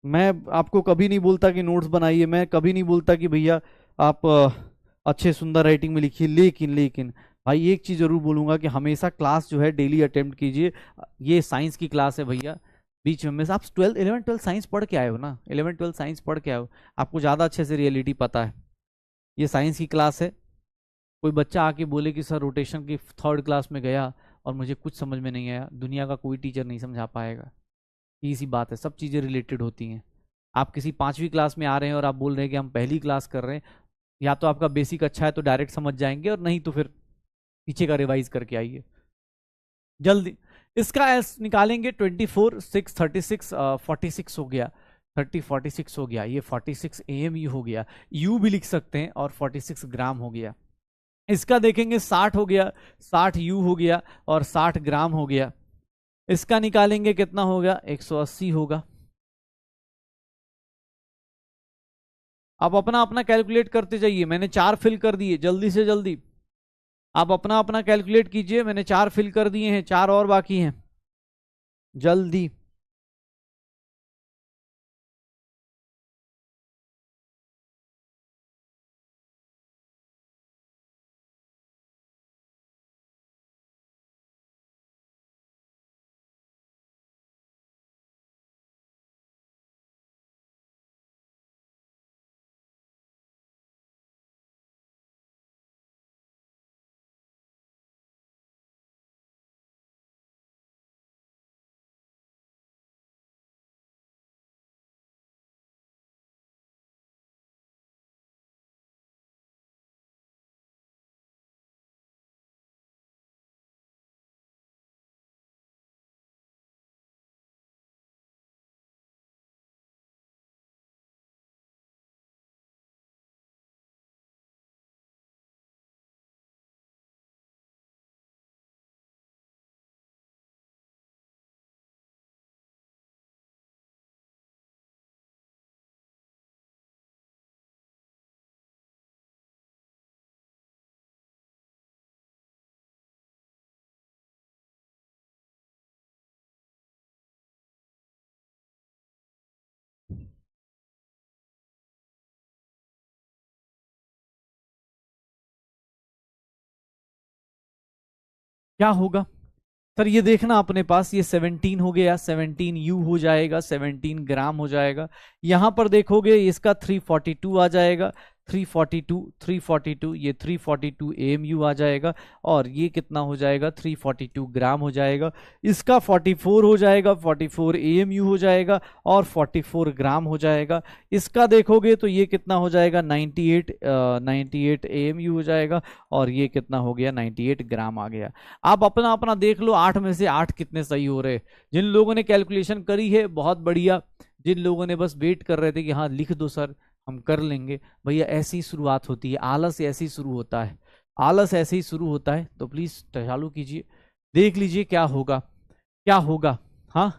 मैं आपको कभी नहीं बोलता कि नोट्स बनाइए, मैं कभी नहीं बोलता कि भैया आप अच्छे सुंदर राइटिंग में लिखिए, लेकिन लेकिन भाई एक चीज जरूर बोलूंगा कि हमेशा क्लास जो है डेली अटेम्प्ट कीजिए। ये साइंस की क्लास है भैया, बीच में आप 11th-12th साइंस पढ़ के आए हो ना, 11th-12th साइंस पढ़ के आए हो, आपको ज्यादा अच्छे से रियलिटी पता है। ये साइंस की क्लास है। कोई बच्चा आके बोले कि सर रोटेशन की 3rd क्लास में गया और मुझे कुछ समझ में नहीं आया, दुनिया का कोई टीचर नहीं समझा पाएगा। इसी बात है, सब चीज़ें रिलेटेड होती हैं। आप किसी 5वीं क्लास में आ रहे हैं और आप बोल रहे हैं कि हम पहली क्लास कर रहे हैं, या तो आपका बेसिक अच्छा है तो डायरेक्ट समझ जाएंगे, और नहीं तो फिर पीछे का रिवाइज करके आइए जल्दी। इसका एस निकालेंगे 24 6 36 46 हो गया, 46 हो गया, ये 46 AMU हो गया, यू भी लिख सकते हैं, और 46 ग्राम हो गया। इसका देखेंगे 60 हो गया, 60 यू हो गया और 60 ग्राम हो गया। इसका निकालेंगे कितना होगा, 180 होगा। आप अपना अपना कैलकुलेट करते जाइए, मैंने 4 फिल कर दिए, जल्दी से जल्दी आप अपना अपना कैलकुलेट कीजिए। मैंने 4 फिल कर दिए हैं, 4 और बाकी हैं, जल्दी। क्या होगा सर, ये देखना अपने पास, ये 17 हो गया, 17 U हो जाएगा, 17 ग्राम हो जाएगा। यहां पर देखोगे इसका 342 आ जाएगा, 342 ये 342 AMU आ जाएगा, और ये कितना हो जाएगा, 342 ग्राम हो जाएगा। इसका 44 हो जाएगा, 44 AMU हो जाएगा, और 44 ग्राम हो जाएगा। इसका देखोगे तो ये कितना हो जाएगा, 98 AMU हो जाएगा, और ये कितना हो गया, 98 ग्राम आ गया। आप अपना अपना देख लो, 8 में से 8 कितने सही हो रहे। जिन लोगों ने कैलकुलेशन करी है बहुत बढ़िया, जिन लोगों ने बस वेट कर रहे थे कि हाँ लिख दो सर हम कर लेंगे, भैया ऐसी शुरुआत होती है, आलस ऐसे ही शुरू होता है, आलस ऐसे ही शुरू होता है। तो प्लीज चालू कीजिए, देख लीजिए क्या होगा, क्या होगा। हाँ,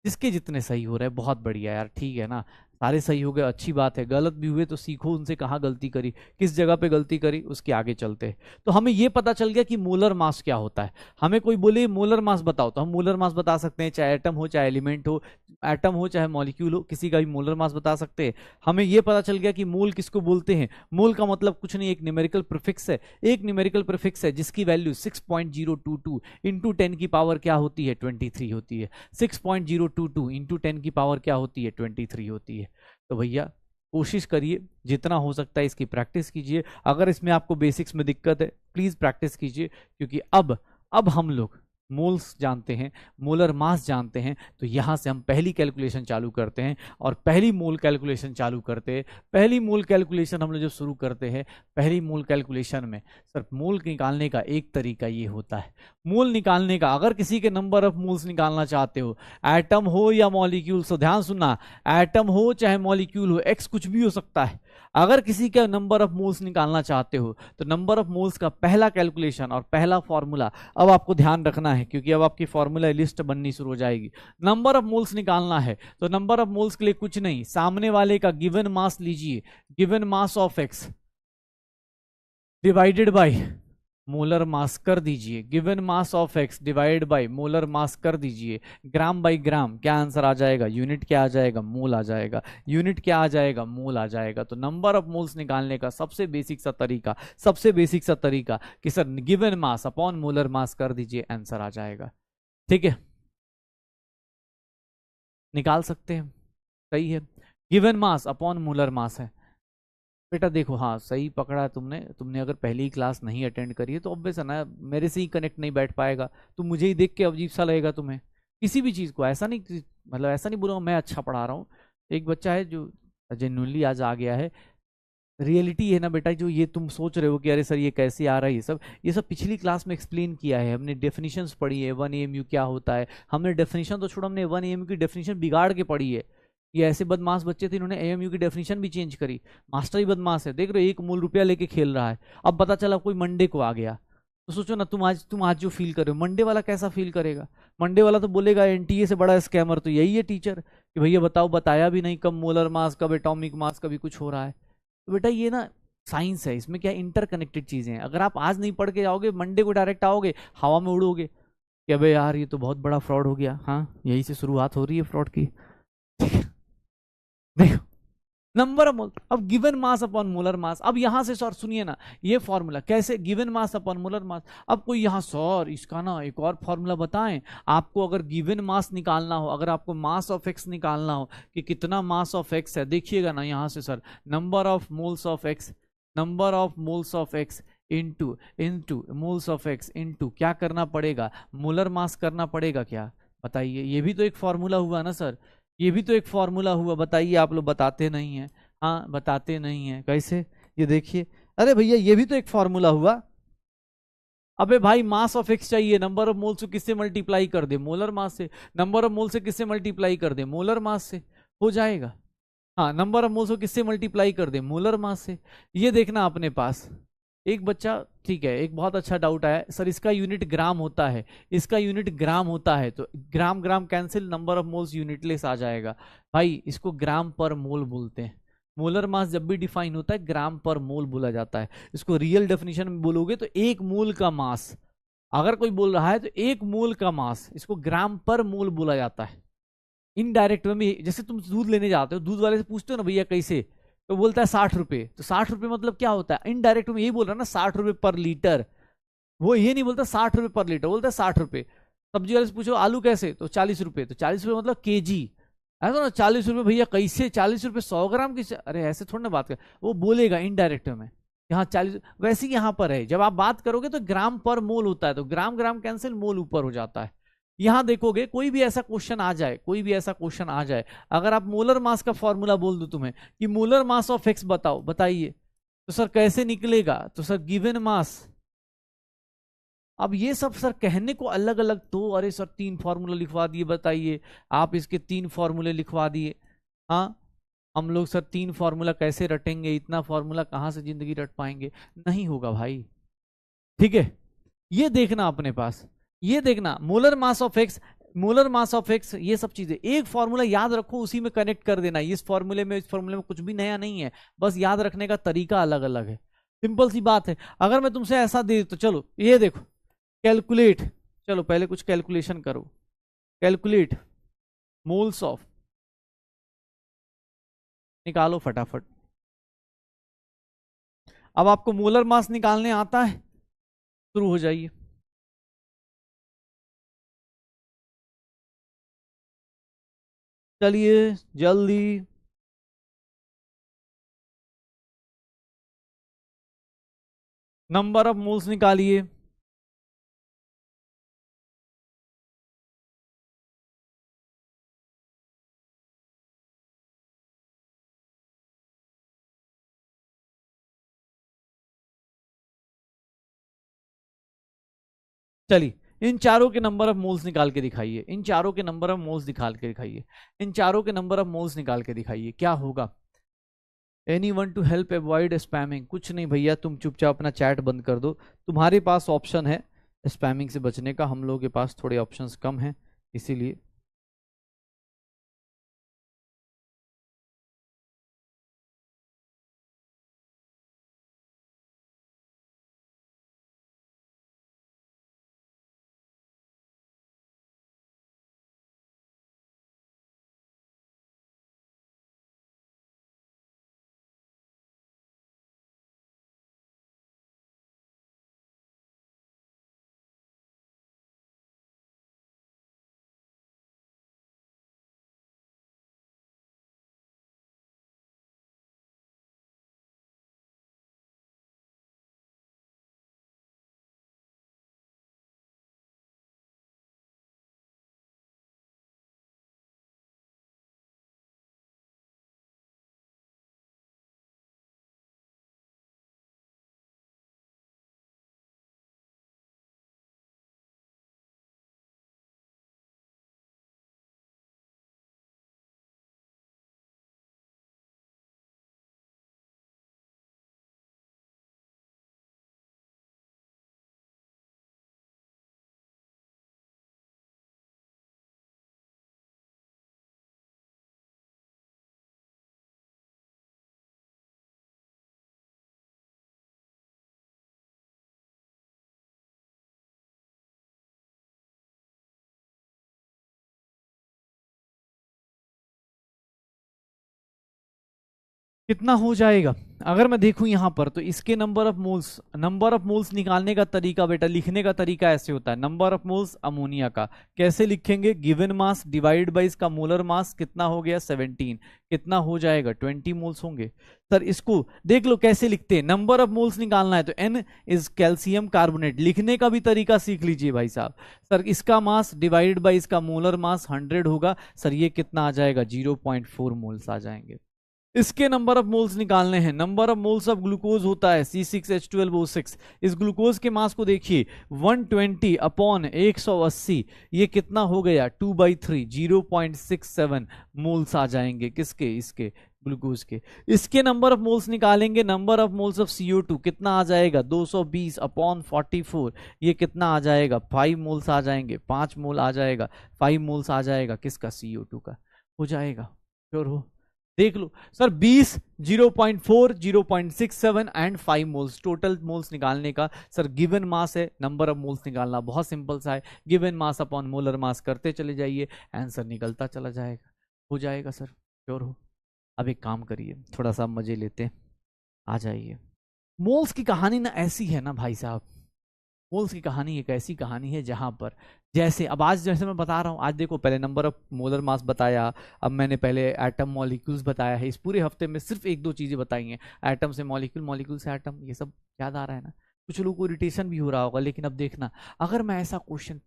जिसके जितने सही हो रहे हैं बहुत बढ़िया यार, ठीक है ना, सारे सही हो गए, अच्छी बात है। गलत भी हुए तो सीखो उनसे, कहाँ गलती करी, किस जगह पे गलती करी, उसके आगे चलते हैं। तो हमें ये पता चल गया कि मोलर मास क्या होता है। हमें कोई बोले मोलर मास बताओ, तो हम मोलर मास बता सकते हैं, चाहे एटम हो, चाहे एलिमेंट हो, एटम हो चाहे मॉलिक्यूल हो, किसी का भी मोलर मास बता सकते हैं। हमें ये पता चल गया कि मोल किसको बोलते हैं। मोल का मतलब कुछ नहीं, एक न्यूमेरिकल प्रीफिक्स है, एक न्यूमेरिकल प्रीफिक्स है जिसकी वैल्यू 6.022 इंटू 10 की पावर क्या होती है, 23 होती है। 6.022 इंटू 10 की पावर क्या होती है, 23 होती है। तो भैया कोशिश करिए, जितना हो सकता है इसकी प्रैक्टिस कीजिए। अगर इसमें आपको बेसिक्स में दिक्कत है प्लीज प्रैक्टिस कीजिए, क्योंकि अब हम लोग मोल्स जानते हैं, मोलर मास जानते हैं। तो यहां से हम पहली कैलकुलेशन चालू करते हैं, और पहली मोल कैलकुलेशन चालू करते हैं। पहली मोल कैलकुलेशन हम लोग जब शुरू करते हैं, पहली मोल कैलकुलेशन में सिर्फ मोल निकालने का एक तरीका ये होता है। मोल निकालने का, अगर किसी के नंबर ऑफ मोल्स निकालना चाहते हो, एटम हो या मॉलिक्यूल, तो ध्यान सुनना, एटम हो चाहे मॉलिक्यूल हो, एक्स कुछ भी हो सकता है। अगर किसी का नंबर ऑफ मोल्स निकालना चाहते हो तो नंबर ऑफ मोल्स का पहला कैलकुलेशन और पहला फॉर्मूला अब आपको ध्यान रखना है, क्योंकि अब आपकी फॉर्मूला लिस्ट बननी शुरू हो जाएगी। नंबर ऑफ मोल्स निकालना है तो नंबर ऑफ मोल्स के लिए कुछ नहीं, सामने वाले का गिवन मास लीजिए, given mass of x divided by molar mass कर दीजिए, given mass of x divide by molar mass कर दीजिए, ग्राम बाय ग्राम, क्या आंसर आ जाएगा, यूनिट क्या आ जाएगा, मोल आ जाएगा, यूनिट क्या आ जाएगा, मोल आ जाएगा। तो नंबर ऑफ मोल्स निकालने का सबसे बेसिक सा तरीका, सबसे बेसिक सा तरीका कि sir given mass upon molar mass कर दीजिए, आंसर आ जाएगा। ठीक है, निकाल सकते हैं, सही है, given mass upon molar mass है। बेटा देखो, हाँ सही पकड़ा तुमने, तुमने अगर पहली क्लास नहीं अटेंड करी है तो ऑब्वियस है ना, मेरे से ही कनेक्ट नहीं बैठ पाएगा, तो मुझे ही देख के अजीब सा लगेगा तुम्हें किसी भी चीज़ को। ऐसा नहीं, मतलब ऐसा नहीं बोलूँगा मैं अच्छा पढ़ा रहा हूँ। एक बच्चा है जो जेन्युइनली आज आ गया है, रियलिटी है ना बेटा, जो ये तुम सोच रहे हो कि अरे सर ये कैसे आ रहा है, ये सब पिछली क्लास में एक्सप्लेन किया है हमने, डेफिनेशंस पढ़ी है, 1 AMU क्या होता है। हमने डेफिनेशन तो छोड़ो, हमने 1 AMU की डेफिनेशन बिगाड़ के पढ़ी है। ये ऐसे बदमाश बच्चे थे, इन्होंने AMU की डेफिनेशन भी चेंज करी। मास्टर ही बदमाश है, देख रहे हो, 1 मूल रुपया लेके खेल रहा है। अब पता चला कोई मंडे को आ गया, तो सोचो ना, तुम आज जो फील कर रहे हो, मंडे वाला कैसा फील करेगा। मंडे वाला तो बोलेगा NTA से बड़ा स्कैमर तो यही है टीचर, कि भैया बताओ, बताया भी नहीं, कब मोलर मास, कब एटॉमिक मास, कभी कुछ हो रहा है। तो बेटा ये ना साइंस है, इसमें क्या इंटरकनेक्टेड चीजें हैं। अगर आप आज नहीं पढ़ के जाओगे, मंडे को डायरेक्ट आओगे, हवा में उड़ोगे कि अबे यार ये तो बहुत बड़ा फ्रॉड हो गया। हाँ, यही से शुरुआत हो रही है फ्रॉड की। देखो, नंबर ऑफ मोल, अब given mass upon molar mass. अब यहां से सर सुनिए ना, ये फॉर्मूला कैसे, given mass upon molar mass. अब कोई यहाँ सर इसका ना एक और फॉर्मूला बताएं आपको, अगर गिवन मास निकालना हो, अगर आपको मास ऑफ एक्स निकालना हो कि कितना मास ऑफ एक्स है, देखिएगा ना यहाँ से sir, number of moles of x, number of moles of x into into moles of x into क्या करना पड़ेगा, मोलर मास करना पड़ेगा। क्या बताइए, ये भी तो एक फॉर्मूला हुआ ना सर, ये भी तो एक फॉर्मूला हुआ। बताइए, आप लोग बताते नहीं हैं, हाँ बताते नहीं हैं, कैसे, ये देखिए, अरे भैया ये भी तो एक फॉर्मूला हुआ। अबे भाई मास ऑफ एक्स चाहिए, नंबर ऑफ मोल्स को किससे मल्टीप्लाई कर दे, मोलर मास से। नंबर ऑफ मोल्स से किससे मल्टीप्लाई कर दे, मोलर मास से, हो जाएगा। हाँ, नंबर ऑफ मोल्स को किससे मल्टीप्लाई कर दे, मोलर मास से। ये देखना अपने पास एक बच्चा, ठीक है, एक बहुत अच्छा डाउट आया सर, इसका यूनिट ग्राम होता है, इसका यूनिट ग्राम होता है, तो gram gram cancel, number of moles unitless आ जाएगा। भाई इसको ग्राम पर मोल बोलते हैं। मोलर मास जब भी डिफाइन होता है ग्राम पर मोल बोला जाता है। इसको रियल डेफिनेशन में बोलोगे तो एक मोल का मास, अगर कोई बोल रहा है तो एक मोल का मास, इसको ग्राम पर मोल बोला जाता है। इनडायरेक्ट में, जैसे तुम दूध लेने जाते हो, दूध वाले से पूछते हो ना भैया कैसे, तो बोलता है 60 रुपए, तो 60 रुपए मतलब क्या होता है, इनडायरेक्ट में यही बोल रहा है ना, 60 रुपए पर लीटर। वो ये नहीं बोलता 60 रुपए पर लीटर, बोलता है 60 रुपए। सब्जी वाले से पूछो आलू कैसे, तो 40 रुपए, तो 40 रुपए मतलब केजी। ऐसा ना 40 रुपए भैया कैसे, 40 रुपए 100 ग्राम की, अरे ऐसे थोड़ी ना बात कर, वो बोलेगा इनडायरेक्ट में यहाँ 40। वैसे ही यहाँ पर है, जब आप बात करोगे तो ग्राम पर मोल होता है, तो ग्राम ग्राम कैंसिल, मोल ऊपर हो जाता है। यहाँ देखोगे कोई भी ऐसा क्वेश्चन आ जाए, कोई भी ऐसा क्वेश्चन आ जाए, अगर आप मोलर मास का फॉर्मूला बोल दो तुम्हें कि मोलर मास ऑफ एक्स बताओ, बताइए, तो सर कैसे निकलेगा, तो सर गिवन मास। अब ये सब सर कहने को अलग अलग, तो अरे सर 3 फॉर्मूला लिखवा दिए, बताइए आप इसके 3 फॉर्मूले लिखवा दिए। हाँ, हम लोग सर 3 फॉर्मूला कैसे रटेंगे, इतना फॉर्मूला कहाँ से जिंदगी रट पाएंगे, नहीं होगा भाई। ठीक है, ये देखना अपने पास, ये देखना molar mass of x, molar mass of x, ये सब चीजें एक फॉर्मूला याद रखो, उसी में कनेक्ट कर देना, इस फॉर्मूले में इस फॉर्मूले में कुछ भी नया नहीं है, बस याद रखने का तरीका अलग अलग है, सिंपल सी बात है। अगर मैं तुमसे ऐसा दे तो चलो ये देखो, कैलकुलेट, चलो पहले कुछ कैलकुलेशन करो, कैलकुलेट मोल्स ऑफ, निकालो फटाफट। अब आपको मोलर मास निकालने आता है, शुरू हो जाइए। चलिए जल्दी, नंबर ऑफ मोल्स निकालिए। चलिए इन चारों के नंबर ऑफ मोल्स निकाल के दिखाइए, इन चारों के नंबर ऑफ मोल्स निकाल के दिखाइए, इन चारों के नंबर ऑफ मोल्स निकाल के दिखाइए, क्या होगा। Any one two help avoid spamming, कुछ नहीं भैया, तुम चुपचाप अपना चैट बंद कर दो, तुम्हारे पास ऑप्शन है स्पैमिंग से बचने का, हम लोगों के पास थोड़े ऑप्शंस कम हैं, इसीलिए। कितना हो जाएगा, अगर मैं देखूं यहां पर, तो इसके number of moles, number of moles निकालने का तरीका बेटा, लिखने का तरीका ऐसे होता है, नंबर ऑफ मोल्स अमोनिया का कैसे लिखेंगे, गिवन मास डिवाइड बाय इसका मोलर मास, कितना हो गया 17, कितना हो जाएगा 20 मोल्स होंगे। सर इसको देख लो कैसे लिखते हैं, नंबर ऑफ मोल्स निकालना है तो N इज कैल्शियम कार्बोनेट, लिखने का भी तरीका सीख लीजिए भाई साहब। सर इसका मास डिवाइड बाय इसका मोलर मास 100 होगा, सर ये कितना आ जाएगा 0.4 मोल्स आ जाएंगे। इसके नंबर ऑफ मोल्स निकालने हैं, number of moles of glucose होता है C6H12O6, इस ग्लूकोज के मास को देखिए 120 अपॉन 180, ये कितना हो गया 2/3, 0.67 मोल्स आ जाएंगे, किसके, इसके ग्लूकोज के। इसके नंबर ऑफ मोल्स निकालेंगे, number of moles of CO2 कितना आ जाएगा 220 अपॉन 44, ये कितना आ जाएगा 5 मोल्स आ जाएंगे, 5 मोल आ जाएगा, 5 मोल्स आ जाएगा किसका, CO2 का, हो जाएगा, श्योर हो, देख लो sir 20, 0.4, 0.67 and 5 moles, total moles निकालने का। सर गिवन मास है, नंबर ऑफ मोल्स निकालना बहुत सिंपल सा है, given mass upon molar mass करते चले जाइए, आंसर निकलता चला जाएगा, हो जाएगा सर, श्योर हो। अब एक काम करिए, थोड़ा सा मजे लेते हैं, आ जाइए। मोल्स की कहानी ना ऐसी है ना भाई साहब, मोल्स की कहानी एक ऐसी कहानी है जहां पर जैसे अब आज जैसे मैं बता रहा हूं, आज देखो पहले नंबर ऑफ मोलर मास बताया, अब मैंने पहले एटम मॉलिक्यूल्स बताया है, इस पूरे हफ्ते में सिर्फ एक दो चीजें बताई हैं, एटम से मॉलिक्यूल, मॉलिक्यूल से एटम, ये सब याद आ रहा है ना। कुछ लोगों को इरिटेशन भी हो रहा होगा, लेकिन अब देखना, अगर मैं ऐसा क्वेश्चन,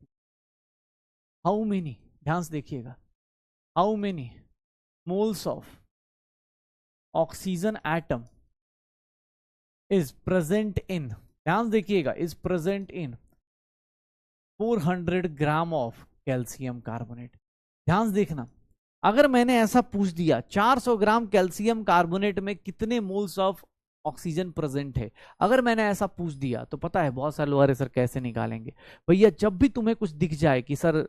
हाउ मेनी, ध्यान से देखिएगा, how many moles of oxygen atom is present in, ध्यान से देखिएगा, is present in 400 gram of calcium carbonate. ध्यान से देखना, अगर मैंने ऐसा पूछ दिया 400 ग्राम कैल्शियम कार्बोनेट में कितने मोल्स ऑफ ऑक्सीजन प्रेजेंट है, अगर मैंने ऐसा पूछ दिया तो पता है बहुत सारे लोग, अरे सर कैसे निकालेंगे भैया, जब भी तुम्हें कुछ दिख जाए कि सर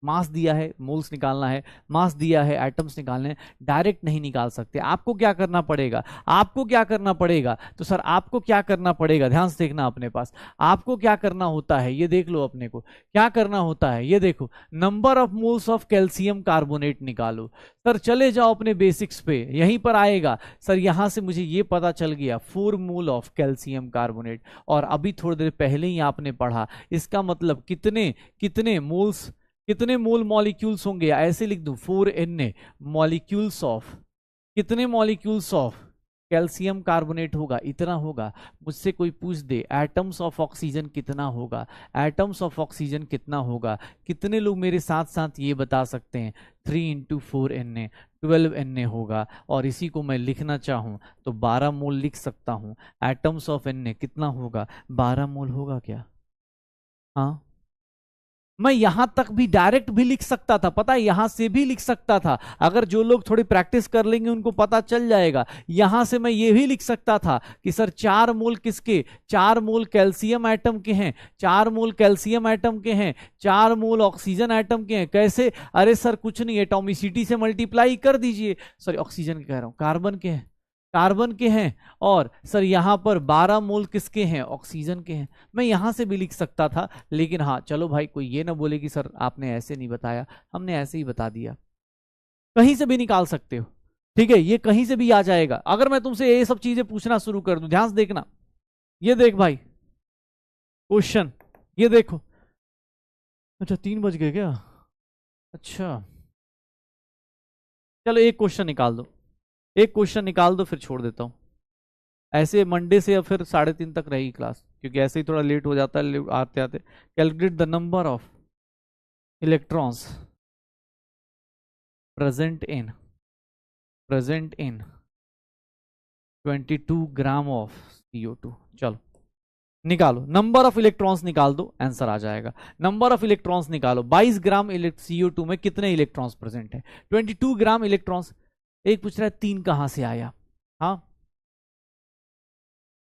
मास दिया है, मोल्स निकालना है, मास दिया है, एटम्स निकालने हैं, डायरेक्ट नहीं निकाल सकते। आपको क्या करना पड़ेगा, आपको क्या करना पड़ेगा, तो सर आपको क्या करना पड़ेगा, ध्यान से देखना अपने पास, आपको क्या करना होता है, ये देख लो अपने को क्या करना होता है, ये देखो, number of moles of calcium carbonate निकालो। सर चले जाओ अपने बेसिक्स पे, यहीं पर आएगा, सर यहां से मुझे ये पता चल गया 4 मोल ऑफ कैल्शियम कार्बोनेट, और अभी थोड़ी देर पहले ही आपने पढ़ा, इसका मतलब कितने कितने मोल्स, कितने मोल मॉलिक्यूल्स होंगे, ऐसे लिख दूं 4Na मॉलिक्यूल्स ऑफ, कितने मॉलिक्यूल्स ऑफ कैल्शियम कार्बोनेट होगा, इतना होगा। मुझसे कोई पूछ दे एटम्स ऑफ ऑक्सीजन कितना होगा, एटम्स ऑफ ऑक्सीजन कितना होगा, कितने लोग मेरे साथ साथ ये बता सकते हैं, 3 × 4Na 12Na होगा। और इसी को मैं लिखना चाहूं तो 12 मोल लिख सकता हूं। एटम्स ऑफ Na कितना होगा, 12 मोल होगा क्या, हाँ। मैं यहां तक भी डायरेक्ट भी लिख सकता था, पता है, यहां से भी लिख सकता था, अगर जो लोग थोड़ी प्रैक्टिस कर लेंगे उनको पता चल जाएगा। यहां से मैं ये भी लिख सकता था कि सर 4 मोल किसके, 4 मोल कैल्शियम एटम के हैं, 4 मोल कैल्शियम एटम के हैं, 4 मोल ऑक्सीजन एटम के हैं। कैसे, अरे सर कुछ नहीं, एटॉमिसिटी से मल्टीप्लाई कर दीजिए, सॉरी ऑक्सीजन के कह रहा हूं, कार्बन के हैं, कार्बन के हैं, और सर यहां पर 12 मोल किसके हैं, ऑक्सीजन के हैं। मैं यहां से भी लिख सकता था, लेकिन हाँ चलो भाई, कोई ये ना बोले कि सर आपने ऐसे नहीं बताया, हमने ऐसे ही बता दिया। कहीं से भी निकाल सकते हो, ठीक है, ये कहीं से भी आ जाएगा। अगर मैं तुमसे ये सब चीजें पूछना शुरू कर दूं, ध्यान से देखना, ये देख भाई क्वेश्चन, ये देखो, अच्छा 3 बज गए क्या, अच्छा चलो एक क्वेश्चन निकाल दो, एक क्वेश्चन निकाल दो, फिर छोड़ देता हूं। ऐसे मंडे से या फिर 3:30 तक रहेगी क्लास, क्योंकि ऐसे ही थोड़ा लेट हो जाता है आते आते। Calculate the number of electrons present in 22 gram of CO2। चलो निकालो, नंबर ऑफ इलेक्ट्रॉन्स निकाल दो, आंसर आ जाएगा। नंबर ऑफ इलेक्ट्रॉन्स निकालो, 22 ग्राम CO2 में कितने इलेक्ट्रॉन्स प्रेजेंट है, 22 ग्राम इलेक्ट्रॉन्स। एक पूछ रहा है 3 कहां से आया, हाँ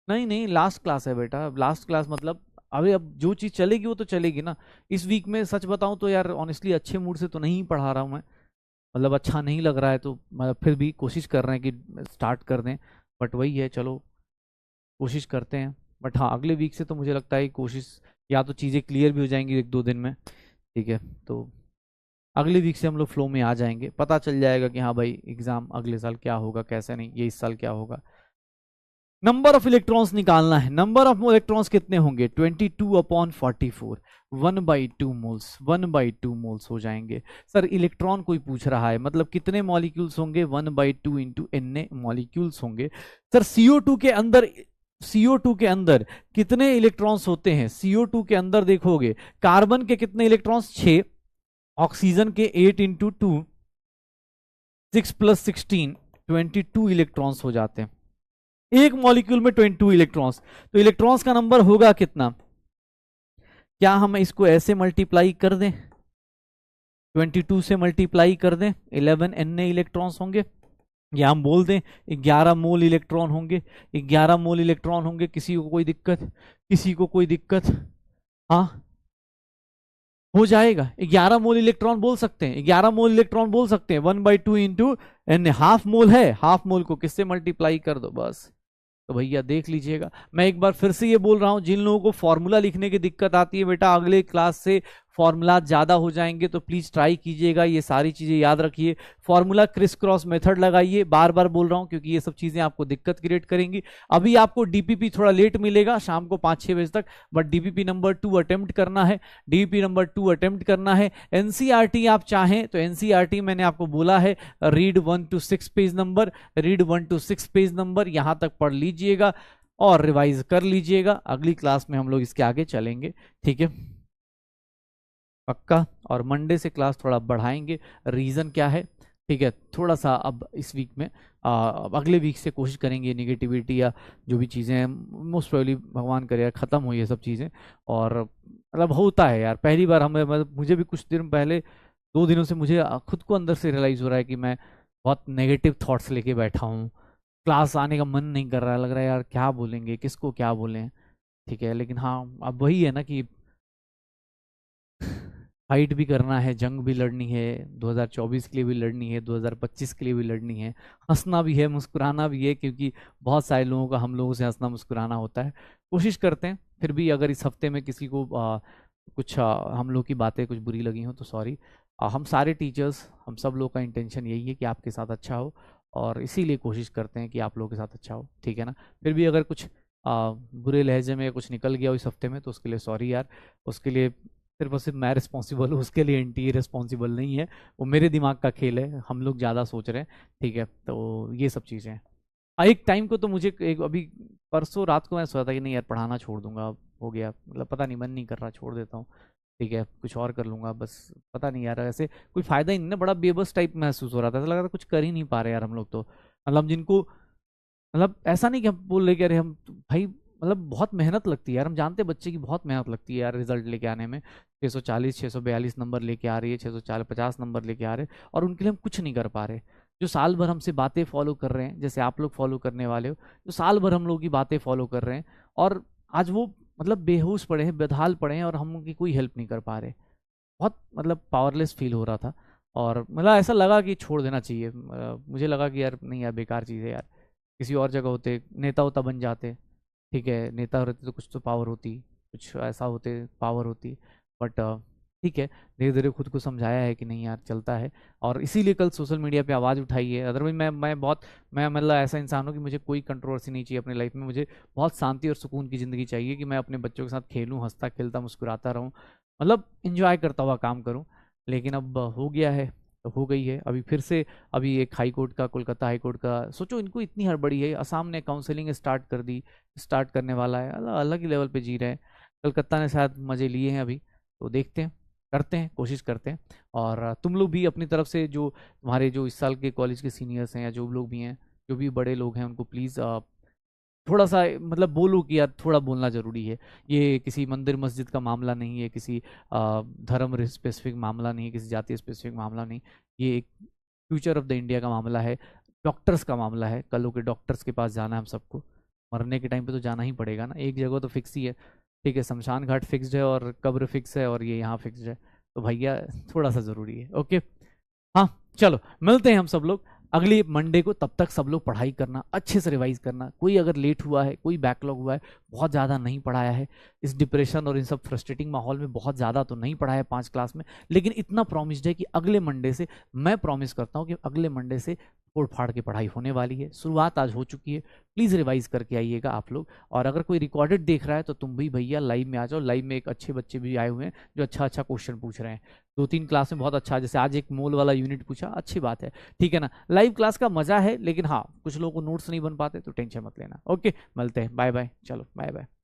नहीं नहीं, लास्ट क्लास है बेटा, लास्ट क्लास मतलब अभी, अब जो चीज चलेगी वो तो चलेगी ना। इस वीक में सच बताऊं तो यार ऑनेस्टली अच्छे मूड से तो नहीं पढ़ा रहा हूं मैं, मतलब अच्छा नहीं लग रहा है, तो मतलब फिर भी कोशिश कर रहे हैं कि स्टार्ट कर दें, बट वही है, चलो कोशिश करते हैं। बट हाँ अगले वीक से तो मुझे लगता है कोशिश, या तो चीज़ें क्लियर भी हो जाएंगी 1-2 दिन में, ठीक है, तो अगले वीक से हम लोग फ्लो में आ जाएंगे, पता चल जाएगा कि हाँ भाई एग्जाम अगले साल क्या होगा कैसे नहीं, ये इस साल क्या होगा। नंबर ऑफ इलेक्ट्रॉन्स निकालना है, नंबर ऑफ इलेक्ट्रॉन्स कितने होंगे, 22/44, 1/2 मोल्स, 1/2 मोल्स हो जाएंगे। सर इलेक्ट्रॉन कोई पूछ रहा है, मतलब कितने मॉलिक्यूल्स होंगे, 1/2 × Na मॉलिक्यूल्स होंगे। सर CO2 के अंदर, CO2 के अंदर कितने इलेक्ट्रॉन्स होते हैं, CO2 के अंदर देखोगे, कार्बन के कितने इलेक्ट्रॉन्स, 6, ऑक्सीजन के 8 × 2, 6 + 16, 22 इलेक्ट्रॉन्स हो जाते हैं। एक मॉलिक्यूल में 22 इलेक्ट्रॉन्स, तो इलेक्ट्रॉन्स का नंबर होगा कितना, क्या हम इसको ऐसे मल्टीप्लाई कर दें, 22 से मल्टीप्लाई कर दें, 11 Na इलेक्ट्रॉन्स होंगे, या हम बोल दें 11 मोल इलेक्ट्रॉन होंगे, 11 मोल इलेक्ट्रॉन होंगे। किसी को कोई दिक्कत, किसी को कोई दिक्कत, हाँ हो जाएगा, 11 मोल इलेक्ट्रॉन बोल सकते हैं, 11 मोल इलेक्ट्रॉन बोल सकते हैं, 1/2 × Na, हाफ मोल है, हाफ मोल को किससे मल्टीप्लाई कर दो बस। तो भैया देख लीजिएगा, मैं एक बार फिर से ये बोल रहा हूं, जिन लोगों को फॉर्मूला लिखने की दिक्कत आती है बेटा, अगले क्लास से फॉर्मूला ज़्यादा हो जाएंगे तो प्लीज़ ट्राई कीजिएगा, ये सारी चीज़ें याद रखिए। फॉर्मूला क्रिस क्रॉस मेथड लगाइए, बार बार बोल रहा हूँ क्योंकि ये सब चीज़ें आपको दिक्कत क्रिएट करेंगी। अभी आपको डीपीपी थोड़ा लेट मिलेगा, शाम को 5-6 बजे तक, बट डीपीपी नंबर 2 अटेम्प्ट करना है, डीपीपी नंबर 2 अटेम्प्ट करना है। एनसीईआरटी आप चाहें तो एनसीईआरटी मैंने आपको बोला है, read 1 to 6 page number, read 1 to 6 page number यहाँ तक पढ़ लीजिएगा और रिवाइज कर लीजिएगा। अगली क्लास में हम लोग इसके आगे चलेंगे, ठीक है, पक्का। और मंडे से क्लास थोड़ा बढ़ाएंगे, रीज़न क्या है, ठीक है, थोड़ा सा अब इस वीक में अगले वीक से कोशिश करेंगे निगेटिविटी या जो भी चीज़ें हैं मोस्ट प्रोबेबली भगवान करे ख़त्म हो ये सब चीज़ें। और मतलब होता है यार, पहली बार हमें मतलब मुझे भी कुछ दिन पहले 2 दिनों से मुझे खुद को अंदर से रियलाइज़ हो रहा है कि मैं बहुत नेगेटिव थॉट्स लेके बैठा हूँ, क्लास आने का मन नहीं कर रहा है, लग रहा है यार क्या बोलेंगे, किसको क्या बोलें, ठीक है। लेकिन हाँ अब वही है ना कि फाइट भी करना है, जंग भी लड़नी है, 2024 के लिए भी लड़नी है, 2025 के लिए भी लड़नी है, हंसना भी है, मुस्कुराना भी है, क्योंकि बहुत सारे लोगों का हम लोगों से हंसना मुस्कुराना होता है। कोशिश करते हैं। फिर भी अगर इस हफ्ते में किसी को कुछ हम लोग की बातें कुछ बुरी लगी हो तो सॉरी। हम सारे टीचर्स, हम सब लोग का इंटेंशन यही है कि आपके साथ अच्छा हो, और इसीलिए कोशिश करते हैं कि आप लोगों के साथ अच्छा हो, ठीक है ना। फिर भी अगर कुछ बुरे लहजे में कुछ निकल गया हो इस हफ्ते में तो उसके लिए सॉरी यार, उसके लिए सिर्फ और सिर्फ मैं रिस्पॉन्सिबल हूँ, उसके लिए एंटी रिस्पॉन्सिबल नहीं है, वो मेरे दिमाग का खेल है, हम लोग ज़्यादा सोच रहे हैं, ठीक है। तो ये सब चीज़ें हैं। एक टाइम को तो मुझे एक अभी परसों रात को मैं सोचा था कि नहीं यार पढ़ाना छोड़ दूंगा, हो गया, मतलब पता नहीं मन नहीं कर रहा, छोड़ देता हूँ, ठीक है, कुछ और कर लूंगा बस। पता नहीं यार, ऐसे कोई फायदा ही नहीं ना, बड़ा बेबस टाइप महसूस हो रहा था, ऐसा लग रहा था कुछ कर ही नहीं पा रहे यार हम लोग तो। मतलब जिनको, मतलब ऐसा नहीं कि हम बोल रहे कि अरे हम भाई, मतलब बहुत मेहनत लगती है यार, हम जानते हैं बच्चे की बहुत मेहनत लगती है यार रिजल्ट लेके आने में। 640 642 नंबर लेके आ रही है, 650 नंबर लेके आ रहे हैं, और उनके लिए हम कुछ नहीं कर पा रहे। जो साल भर हमसे बातें फॉलो कर रहे हैं, जैसे आप लोग फॉलो करने वाले हो, जो साल भर हम लोग की बातें फॉलो कर रहे हैं, और आज वो मतलब बेहोश पड़े हैं, बेहाल पड़े हैं, और हम उनकी कोई हेल्प नहीं कर पा रहे। बहुत मतलब पावरलेस फील हो रहा था, और मतलब ऐसा लगा कि छोड़ देना चाहिए। मुझे लगा कि यार नहीं यार, बेकार चीज़ है यार, किसी और जगह होते, नेता होता बन जाते, ठीक है, नेता रहते तो कुछ तो पावर होती, कुछ ऐसा होते, पावर होती, बट ठीक है, धीरे धीरे खुद को समझाया है कि नहीं यार चलता है, और इसीलिए कल सोशल मीडिया पे आवाज़ उठाई है। अदरवाइज मैं बहुत, मैं मतलब ऐसा इंसान हूँ कि मुझे कोई कंट्रोवर्सी नहीं चाहिए अपनी लाइफ में, मुझे बहुत शांति और सुकून की ज़िंदगी चाहिए, कि मैं अपने बच्चों के साथ खेलूँ, हंसता खेलता मुस्कुराता रहूँ, मतलब इंजॉय करता हुआ काम करूँ। लेकिन अब हो गया है तो हो गई है। अभी फिर से, अभी एक हाई कोर्ट का, कोलकाता हाई कोर्ट का, सोचो इनको इतनी हड़बड़ी है, असम ने काउंसलिंग स्टार्ट कर दी, स्टार्ट करने वाला है, अलग अलग ही लेवल पे जी रहे हैं। कलकत्ता ने शायद मज़े लिए हैं अभी, तो देखते हैं, करते हैं, कोशिश करते हैं। और तुम लोग भी अपनी तरफ से, जो तुम्हारे जो इस साल के कॉलेज के सीनियर्स हैं या जो लोग भी हैं, जो भी बड़े लोग हैं, उनको प्लीज़ थोड़ा सा मतलब बोलो कि यार थोड़ा बोलना ज़रूरी है। ये किसी मंदिर मस्जिद का मामला नहीं है, किसी धर्म स्पेसिफिक मामला नहीं है, किसी जाति स्पेसिफिक मामला नहीं, ये एक फ्यूचर ऑफ द इंडिया का मामला है, डॉक्टर्स का मामला है। कल के डॉक्टर्स के पास जाना है हम सबको, मरने के टाइम पे तो जाना ही पड़ेगा ना, एक जगह तो फिक्स ही है, ठीक है, शमशान घाट फिक्स्ड है और कब्र फिक्स है और ये यहाँ फिक्स्ड है, तो भैया थोड़ा सा ज़रूरी है। ओके, हाँ चलो मिलते हैं हम सब लोग अगली मंडे को। तब तक सब लोग पढ़ाई करना, अच्छे से रिवाइज करना। कोई अगर लेट हुआ है, कोई बैकलॉग हुआ है, बहुत ज़्यादा नहीं पढ़ाया है, इस डिप्रेशन और इन सब फ्रस्ट्रेटिंग माहौल में बहुत ज़्यादा तो नहीं पढ़ाया 5 क्लास में, लेकिन इतना प्रॉमिस्ड है कि अगले मंडे से, मैं प्रॉमिस करता हूँ कि अगले मंडे से फोड़ फाड़ के पढ़ाई होने वाली है। शुरुआत आज हो चुकी है, प्लीज़ रिवाइज करके आइएगा आप लोग। और अगर कोई रिकॉर्डेड देख रहा है तो तुम भी भैया लाइव में आ जाओ। लाइव में एक अच्छे बच्चे भी आए हुए हैं जो अच्छा अच्छा क्वेश्चन पूछ रहे हैं, 2-3 क्लास में बहुत अच्छा, जैसे आज एक मोल वाला यूनिट पूछा, अच्छी बात है, ठीक है ना। लाइव क्लास का मजा है, लेकिन हाँ कुछ लोगों को नोट्स नहीं बन पाते तो टेंशन मत लेना। ओके, मिलते हैं, बाय बाय, चलो बाय बाय।